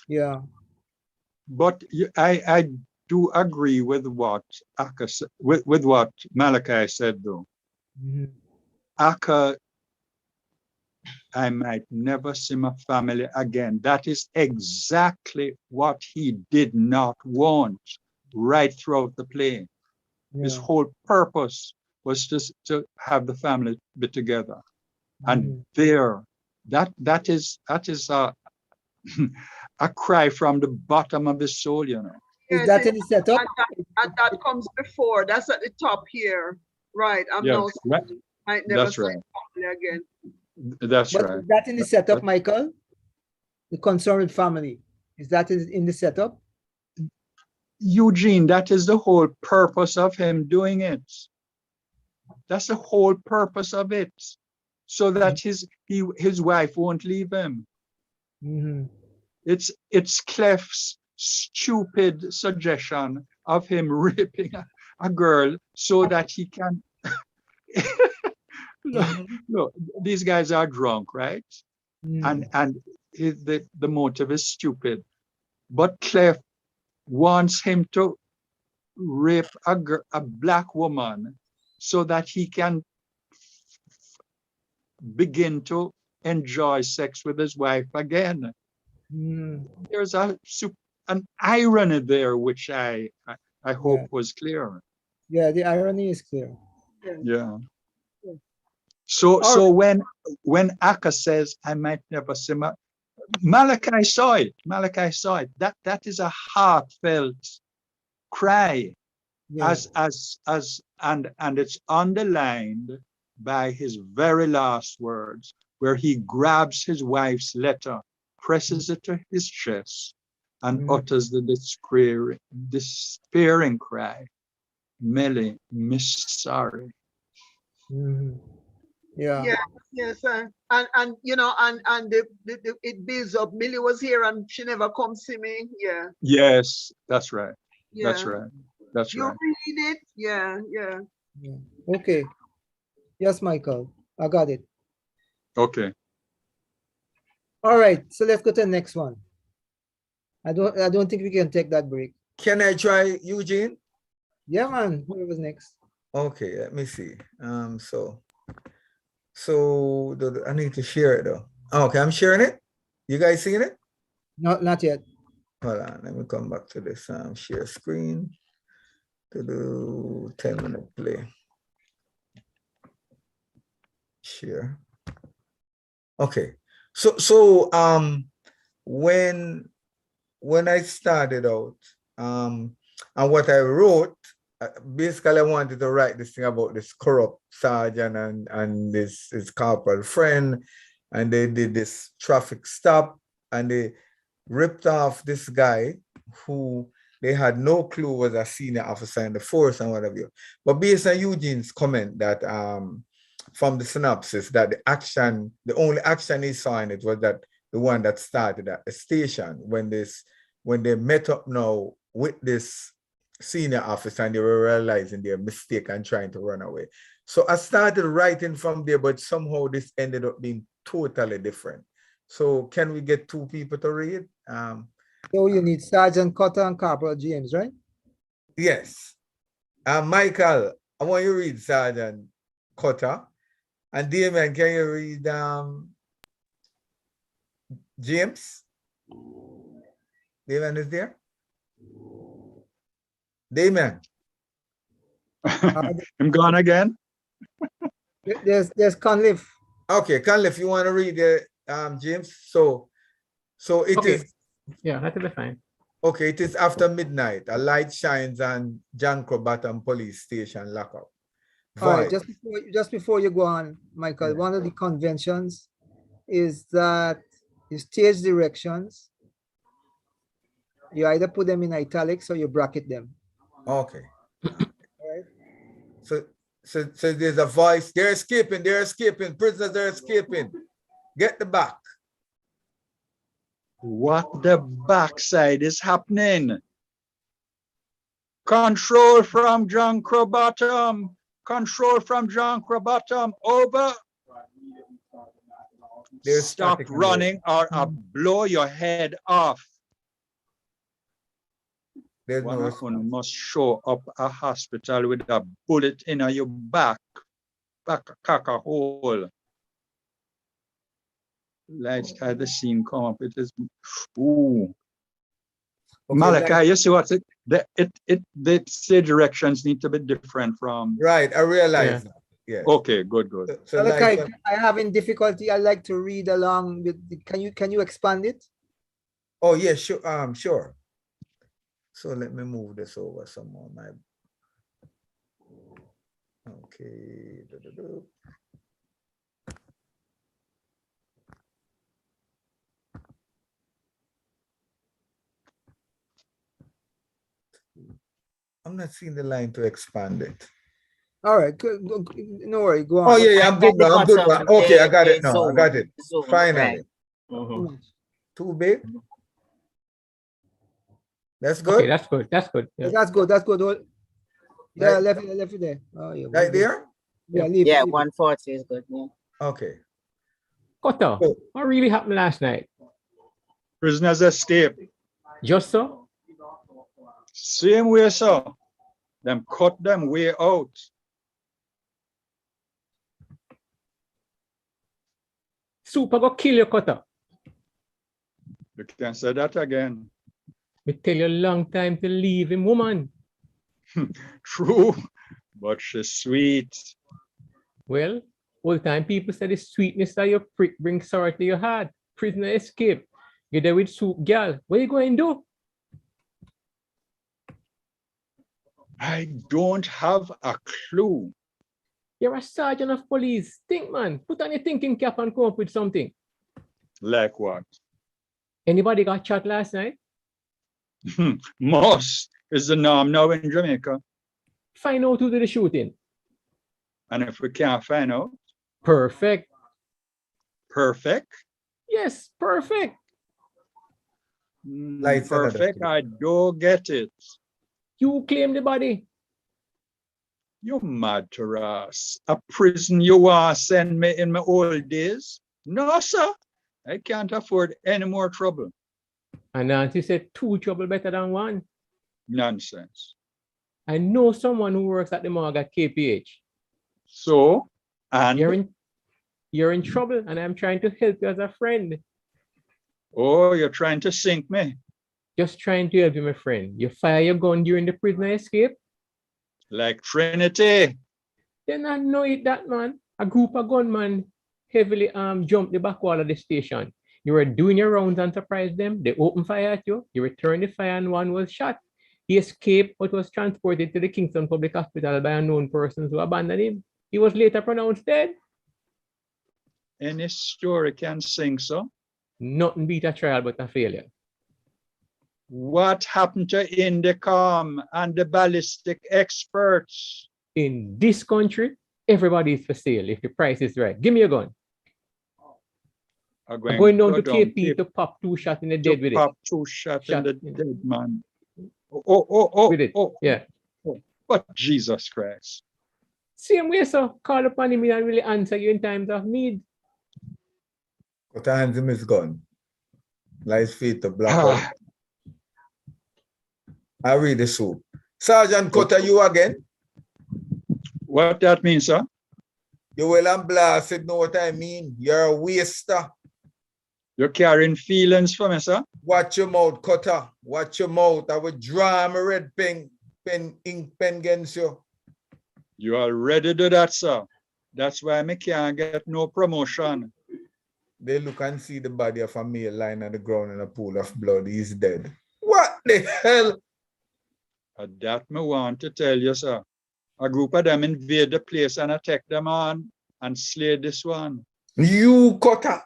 Yeah. But I do agree with what Akka with what Malachi said, though. Mm-hmm. Akka, I might never see my family again. That is exactly what he did not want right throughout the play. Yeah. His whole purpose was just to have the family be together. And that is a cry from the bottom of his soul, you know. Is that in the setup? And that comes before. That's at the top here. Right. I'm yes, now right. might never That's right. family again. That's right. Is that in the setup, Michael? The concern with family. Is that in the setup? Eugene, that is the whole purpose of him doing it. That's the whole purpose of it. So that his wife won't leave him. Mm-hmm. It's Clef's stupid suggestion of him raping a girl so that he can. No, these guys are drunk, right? Mm. And the motive is stupid. But Clef wants him to rape a black woman so that he can begin to enjoy sex with his wife again. There's an irony there, which I hope was clear. Yeah, the irony is clear. Yeah. So when Akka says, I might never see Malachi saw it. Malachi saw it. That is a heartfelt cry, and it's underlined by his very last words, where he grabs his wife's letter, presses it to his chest, and utters the despairing cry, Millie, Miss Sorry. Yeah. Yes, and you know, and it builds up. Millie was here and she never come see me. Yeah. Yes, that's right. Yeah. That's right. That's you right. read it? Yeah. Okay. Yes, Michael, I got it. Okay. All right, so let's go to the next one. I don't think we can take that break. Can I try Eugene? Yeah, man. Whoever's next. Okay, let me see. So I need to share it though. Okay, I'm sharing it. You guys seeing it? Not yet. Hold on, let me come back to this share screen to do 10-minute play. Share. Okay. So when I started out and what I wrote, basically I wanted to write this thing about this corrupt sergeant and his corporal friend, and they did this traffic stop and they ripped off this guy who they had no clue was a senior officer in the force and whatever. But based on Eugene's comment that from the synopsis, that the only action he saw in it was that the one that started at the station when they met up now with this senior officer and they were realizing their mistake and trying to run away. So I started writing from there, but somehow this ended up being totally different. So can we get two people to read? So you need Sergeant Cotter and Corporal James, right? Yes. Michael, I want you to read Sergeant Cotter. And Damien, can you read James? Damien is there? Damien. I'm gone again. There's Conliffe. Okay, Conliffe, you want to read James? So it is. Yeah, that'll be fine. Okay, it is after midnight. A light shines on Jankro Bottom Police Station lockup. All right, just before you go on, Michael, one of the conventions is that the stage directions, you either put them in italics or you bracket them. Okay. All right. So there's a voice. They're escaping. Prisoners are escaping. Get the back. What the backside is happening? Control from Jankro Bottom. Control from Jankro Bottom. Over. Stop running or I'll blow your head off. One of you must show up a hospital with a bullet in your back a hole. Let's have the scene come up. It is, ooh. Okay, Malachi, you see what the stage directions need to be different from. Right, I realize. Yeah. Okay, good. So Malachi, I having difficulty. I like to read along with. Can you expand it? Oh yeah, sure. Sure. So let me move this over some more. Okay. I'm not seeing the line to expand it. All right, good. No worry, go on. Oh yeah, I'm good now. I'm good now. Okay, I got it now. I got it. Finally. Too big? That's good? Okay, that's good. That's good. Yeah. That's good. Yeah, left it there. Oh, yeah. Right there? Yeah, leave 140 is good. Yeah. Okay. Koto, what really happened last night? Prisoners escaped. Just so? Same way, sir. Them cut them way out. Super go kill your cutter. You can say that again. Me tell you a long time to leave him, woman. True, but she's sweet. Well, old time people say the sweetness of your prick brings sorrow to your heart. Prisoner escape. You're there with soup, girl. What you going to do? I don't have a clue. You're a sergeant of police. Think, man. Put on your thinking cap and come up with something. Like what? Anybody got shot last night? Most is the norm now in Jamaica. Find out who did the shooting. And if we can't find out, Perfect. perfect. Yes, perfect. Perfect, I don't get it. You claim the body. You mad, Taras. A prison you want to send me in my old days? No, sir. I can't afford any more trouble. And Nancy said 2 trouble better than 1. Nonsense. I know someone who works at the morgue at KPH. So, and you're in trouble, and I'm trying to help you as a friend. Oh, you're trying to sink me. Just trying to help you, my friend. You fire your gun during the prisoner escape? Like Trinity. Then I know it, that man. A group of gunmen heavily jumped the back wall of the station. You were doing your rounds and surprised them. They opened fire at you. You returned the fire and one was shot. He escaped but was transported to the Kingston Public Hospital by unknown persons who abandoned him. He was later pronounced dead. Any story can sing, so? Nothing beat a trial but a failure. What happened to Indicom and the ballistic experts? In this country, everybody is for sale if the price is right. Give me a gun. I'm going down to KP to pop 2 shots in the dead with it. Pop 2 shots in the dead, man. With it. Yeah. But Jesus Christ. Same way, so call upon him and really answer you in times of need. What hands him is gone. Lies feet to black out. I read the soup. Sergeant Cutter, you again? What that means, sir? You well and blasted, know what I mean? You're a waster. You're carrying feelings for me, sir? Watch your mouth, Cutter. Watch your mouth. I will draw my red ink pen against you. You already do that, sir. That's why I can't get no promotion. They look and see the body of a male lying on the ground in a pool of blood. He's dead. What the hell? That me want to tell you, sir. A group of them invade the place and attack them on and slay this one. You, Cutter.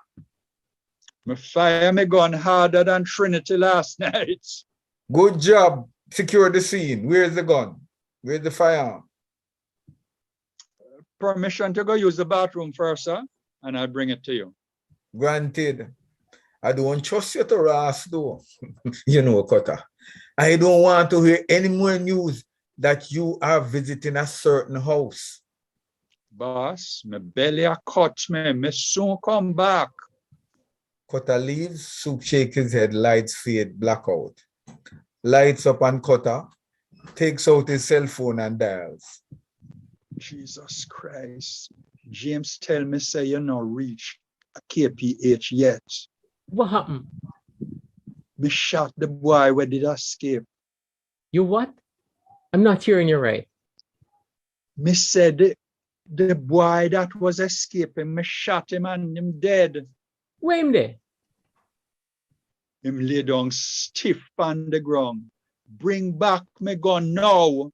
Me fire me gun harder than Trinity last night. Good job. Secure the scene. Where's the gun? Where's the firearm? Permission to go use the bathroom first, sir, and I'll bring it to you. Granted. I don't trust you to Ross, though. You know, Cutter. I don't want to hear any more news that you are visiting a certain house. Boss, my belly a cut me. Me soon come back. Cutter leaves, Soup shake his head, lights fade, blackout. Lights up on Cutter, takes out his cell phone and dials. Jesus Christ. James tell me say you not reach a KPH yet. What happened? Me shot the boy where did escape. You what? I'm not hearing you right. Me said the boy that was escaping, me shot him and him dead. Where him there? Him lay down stiff on the ground. Bring back me gun now.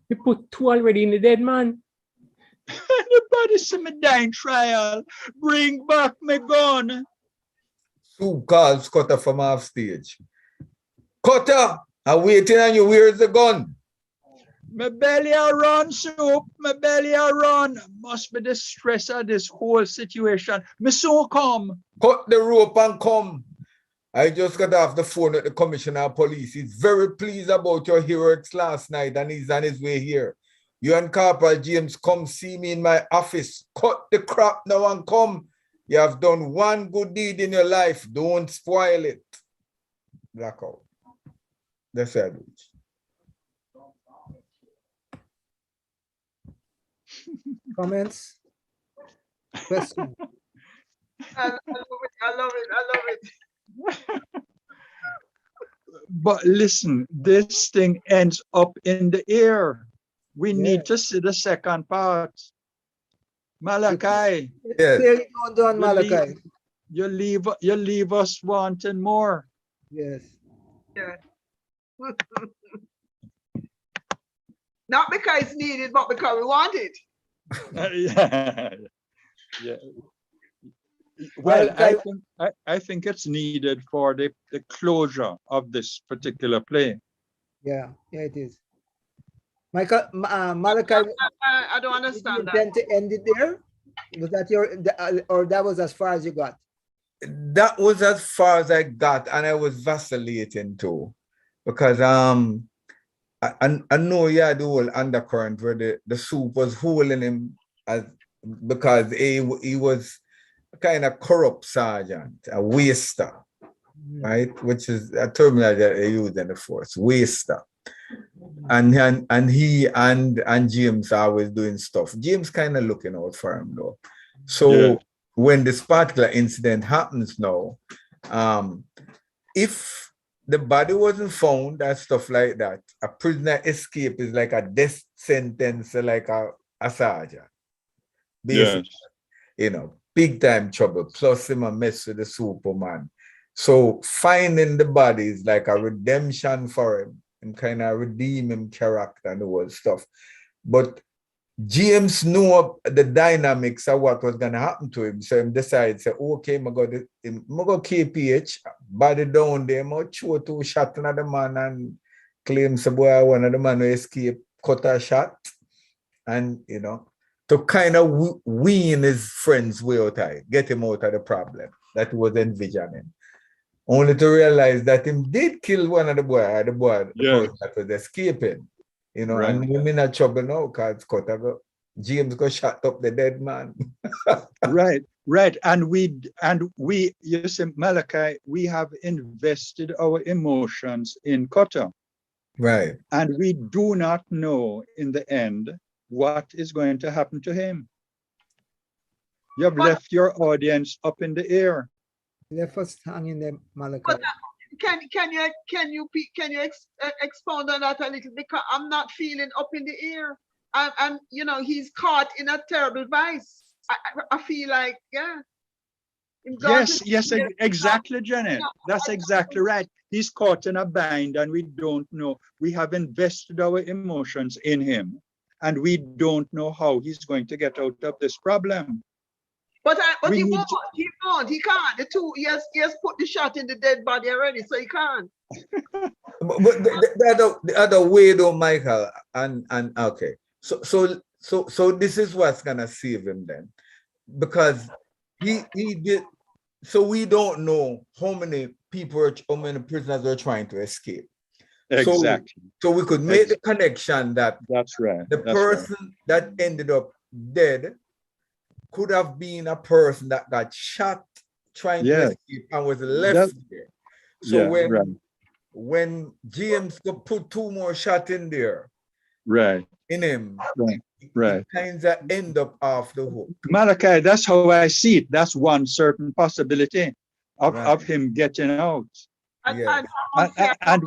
You put 2 already in the dead man. Anybody see me dying trial? Bring back me gun. Soup calls Cutter from off stage. Cutter, I'm waiting on you. Where's the gun? My belly a run, Soup. My belly a run. Must be the stress of this whole situation. Me soon come. Cut the rope and come. I just got off the phone with the commissioner of police. He's very pleased about your heroics last night and he's on his way here. You and Corporal James come see me in my office. Cut the crap now and come. You have done one good deed in your life. Don't spoil it. Blackout. That's it. Comments? Questions? I love it. I love it. I love it. But listen, this thing ends up in the air. We need to see the second part. Malachi. Yes. Clearly going on, Malachi. You leave us wanting more. Yes. Yeah. Not because it's needed, but because we want it. Yeah. Yeah. Well, I think it's needed for the closure of this particular play. Yeah, it is. Michael, Malachi, I don't understand that. Intend to end it there? Was that or that was as far as you got? That was as far as I got, and I was vacillating too, because I know you had the whole undercurrent where the soup was holding him because he was a kind of corrupt sergeant, a waster, right? Which is a terminology that they use in the force, waster. And he and James are always doing stuff. James kind of looking out for him though. So when this particular incident happens now, if the body wasn't found and stuff like that, a prisoner escape is like a death sentence, like a sergeant. Basically, you know, big time trouble. Plus him a mess with the Superman. So finding the body is like a redemption for him and kind of redeem him character and all stuff. But James knew the dynamics of what was going to happen to him. So he decided, say, okay, I'm going to KPH, body down there, I'm show two shot another man and claim some boy one of the man who escaped, cut a shot. And, you know, to kind of wean his friends way out of it, get him out of the problem that he was envisioning. Only to realize that him did kill one of the person that was escaping. You know, and I'm in a trouble now because James got shot up the dead man. Right. And we, you see, Malachi, we have invested our emotions in Kotta. Right. And we do not know in the end what is going to happen to him. You have left your audience up in the air. Left us hanging there, Malachi. But can you expound on that a little, because I'm not feeling up in the air, and you know he's caught in a terrible vice. I feel like Yes, exactly, Janet. That's exactly right. He's caught in a bind, and we don't know. We have invested our emotions in him, and we don't know how he's going to get out of this problem. But he won't. He can't. He has put the shot in the dead body already, so he can't. but the other way though, Michael, and okay. So this is what's gonna save him then. Because he did, so we don't know how many prisoners are trying to escape. Exactly. So we could make the connection that that's right. The person that ended up dead could have been a person that got shot trying to escape and was left there. So when James could put two more shots in there, in him, he kind of end up off the hook. Malachi, that's how I see it. That's one certain possibility of him getting out. And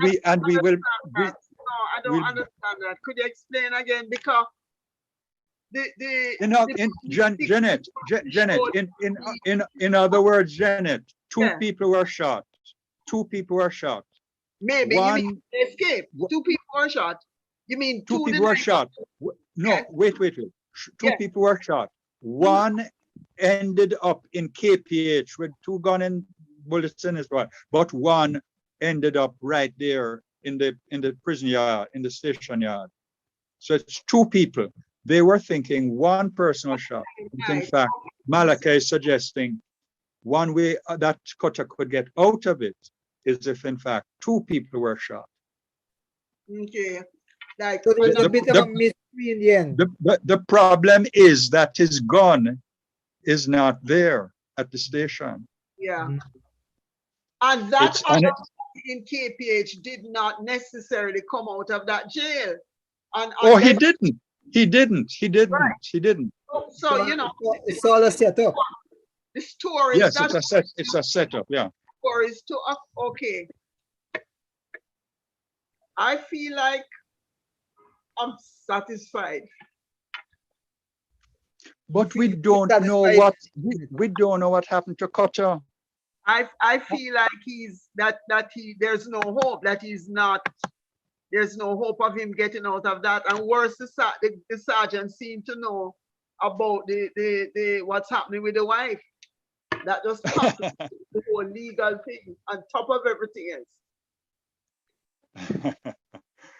we will. No, I don't understand that. Could you explain again? Because Janet, in other words, Janet, two people were shot. Two people were shot. Maybe you mean escape. Two people were shot. You mean two people were shot? No, wait. Two people were shot. One ended up in KPH with two gun and bullets in his body, but one ended up right there in the prison yard, in the station yard. So it's two people. They were thinking one person was shot. In fact, Malachi is suggesting one way that Kotta could get out of it is if, in fact, two people were shot. Okay. Like, so there's a bit of a mystery in the end. The problem is that his gun is not there at the station. Yeah. And that other in KPH did not necessarily come out of that jail. He didn't. He didn't. So you know, it's all a setup. The story. Yes, it's a setup, yeah. Story is to okay. I feel like I'm satisfied. But we don't know what we don't know what happened to Cutter. I feel like there's no hope, that there's no hope of him getting out of that. And worse, the sergeant seemed to know about the what's happening with the wife. That just happened, the whole legal thing on top of everything else.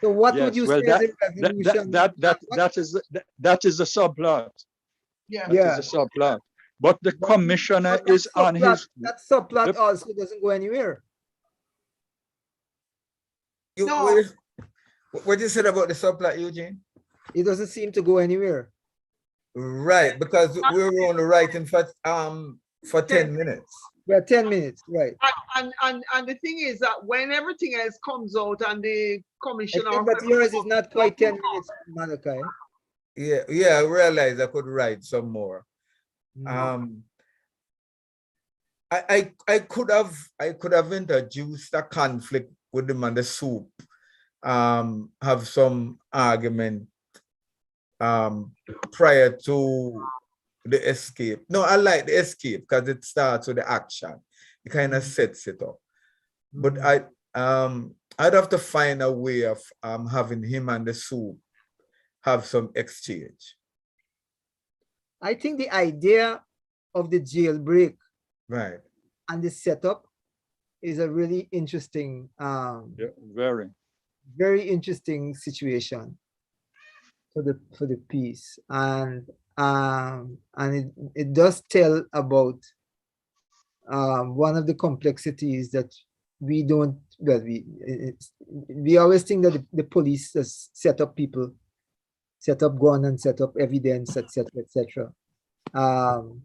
So what would you say the resolution? That is the subplot. Yeah. That is the subplot. But the commissioner is on his. That subplot also doesn't go anywhere. No. What you said about the subplot, Eugene? It doesn't seem to go anywhere. Right, because we were only writing for 10 minutes. Yeah, 10 minutes, right. And the thing is that when everything else comes out and the commissioner. But yours is not quite 10 minutes, Malachi. Yeah, I realized I could write some more. I could have introduced a conflict with them on the soup, have some argument prior to the escape. No, I like the escape because it starts with the action. It kind of sets it up. But I'd have to find a way of having him and the soup have some exchange. I think the idea of the jailbreak, right, and the setup is a really interesting, very interesting situation for the piece, and it does tell about one of the complexities that we don't. Well, we always think that the police has set up people, set up gun and set up evidence, etc., etc. And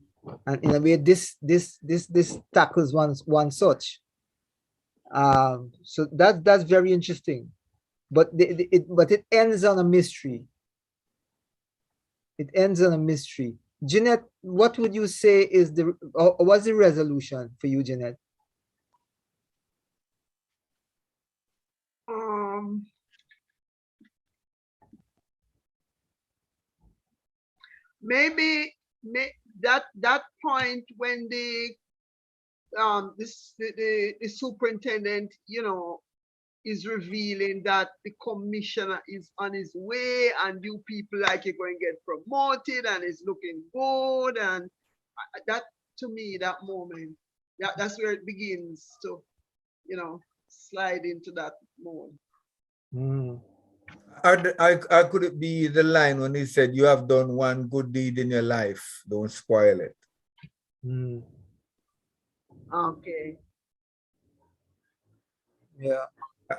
in a way, this tackles one such. So that's very interesting, but it ends on a mystery. It ends on a mystery. Jeanette, what would you say is what's the resolution for you, Jeanette? Maybe that point when the superintendent, is revealing that the commissioner is on his way and you people like you're going to get promoted and it's looking good, and that, to me, that moment, that's where it begins to, slide into that mode. I could it be the line when he said, "You have done one good deed in your life, don't spoil it." Okay. Yeah.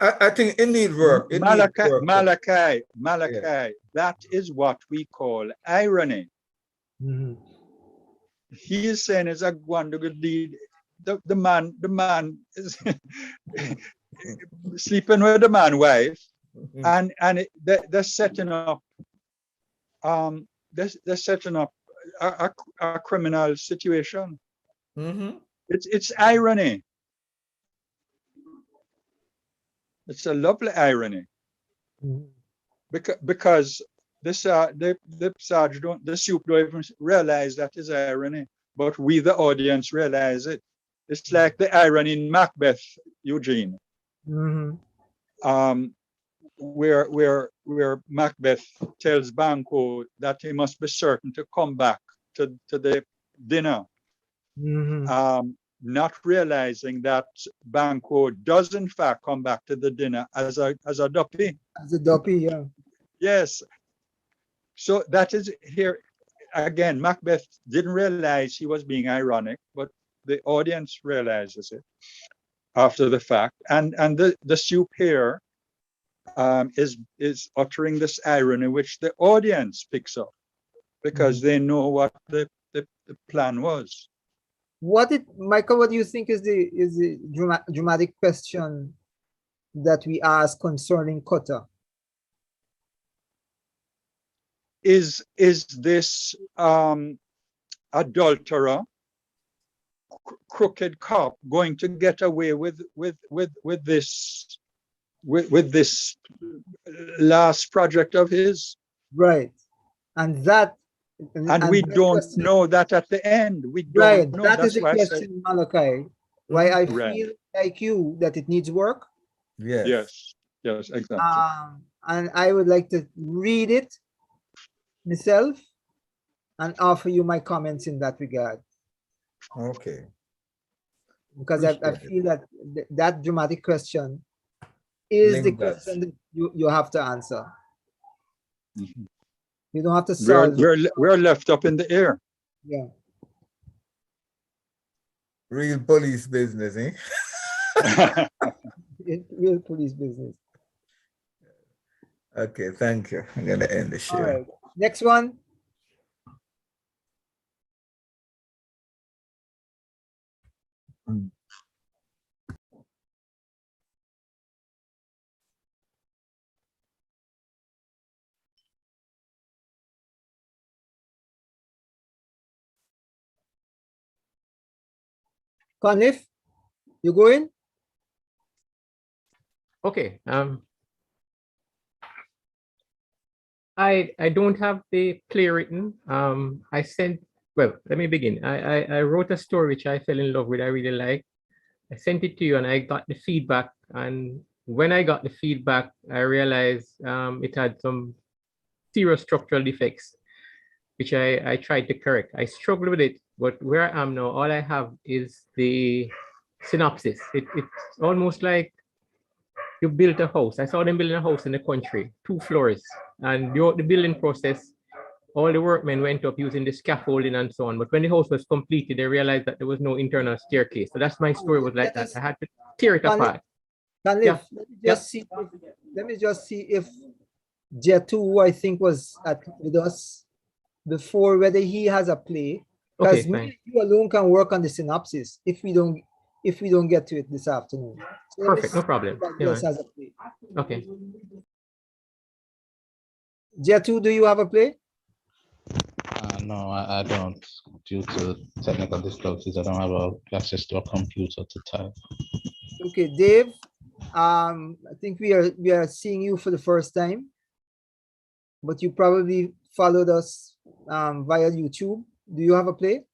I think it needs work. Malachi, yeah. That is what we call irony. He is saying it's a wonderful deed. The man is sleeping with the man's wife, and they're setting up they're setting up a criminal situation. It's irony. It's a lovely irony, because the sergeant, the soup don't even realize that is irony, but we, the audience, realize it. It's like the irony in Macbeth, Eugene, where Macbeth tells Banquo that he must be certain to come back to the dinner. Not realizing that Banquo does in fact come back to the dinner as a duppy. As a duppy, yeah. Yes. So that is here again. Macbeth didn't realize he was being ironic, but the audience realizes it after the fact. And the soup here is uttering this irony, which the audience picks up because they know what the plan was. Michael, what do you think is the dramatic question that we ask concerning Cutter? Is this adulterer crooked cop going to get away with this last project of his? Right. And that and we don't question, know that at the end. We don't right. know. That That's is the question, Malachi. Why I feel like you that it needs work. Yes, exactly. And I would like to read it myself and offer you my comments in that regard. Okay. Because I feel that that dramatic question is the question that you have to answer. Mm-hmm. You don't have to solve. We're left up in the air. Yeah. Real police business, eh? Real police business. Okay, thank you. I'm gonna end the show. All right. Next one. Conliffe, you going? Okay. I don't have the play written. I sent, well, let me begin. I wrote a story which I fell in love with, I really like. I sent it to you and I got the feedback. And when I got the feedback, I realized it had some serious structural defects, which I tried to correct. I struggled with it, but where I am now, all I have is the synopsis. It's almost like you built a house. I saw them building a house in the country, 2 floors. And the building process, all the workmen went up using the scaffolding and so on. But when the house was completed, they realized that there was no internal staircase. So that's my story was like that. I had to tear it apart. Yeah. Let me just see if Jetu, who I think was with us before, whether he has a play. Because you alone can work on the synopsis if we don't get to it this afternoon. So perfect, no problem. Yes, has a play. Okay. Jetu, do you have a play? No, I don't. Due to technical difficulties, I don't have access to a computer to type. Okay, Dave. I think we are seeing you for the first time, but you probably followed us via YouTube. Do you have a play?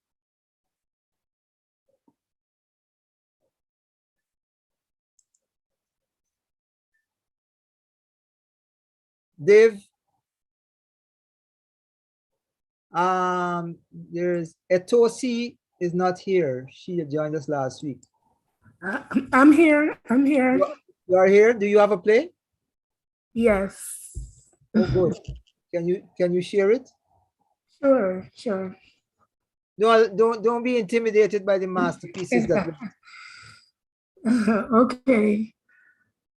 Dave, there's Etosi is not here. She joined us last week. I'm here. I'm here. You are here. Do you have a play? Yes. Oh, good. Can you share it? Sure. No, don't be intimidated by the masterpieces that. Okay.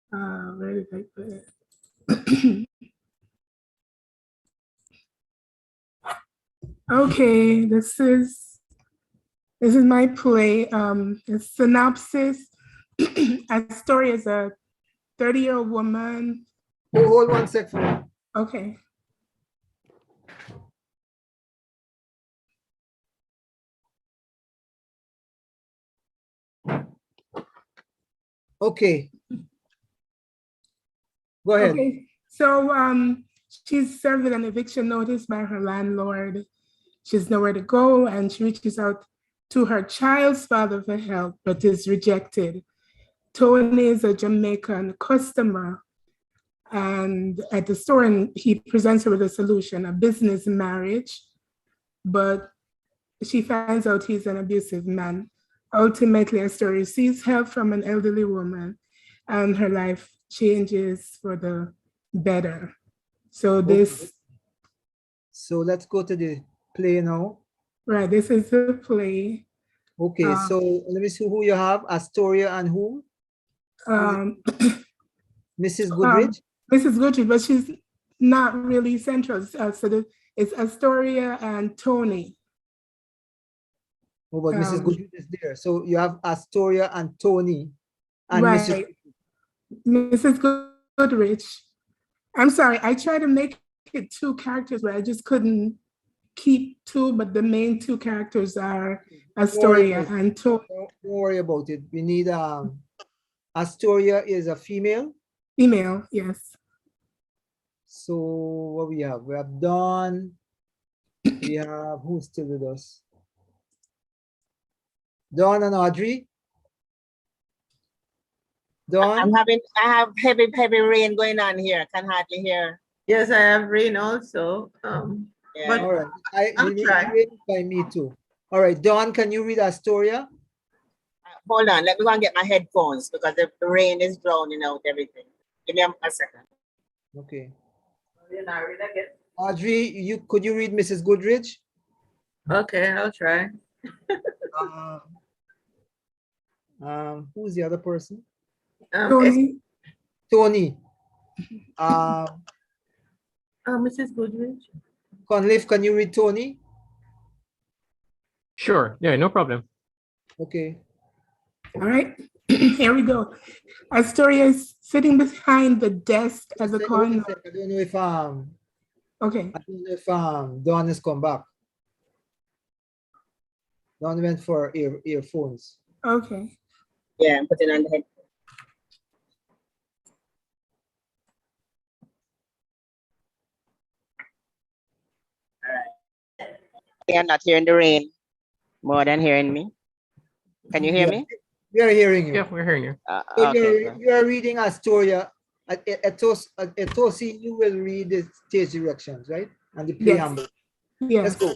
Where did I put it? Okay, this is my play. The synopsis. A story is a 30-year-old woman. Oh, hold one sec for me. Okay. Okay. Go ahead. Okay. So she's served with an eviction notice by her landlord. She's nowhere to go, and she reaches out to her child's father for help, but is rejected. Tony is a Jamaican customer, and at the store, and he presents her with a solution, a business marriage, but she finds out he's an abusive man. Ultimately, Esther receives help from an elderly woman, and her life changes for the better. So this. So let's go to the play now. Right, this is the play. Okay, so let me see who you have, Astoria and who? Mrs. Goodrich? Mrs. Goodrich, but she's not really central. So it's Astoria and Tony. Oh, but Mrs. Goodrich is there. So you have Astoria and Tony and right. Mrs. Goodrich. I'm sorry, I tried to make it 2 characters, but I just couldn't keep two, but the main two characters are Astoria and Tony. Don't worry about it. We need Astoria is a female. Female, yes. So what we have? We have Dawn. We have who's still with us? Dawn and Audrey. Dawn. I have heavy rain going on here. I can hardly hear. Yes, I have rain also. Yeah. But All right. I'm trying. By me too. All right, Dawn, can you read Astoria? Hold on, let me go and get my headphones because the rain is drowning out everything. Give me a second. Okay. Then I read again. Audrey, could you read Mrs. Goodrich? Okay, I'll try. Who's the other person? Tony. Tony. Mrs. Goodrich. Conliffe, can you read Tony? Sure. Yeah, no problem. Okay. All right, here we go. Astoria is sitting behind the desk as a coin. I don't know if okay. I don't know if Dawn has come back. Dawn went for earphones. Okay. Yeah, I'm putting on the head. All right. I'm not hearing the rain more than hearing me. Can you hear me? We are hearing you. Yeah, we're hearing you. So Okay. you are reading Astoria. At Tosi, you will read the stage directions, right? And the preamble. Yes. Let's go.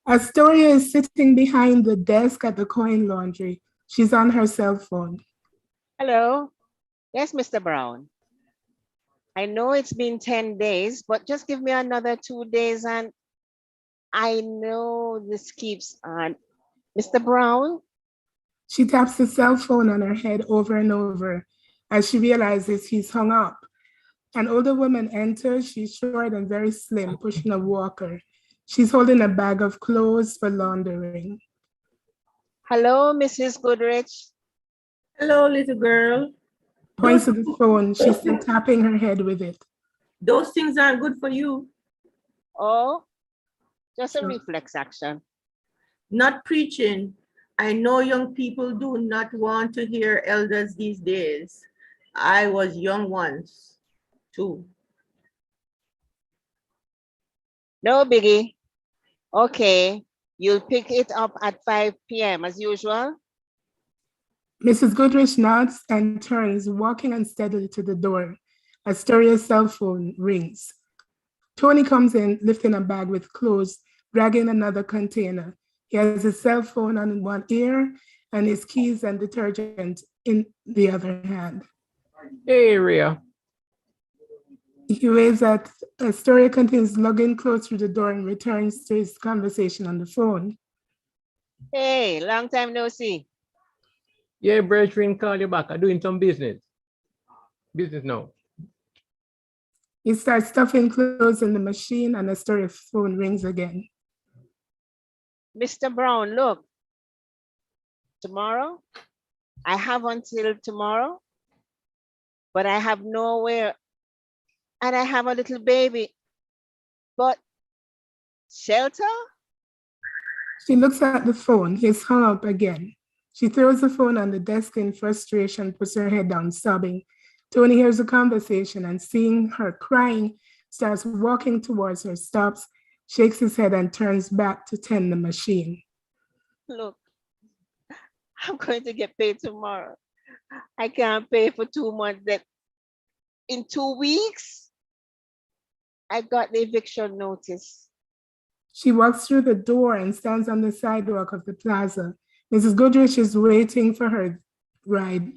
Astoria is sitting behind the desk at the coin laundry. She's on her cell phone. Hello. Yes, Mr. Brown. I know it's been 10 days, but just give me another 2 days and I know this keeps on. Mr. Brown? She taps the cell phone on her head over and over as she realizes he's hung up. An older woman enters. She's short and very slim, pushing a walker. She's holding a bag of clothes for laundering. Hello, Mrs. Goodrich. Hello, little girl. Points to the phone. She's still tapping her head with it. Those things aren't good for you. Oh, just a reflex action. Not preaching. I know young people do not want to hear elders these days. I was young once, too. No biggie. Okay, you'll pick it up at 5 p.m. as usual. Mrs. Goodrich nods and turns, walking unsteadily to the door. Astoria's cell phone rings. Tony comes in, lifting a bag with clothes, dragging another container. He has his cell phone on one ear and his keys and detergent in the other hand. Hey, Rhea. He waves at Astoria, continues lugging clothes through the door and returns to his conversation on the phone. Hey, long time no see. Yeah, brethren, call you back. I'm doing some business. Business now. He starts stuffing clothes in the machine and Astoria's phone rings again. Mr. Brown, look. Tomorrow, I have until tomorrow, but I have nowhere. And I have a little baby. But shelter? She looks at the phone. He's hung up again. She throws the phone on the desk in frustration, puts her head down, sobbing. Tony hears the conversation and seeing her crying, starts walking towards her, stops, shakes his head and turns back to tend the machine. Look, I'm going to get paid tomorrow. I can't pay for 2 months. That in 2 weeks, I got the eviction notice. She walks through the door and stands on the sidewalk of the plaza. Mrs. Goodrich is waiting for her ride.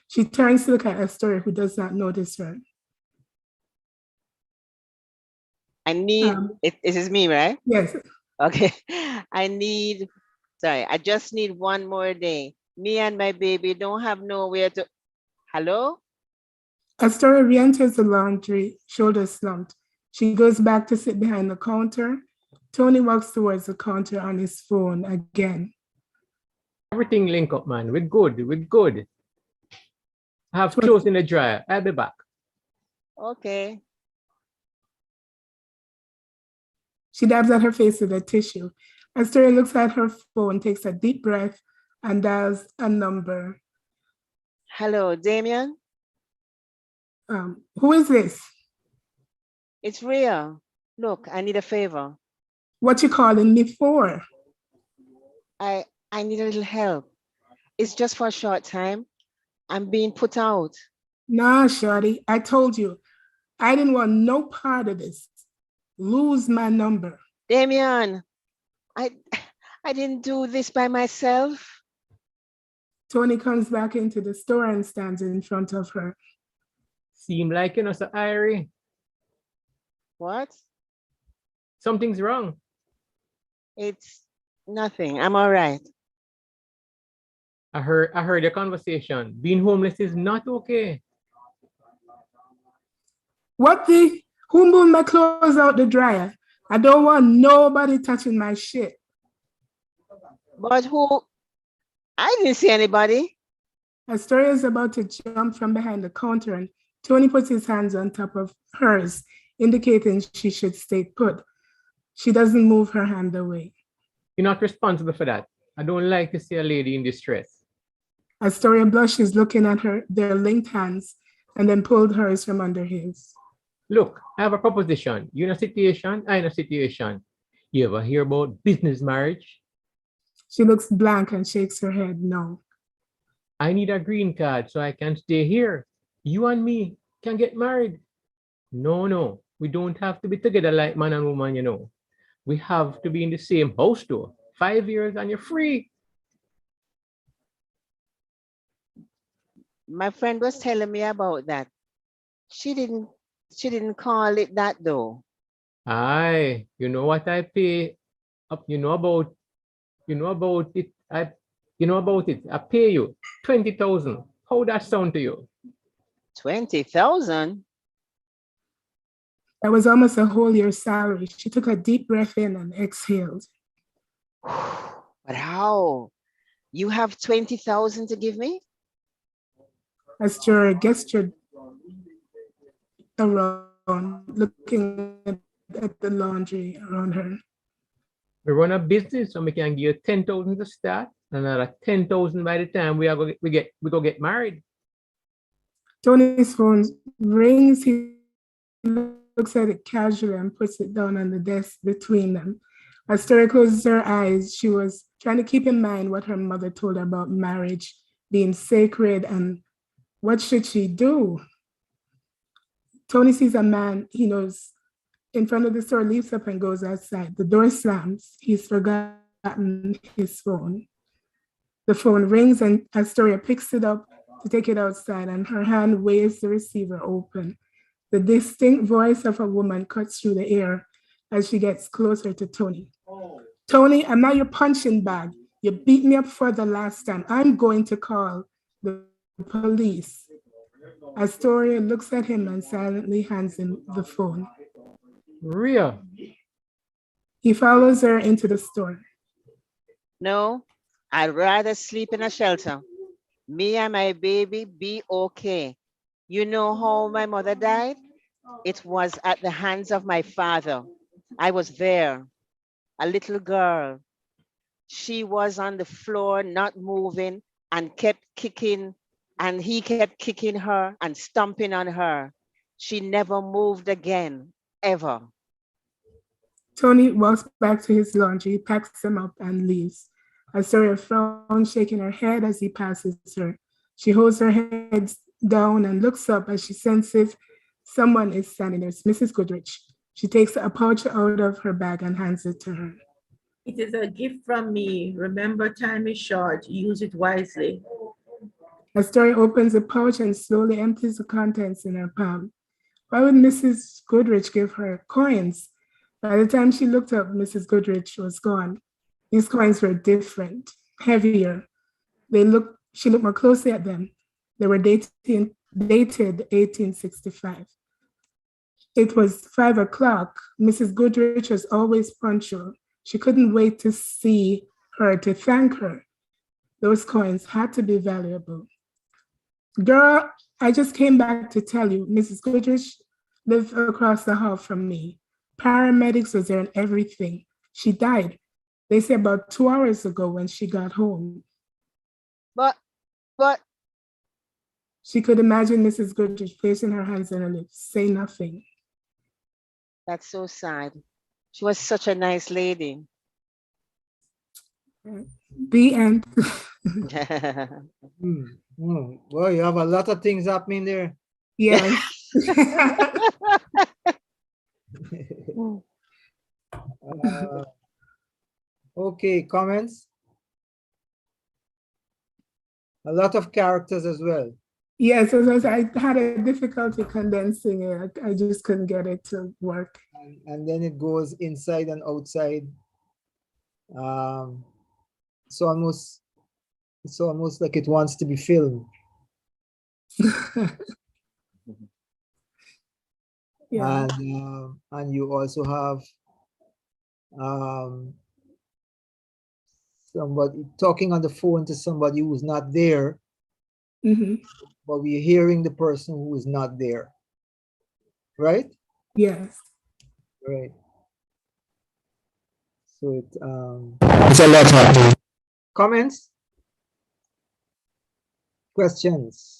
She turns to look at Astoria, who does not notice her. I need, this is me, right? Yes. Okay, I just need 1 more day. Me and my baby don't have nowhere to, hello? Astoria re-enters the laundry, shoulders slumped. She goes back to sit behind the counter. Tony walks towards the counter on his phone again. Everything link up, man. We're good. We're good. I have clothes in the dryer. I'll be back. Okay. She dabs at her face with a tissue. Astoria looks at her phone, takes a deep breath, and dials a number. Hello, Damien? Who is this? It's Rhea. Look, I need a favor. What you calling me for? I need a little help. It's just for a short time. I'm being put out. Nah, shorty, I told you, I didn't want no part of this. Lose my number. Damien, I didn't do this by myself. Tony comes back into the store and stands in front of her. Seem like, so Irie. What? Something's wrong. It's nothing. I'm all right. I heard your conversation. Being homeless is not okay. What the? Who moved my clothes out the dryer? I don't want nobody touching my shit. But who? I didn't see anybody. Astoria is about to jump from behind the counter and Tony puts his hands on top of hers, indicating she should stay put. She doesn't move her hand away. You're not responsible for that. I don't like to see a lady in distress. Astoria blushes, looking at their linked hands, and then pulled hers from under his. Look, I have a proposition. You're in a situation, I'm in a situation. You ever hear about business marriage? She looks blank and shakes her head no. I need a green card so I can stay here. You and me can get married. No, we don't have to be together like man and woman, We have to be in the same house though. 5 years and you're free. My friend was telling me about that. She didn't call it that though. Aye, you know what I pay? You know about it. I pay you 20,000. How that sound to you? 20,000? That was almost a whole year's salary. She took a deep breath in and exhaled. But how? You have 20,000 to give me? Astoria gestured around, looking at the laundry around her. We run a business, so we can give you 10,000 to start, another 10,000 by the time we go get married. Tony's phone rings. He looks at it casually and puts it down on the desk between them. Astoria closes her eyes. She was trying to keep in mind what her mother told her about marriage being sacred and what should she do? Tony sees a man he knows in front of the store, leaps up and goes outside. The door slams. He's forgotten his phone. The phone rings and Astoria picks it up to take it outside, and her hand waves the receiver open. The distinct voice of a woman cuts through the air as she gets closer to Tony. Tony, I'm not your punching bag. You beat me up for the last time. I'm going to call the police. Astoria looks at him and silently hands him the phone. Rhea. He follows her into the store. No, I'd rather sleep in a shelter. Me and my baby be okay. You know how my mother died? It was at the hands of my father. I was there, a little girl. She was on the floor, not moving, and kept kicking, and he kept kicking her and stomping on her. She never moved again, ever. Tony walks back to his laundry, packs them up, and leaves. Astoria frowns, shaking her head as he passes her. She holds her head down and looks up as she senses someone is standing there. It's Mrs. Goodrich. She takes a pouch out of her bag and hands it to her. It is a gift from me. Remember, time is short. Use it wisely. Astoria opens the pouch and slowly empties the contents in her palm. Why would Mrs. Goodrich give her coins? By the time she looked up, Mrs. Goodrich was gone. These coins were different, heavier. She looked more closely at them. They were dated 1865. It was 5 o'clock. Mrs. Goodrich was always punctual. She couldn't wait to see her to thank her. Those coins had to be valuable. Girl, I just came back to tell you, Mrs. Goodrich lived across the hall from me. paramedics was there and everything. She died. They say about 2 hours ago when she got home. But she could imagine Mrs. Goodrich placing her hands on her lips, say nothing. That's so sad. She was such a nice lady. The end. Well, you have a lot of things happening there. Yes. Okay, comments? A lot of characters as well. Yes, I had a difficulty condensing it. I just couldn't get it to work. And then it goes inside and outside. It's almost like it wants to be filmed. Yeah. And you also have somebody talking on the phone to somebody who's not there, but we're hearing the person who is not there, right? Yes. Right. So it's a lot happening. Comments? Questions?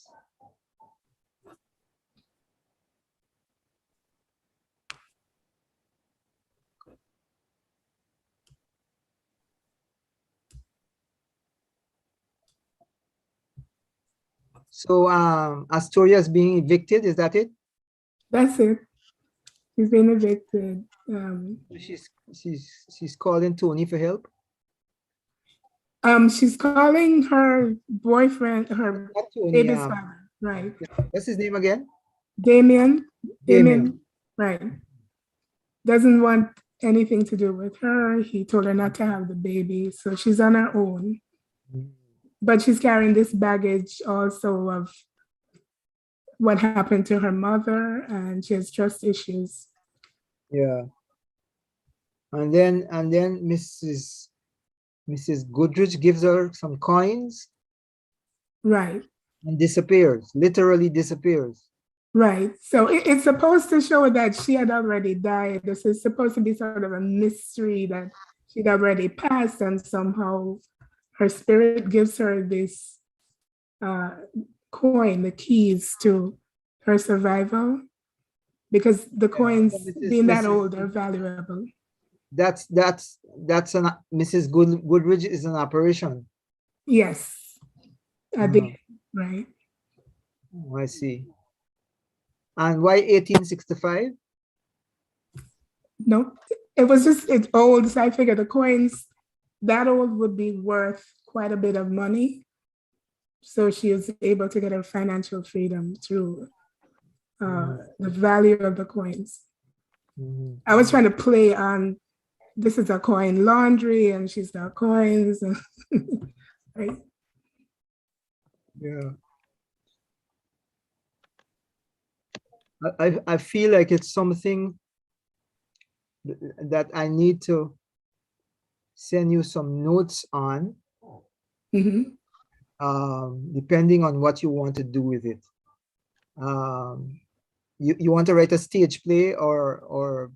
So Astoria is being evicted, is that it? That's it. She's been evicted. She's calling Tony for help. She's calling her boyfriend, her Tony, baby's father, right? What's his name again? Damien, right? Doesn't want anything to do with her. He told her not to have the baby, so she's on her own. But she's carrying this baggage also of what happened to her mother, and she has trust issues. Yeah. And then Mrs. Goodrich gives her some coins. Right. And disappears, literally disappears. Right. So it's supposed to show that she had already died. This is supposed to be sort of a mystery that she'd already passed, and somehow her spirit gives her this coin, the keys to her survival, because the coins, being that old, are valuable. That's Mrs. Goodrich is an apparition. Yes. Right. Oh, I see. And why 1865? No, it was just, it's old. So I figured the coins that old would be worth quite a bit of money. So she was able to get her financial freedom through the value of the coins. I was trying to play on, this is a coin laundry and she's got coins. Right? Yeah. I feel like it's something that I need to send you some notes on, depending on what you want to do with it. You want to write a stage play or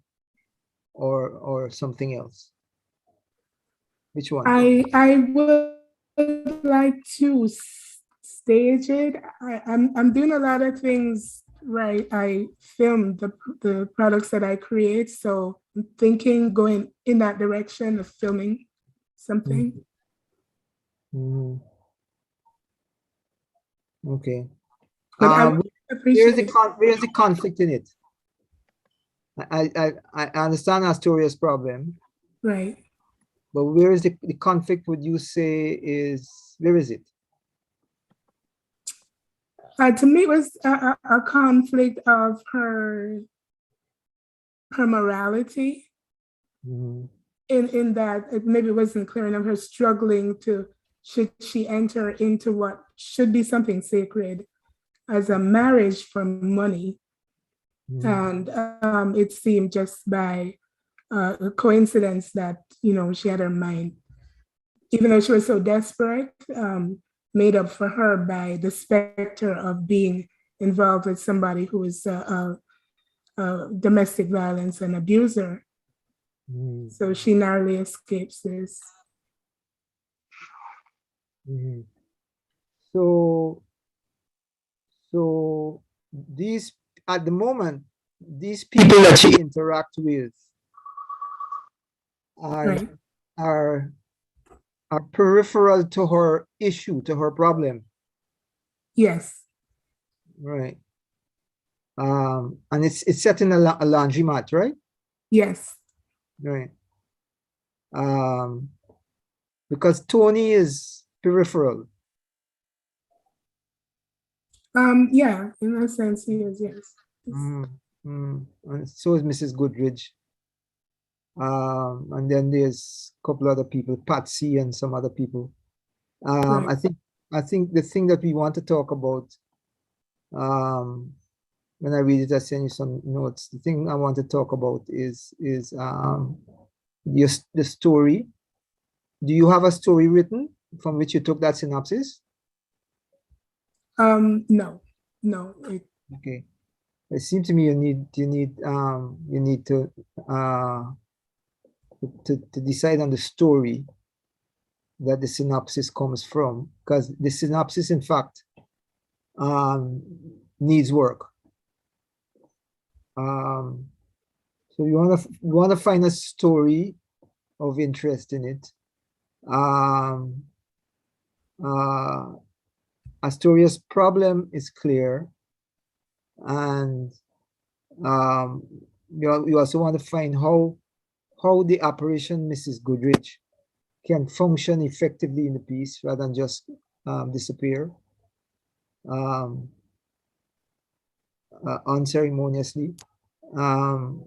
something else? Which one? I would like to stage it. I'm doing a lot of things. Right, I film the products that I create, so I'm thinking going in that direction of filming something. Okay. But where's the conflict in it? I understand Astoria's problem. Right. But where is the conflict, would you say where is it? To me, it was a conflict of her morality, in that it maybe wasn't clear enough, her struggling to, should she enter into what should be something sacred as a marriage for money? And it seemed just by a coincidence that, she had her mind, even though she was so desperate, made up for her by the specter of being involved with somebody who is a domestic violence and abuser. So she narrowly escapes this. So these, at the moment, these people that she interact with are peripheral to her issue, to her problem. Yes. Right. And it's set in a laundromat, right? Yes. Right. Because Tony is peripheral. Yeah, in a sense, he is, yes. And so is Mrs. Goodrich. And then there's a couple other people, Patsy and some other people. Right. I think the thing that we want to talk about, when I read it, I send you some notes. The thing I want to talk about is the story. Do you have a story written from which you took that synopsis? No. Okay. It seems to me you need to decide on the story that the synopsis comes from, because the synopsis, in fact, needs work. So you want to find a story of interest in it. Astoria's problem is clear, and you also want to find how the operation Mrs. Goodrich can function effectively in the piece rather than just disappear unceremoniously, and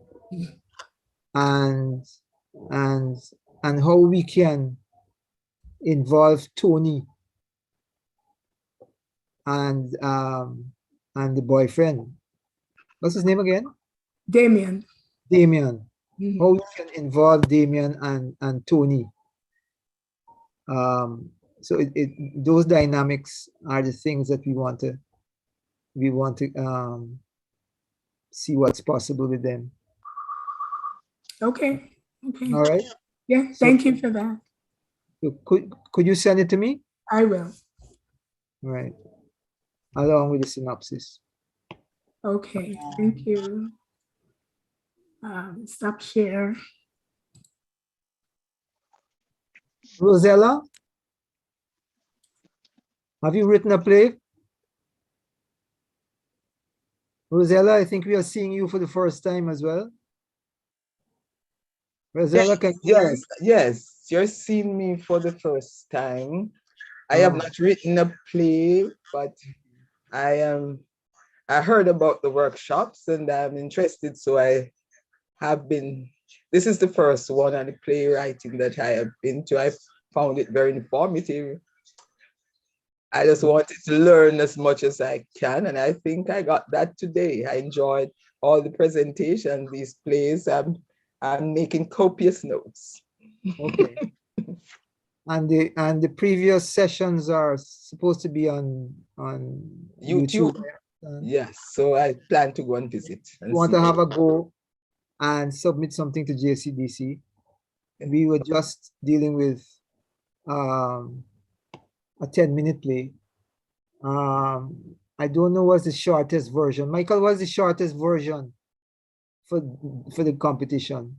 how we can involve Tony and the boyfriend. What's his name again? Damien. How we can involve Damien and Tony. So those dynamics are the things that we want to see what's possible with them. Okay. All right. Yeah. Thank you for that. So could you send it to me? I will. All right. Along with the synopsis. Okay. Thank you. Stop share. Rosella, have you written a play? Rosella, I think we are seeing you for the first time as well. Rosella, yes, you're seeing me for the first time. I have not written a play, but I heard about the workshops and I'm interested, so I have been. This is the first one on the playwriting that I have been to. I found it very informative. I just wanted to learn as much as I can, and I think I got that today. I enjoyed all the presentations, these plays. I'm making copious notes. Okay. And the previous sessions are supposed to be on YouTube. Yes, so I plan to go and visit. You want to have a go and submit something to JCDC. We were just dealing with a 10-minute play. I don't know what's the shortest version. Michael, what's the shortest version for the competition?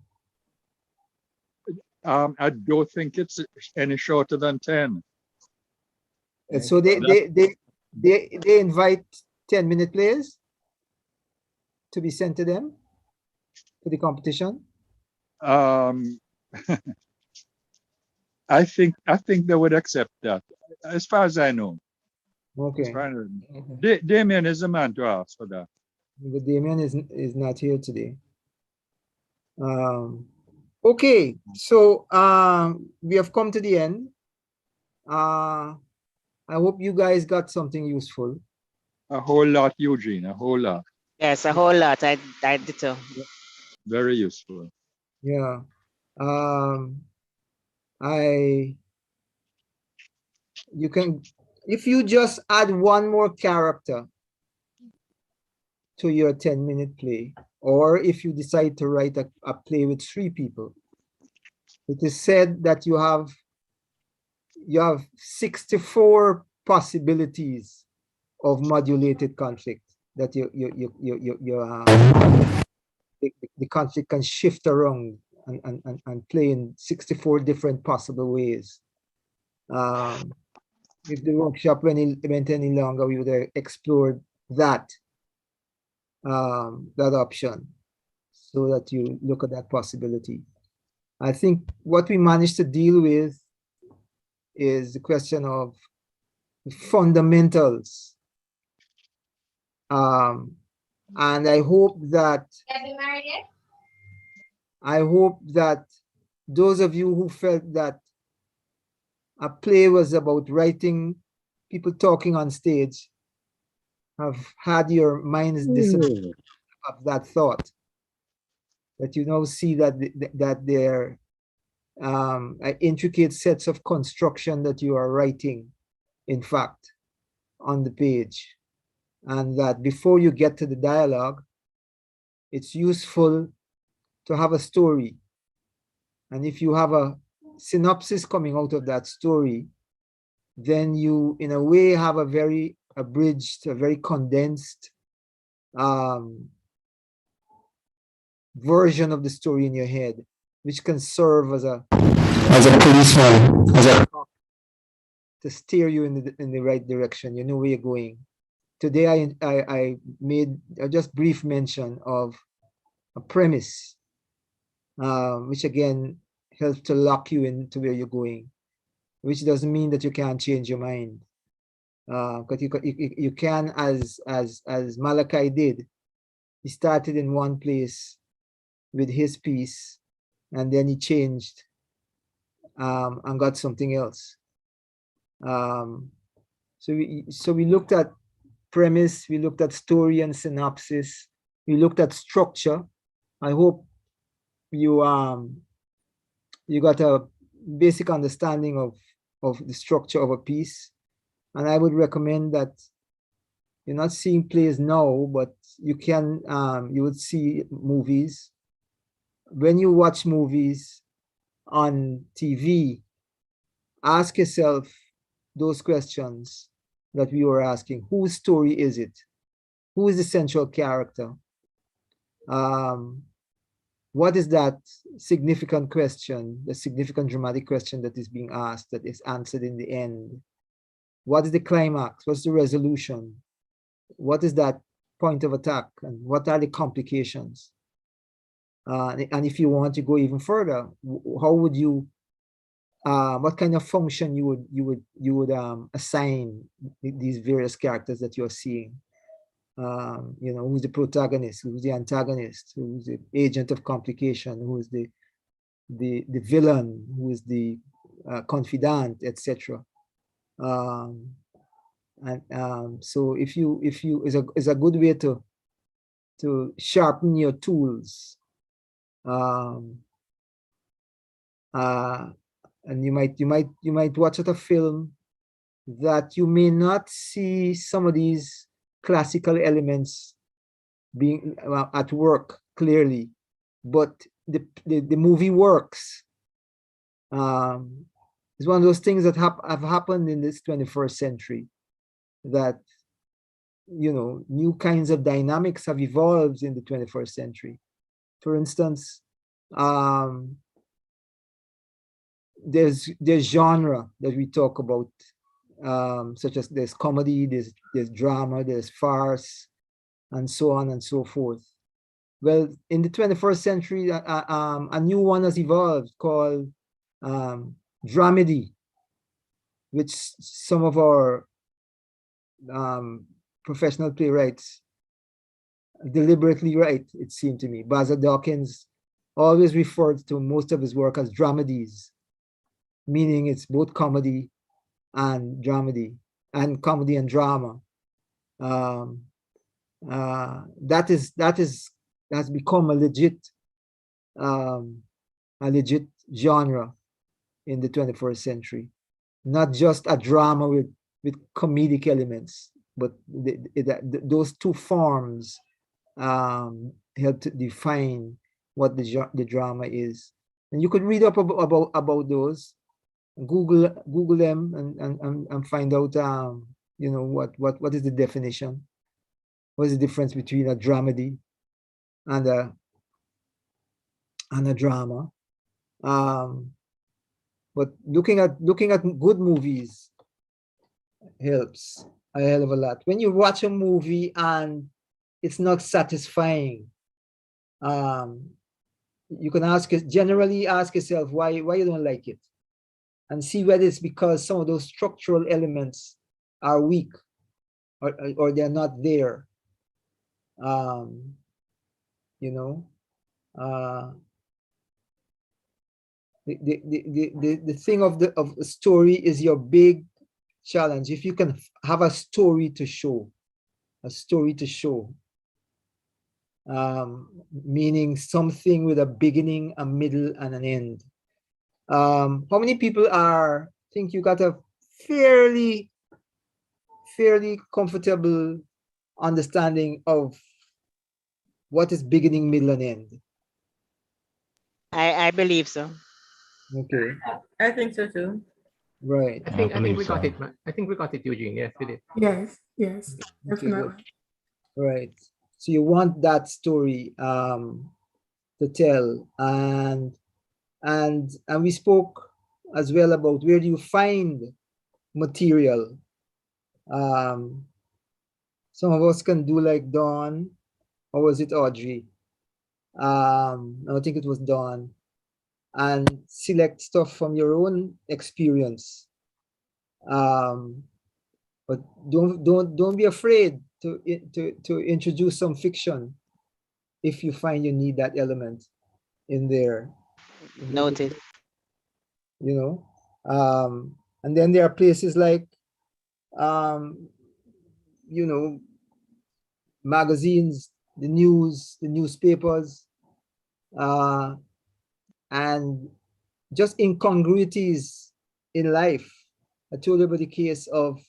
I don't think it's any shorter than 10. So they invite 10-minute plays to be sent to them for the competition. I think they would accept that, as far as I know. Okay. Damien is the man to ask for that. But Damien is not here today. Okay, so we have come to the end. I hope you guys got something useful. A whole lot, Eugene, a whole lot. Yes, a whole lot. I did too. Very useful. Yeah. You can, if you just add one more character to your 10-minute play, or if you decide to write a play with 3 people, it is said that you have 64 possibilities of modulated conflict, that the conflict can shift around and play in 64 different possible ways. If the workshop went any longer, we would have explored that that option, so that you look at that possibility. I think what we managed to deal with is the question of the fundamentals. And I hope that those of you who felt that a play was about writing, people talking on stage, have had your minds disappear of that thought. That you now see that there are intricate sets of construction that you are writing, in fact, on the page. And that before you get to the dialogue, it's useful to have a story. And if you have a synopsis coming out of that story, then you, in a way, have a very abridged, a very condensed version of the story in your head, which can serve as a policeman, to steer you in the right direction. You know where you're going. Today, I made just brief mention of a premise, which again helps to lock you into where you're going, which doesn't mean that you can't change your mind. Because you can, as Malachi did. He started in one place with his piece, and then he changed and got something else. So we looked at premise, we looked at story and synopsis, we looked at structure. I hope you got a basic understanding of the structure of a piece. And I would recommend that you're not seeing plays now, but you can, you would see movies. When you watch movies on TV, ask yourself those questions that we were asking. Whose story is it? Who is the central character? What is that significant question, the significant dramatic question that is being asked, that is answered in the end? What is the climax? What's the resolution? What is that point of attack? And what are the complications? And if you want to go even further, how would you, what kind of function you would assign these various characters that you're seeing? You know, who's the protagonist, who's the antagonist, who's the agent of complication, who's the villain, who is the confidant, etc. So if you is a good way to sharpen your tools. And you might watch a film that you may not see some of these classical elements being at work clearly, but the movie works. It's one of those things that have happened in this 21st century, that, you know, new kinds of dynamics have evolved in the 21st century. For instance, there's genre that we talk about, such as there's comedy, there's drama, there's farce, and so on and so forth. Well, in the 21st century, a new one has evolved called dramedy, which some of our professional playwrights deliberately write, it seemed to me. Basil Dawkins always referred to most of his work as dramedies, meaning it's both comedy and dramedy, and comedy and drama. That has become a legit genre in the 21st century. Not just a drama with comedic elements, but those two forms help to define what the drama is. And you could read up about those, Google them and find out you know what is the definition, what is the difference between a dramedy and a drama. But looking at good movies helps a hell of a lot. When you watch a movie and it's not satisfying, you can generally ask yourself why you don't like it, and see whether it's because some of those structural elements are weak or they're not there. You know, the thing of the story is your big challenge. If you can have a story to show, meaning something with a beginning, a middle, and an end. How many people think you got a fairly comfortable understanding of what is beginning, middle, and end? I believe so. Okay. I think so too. Right. I think we got it. I think we got it, Eugene. Yes, we did. Yes, definitely. Right. So you want that story to tell, and we spoke as well about where do you find material. Some of us can do like Dawn, or was it Audrey? I think it was Dawn, and select stuff from your own experience. But don't be afraid to introduce some fiction if you find you need that element in there. Noted. You know, and then there are places like you know, magazines, the news, the newspapers, and just incongruities in life. I told you about the case of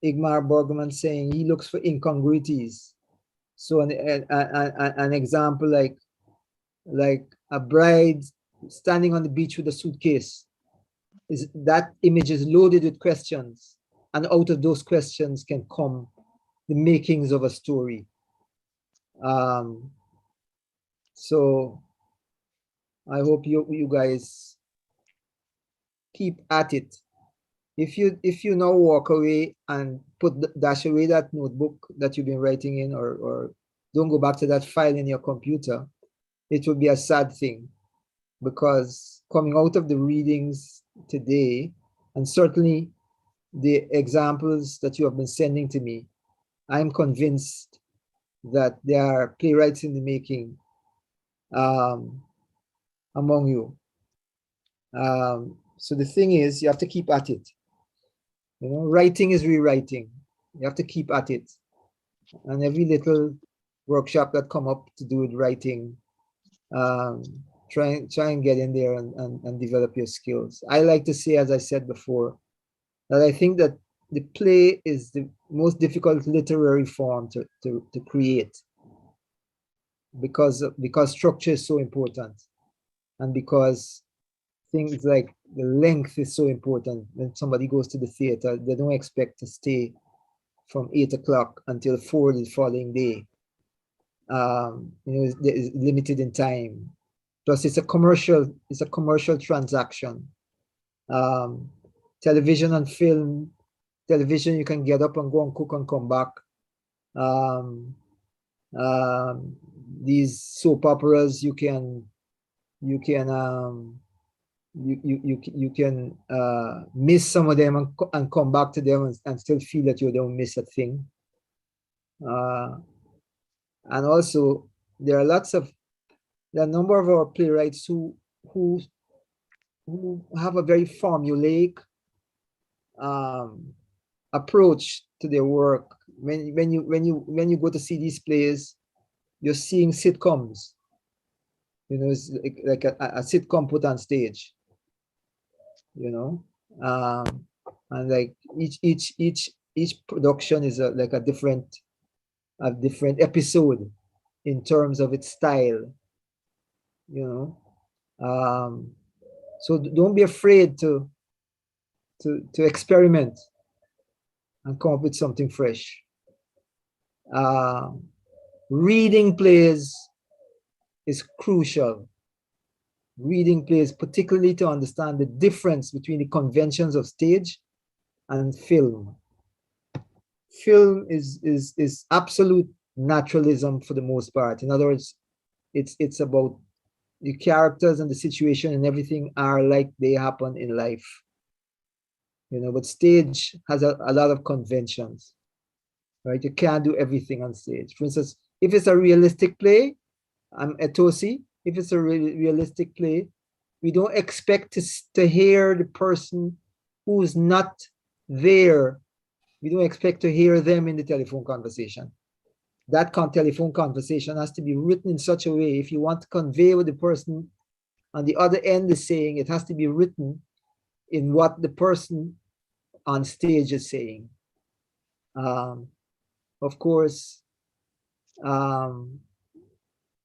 Igmar Bergman saying he looks for incongruities. So an example like a bride standing on the beach with a suitcase, is that image is loaded with questions, and out of those questions can come the makings of a story. So I hope you guys keep at it. If you now walk away and dash away that notebook that you've been writing in, or don't go back to that file in your computer, it will be a sad thing, because coming out of the readings today, and certainly the examples that you have been sending to me, I'm convinced that there are playwrights in the making among you. So the thing is, you have to keep at it. You know, writing is rewriting. You have to keep at it. And every little workshop that come up to do with writing, try and get in there and develop your skills. I like to say, as I said before, that I think that the play is the most difficult literary form to create, because structure is so important, and because things like the length is so important. When somebody goes to the theater, they don't expect to stay from 8 o'clock until 4 the following day. You know, it's limited in time. Plus, it's a commercial transaction. Television and film. Television, you can get up and go and cook and come back. These soap operas, you can miss some of them and come back to them and still feel that you don't miss a thing. And also, there are a number of our playwrights who have a very formulaic approach to their work. When you go to see these plays, you're seeing sitcoms. You know, it's like a sitcom put on stage. You know, and like each production is like a different episode in terms of its style, you know. So don't be afraid to experiment and come up with something fresh. Reading plays is crucial. Reading plays, particularly to understand the difference between the conventions of stage and film. Film is absolute naturalism for the most part. In other words, it's about the characters and the situation and everything are like they happen in life. You know, but stage has a lot of conventions, right? You can't do everything on stage. For instance, if it's a realistic play, Etosi, if it's a realistic play, we don't expect to hear the person who's not there. We don't expect to hear them in the telephone conversation. That telephone conversation has to be written in such a way, if you want to convey what the person on the other end is saying, it has to be written in what the person on stage is saying. Of course,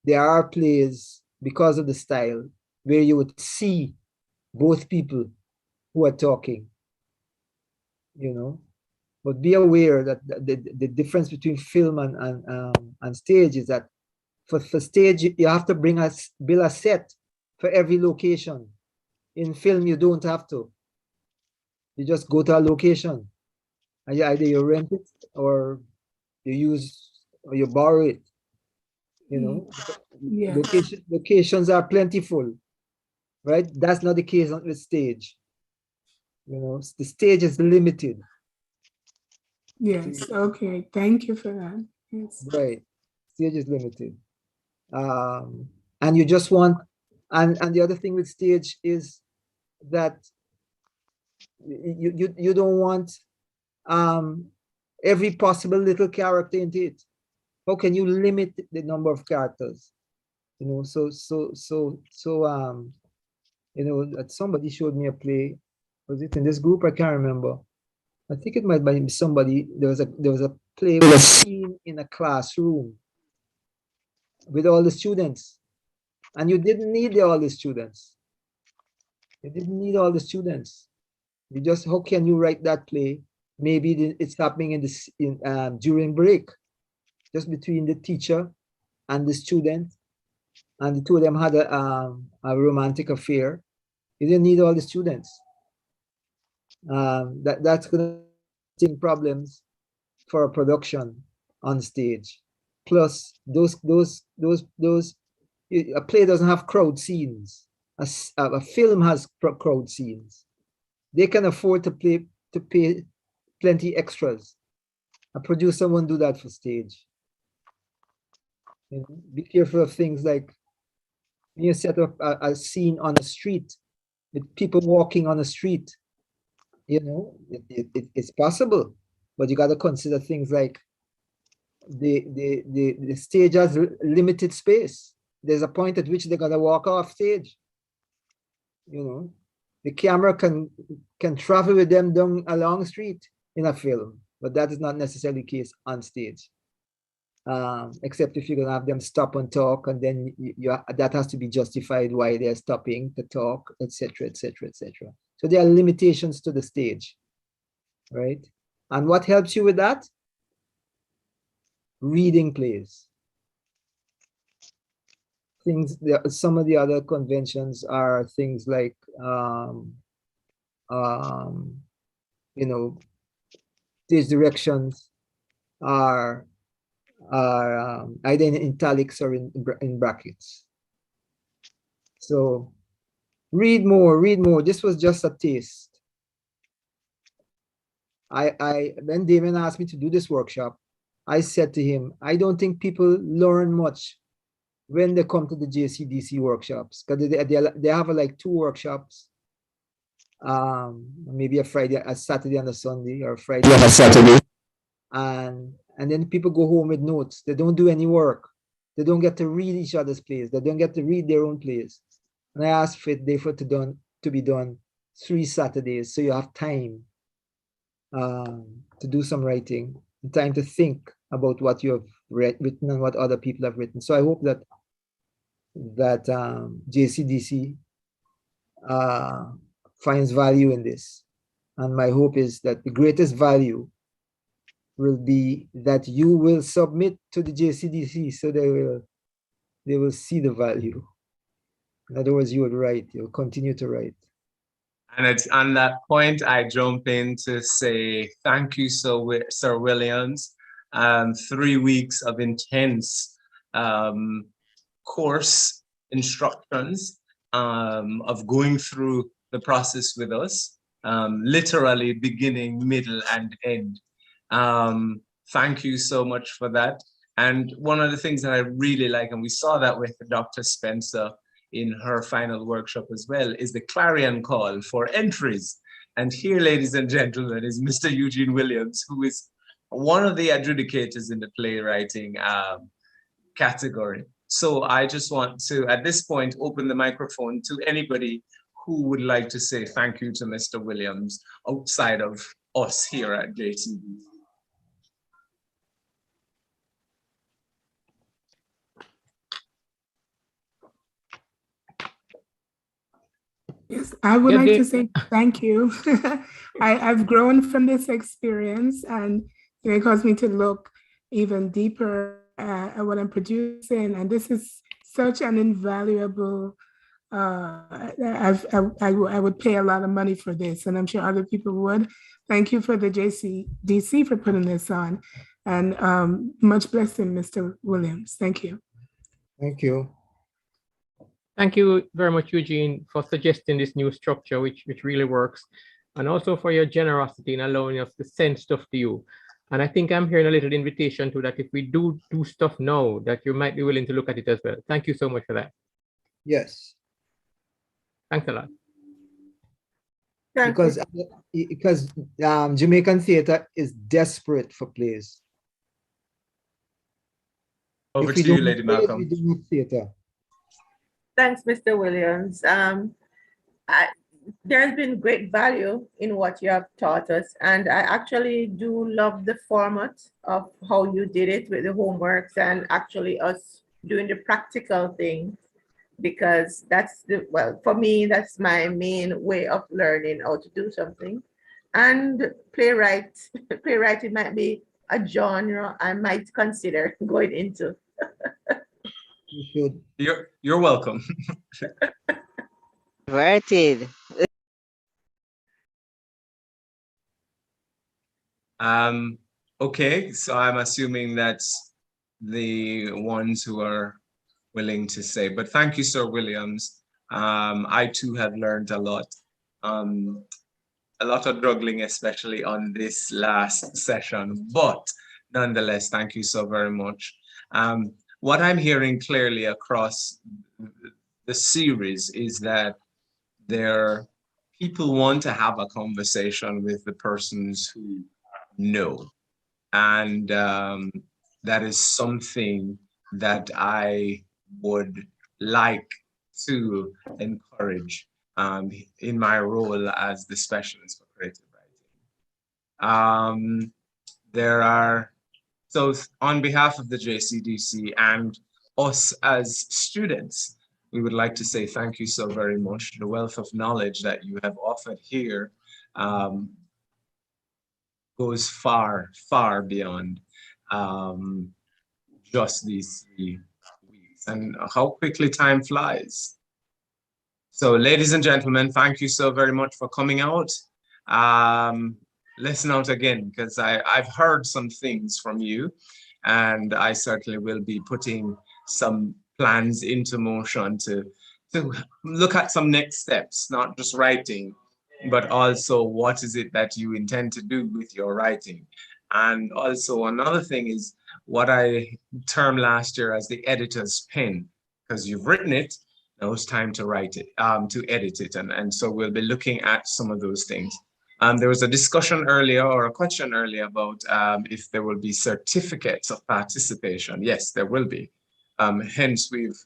there are plays, because of the style, where you would see both people who are talking, you know. But be aware that the difference between film and stage is that for stage, you have to build a set for every location. In film, you don't have to. You just go to a location, and either you rent it or you use or you borrow it. You know, yeah. Locations are plentiful, right? That's not the case on the stage. You know, the stage is limited. Yes, okay, thank you for that. Yes. Right, stage is limited. And you just want, and the other thing with stage is that you don't want every possible little character into it. How can you limit the number of characters? You know, you know, that somebody showed me a play. Was it in this group? I can't remember. I think it might be somebody. There was a play with a scene in a classroom with all the students, and you didn't need all the students. You didn't need all the students. You just, how can you write that play? Maybe it's happening during break, just between the teacher and the student, and the two of them had a romantic affair. You didn't need all the students. That's going to bring problems for a production on stage. Plus, a play doesn't have crowd scenes. A film has crowd scenes. They can afford to pay plenty extras. A producer won't do that for stage. You know, be careful of things like when you set up a scene on a street with people walking on a street. You know, it's possible, but you got to consider things like the stage has limited space. There's a point at which they're gonna walk off stage. You know, the camera can travel with them down a long street in a film, but that is not necessarily the case on stage. Except if you're gonna have them stop and talk, and then that has to be justified why they're stopping to talk, etc., etc., etc. So there are limitations to the stage, right? And what helps you with that? Reading plays. Some of the other conventions are things like, you know, stage directions are either in italics or in brackets. So read more. This was just a taste. When Damien asked me to do this workshop, I said to him, I don't think people learn much when they come to the JCDC workshops, because they have like 2 workshops, maybe a Saturday and a Sunday, or Friday and a Saturday, and then people go home with notes. They don't do any work. They don't get to read each other's plays. They don't get to read their own plays. And I asked for it therefore to be done 3 Saturdays, so you have time to do some writing, time to think about what you written and what other people have written. So I hope that JCDC finds value in this. And my hope is that the greatest value will be that you will submit to the JCDC so they will see the value. In other words, you would write, you'll continue to write. And it's on that point, I jump in to say thank you, Sir Williams. 3 weeks of intense course instructions of going through the process with us, literally beginning, middle, and end. Thank you so much for that. And one of the things that I really like, and we saw that with Dr. Spencer in her final workshop as well, is the clarion call for entries. And here, ladies and gentlemen, is Mr. Eugene Williams, who is one of the adjudicators in the playwriting category. So I just want to, at this point, open the microphone to anybody who would like to say thank you to Mr. Williams outside of us here at JCDC. Yes, I would like to say thank you. I've grown from this experience, and it caused me to look even deeper at what I'm producing. And this is such an invaluable, I would pay a lot of money for this, and I'm sure other people would. Thank you for the JCDC for putting this on, and much blessing, Mr. Williams. Thank you. Thank you. Thank you very much, Eugene, for suggesting this new structure, which really works, and also for your generosity in allowing us to send stuff to you. And I think I'm hearing a little invitation to that if we do stuff now, that you might be willing to look at it as well. Thank you so much for that. Yes. Thanks a lot. Because Jamaican theater is desperate for plays. Over to you, Lady Malcolm. We do not theater. Thanks, Mr. Williams. There's been great value in what you have taught us, and I actually do love the format of how you did it with the homeworks and actually us doing the practical thing, because for me, that's my main way of learning how to do something. And playwriting might be a genre I might consider going into. You're welcome. Converted. Okay, so I'm assuming that's the ones who are willing to say, but thank you, Sir Williams. I too have learned a lot of juggling, especially on this last session, but nonetheless, thank you so very much. What I'm hearing clearly across the series is that people want to have a conversation with the persons who know. And that is something that I would like to encourage in my role as the specialist for creative writing. So on behalf of the JCDC and us as students, we would like to say thank you so very much. The wealth of knowledge that you have offered here goes far, far beyond just these 3 weeks, and how quickly time flies. So ladies and gentlemen, thank you so very much for coming out. Listen out again, because I've heard some things from you, and I certainly will be putting some plans into motion to look at some next steps, not just writing, but also what is it that you intend to do with your writing. And also another thing is what I termed last year as the editor's pen, because you've written it, now it's time to write it, to edit it. And so we'll be looking at some of those things. There was a discussion earlier, or a question earlier, about if there will be certificates of participation. Yes, there will be. Hence, we've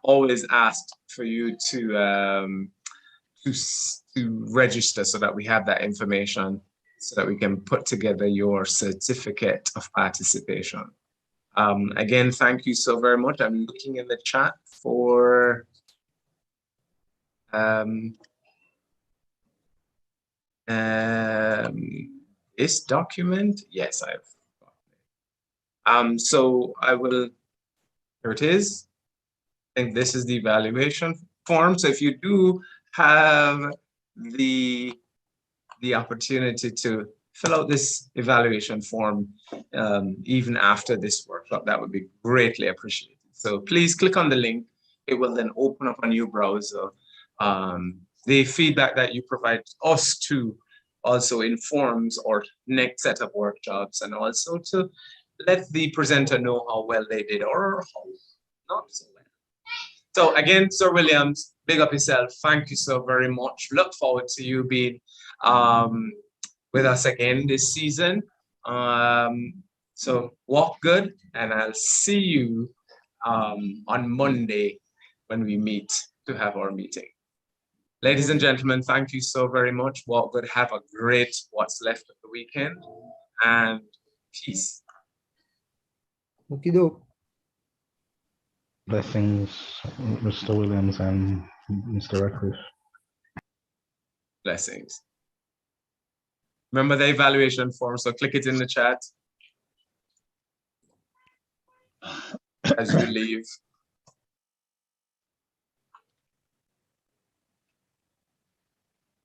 always asked for you to register so that we have that information, so that we can put together your certificate of participation. Again, thank you so very much. I'm looking in the chat for this document. Yes, so I will, here it is. I think this is the evaluation form. So if you do have the opportunity to fill out this evaluation form even after this workshop, that would be greatly appreciated. So please click on the link. It will then open up a new browser. The feedback that you provide us to also informs our next set of workshops, and also to let the presenter know how well they did or how not so well. So again, Sir Williams, big up yourself. Thank you so very much. Look forward to you being with us again this season. So walk good, and I'll see you on Monday when we meet to have our meeting. Ladies and gentlemen, thank you so very much. Walk good. Have a great what's left of the weekend, and peace. Okie doke. Blessings, Mr. Williams and Mr. Radcliffe. Blessings. Remember the evaluation form, so click it in the chat as you leave.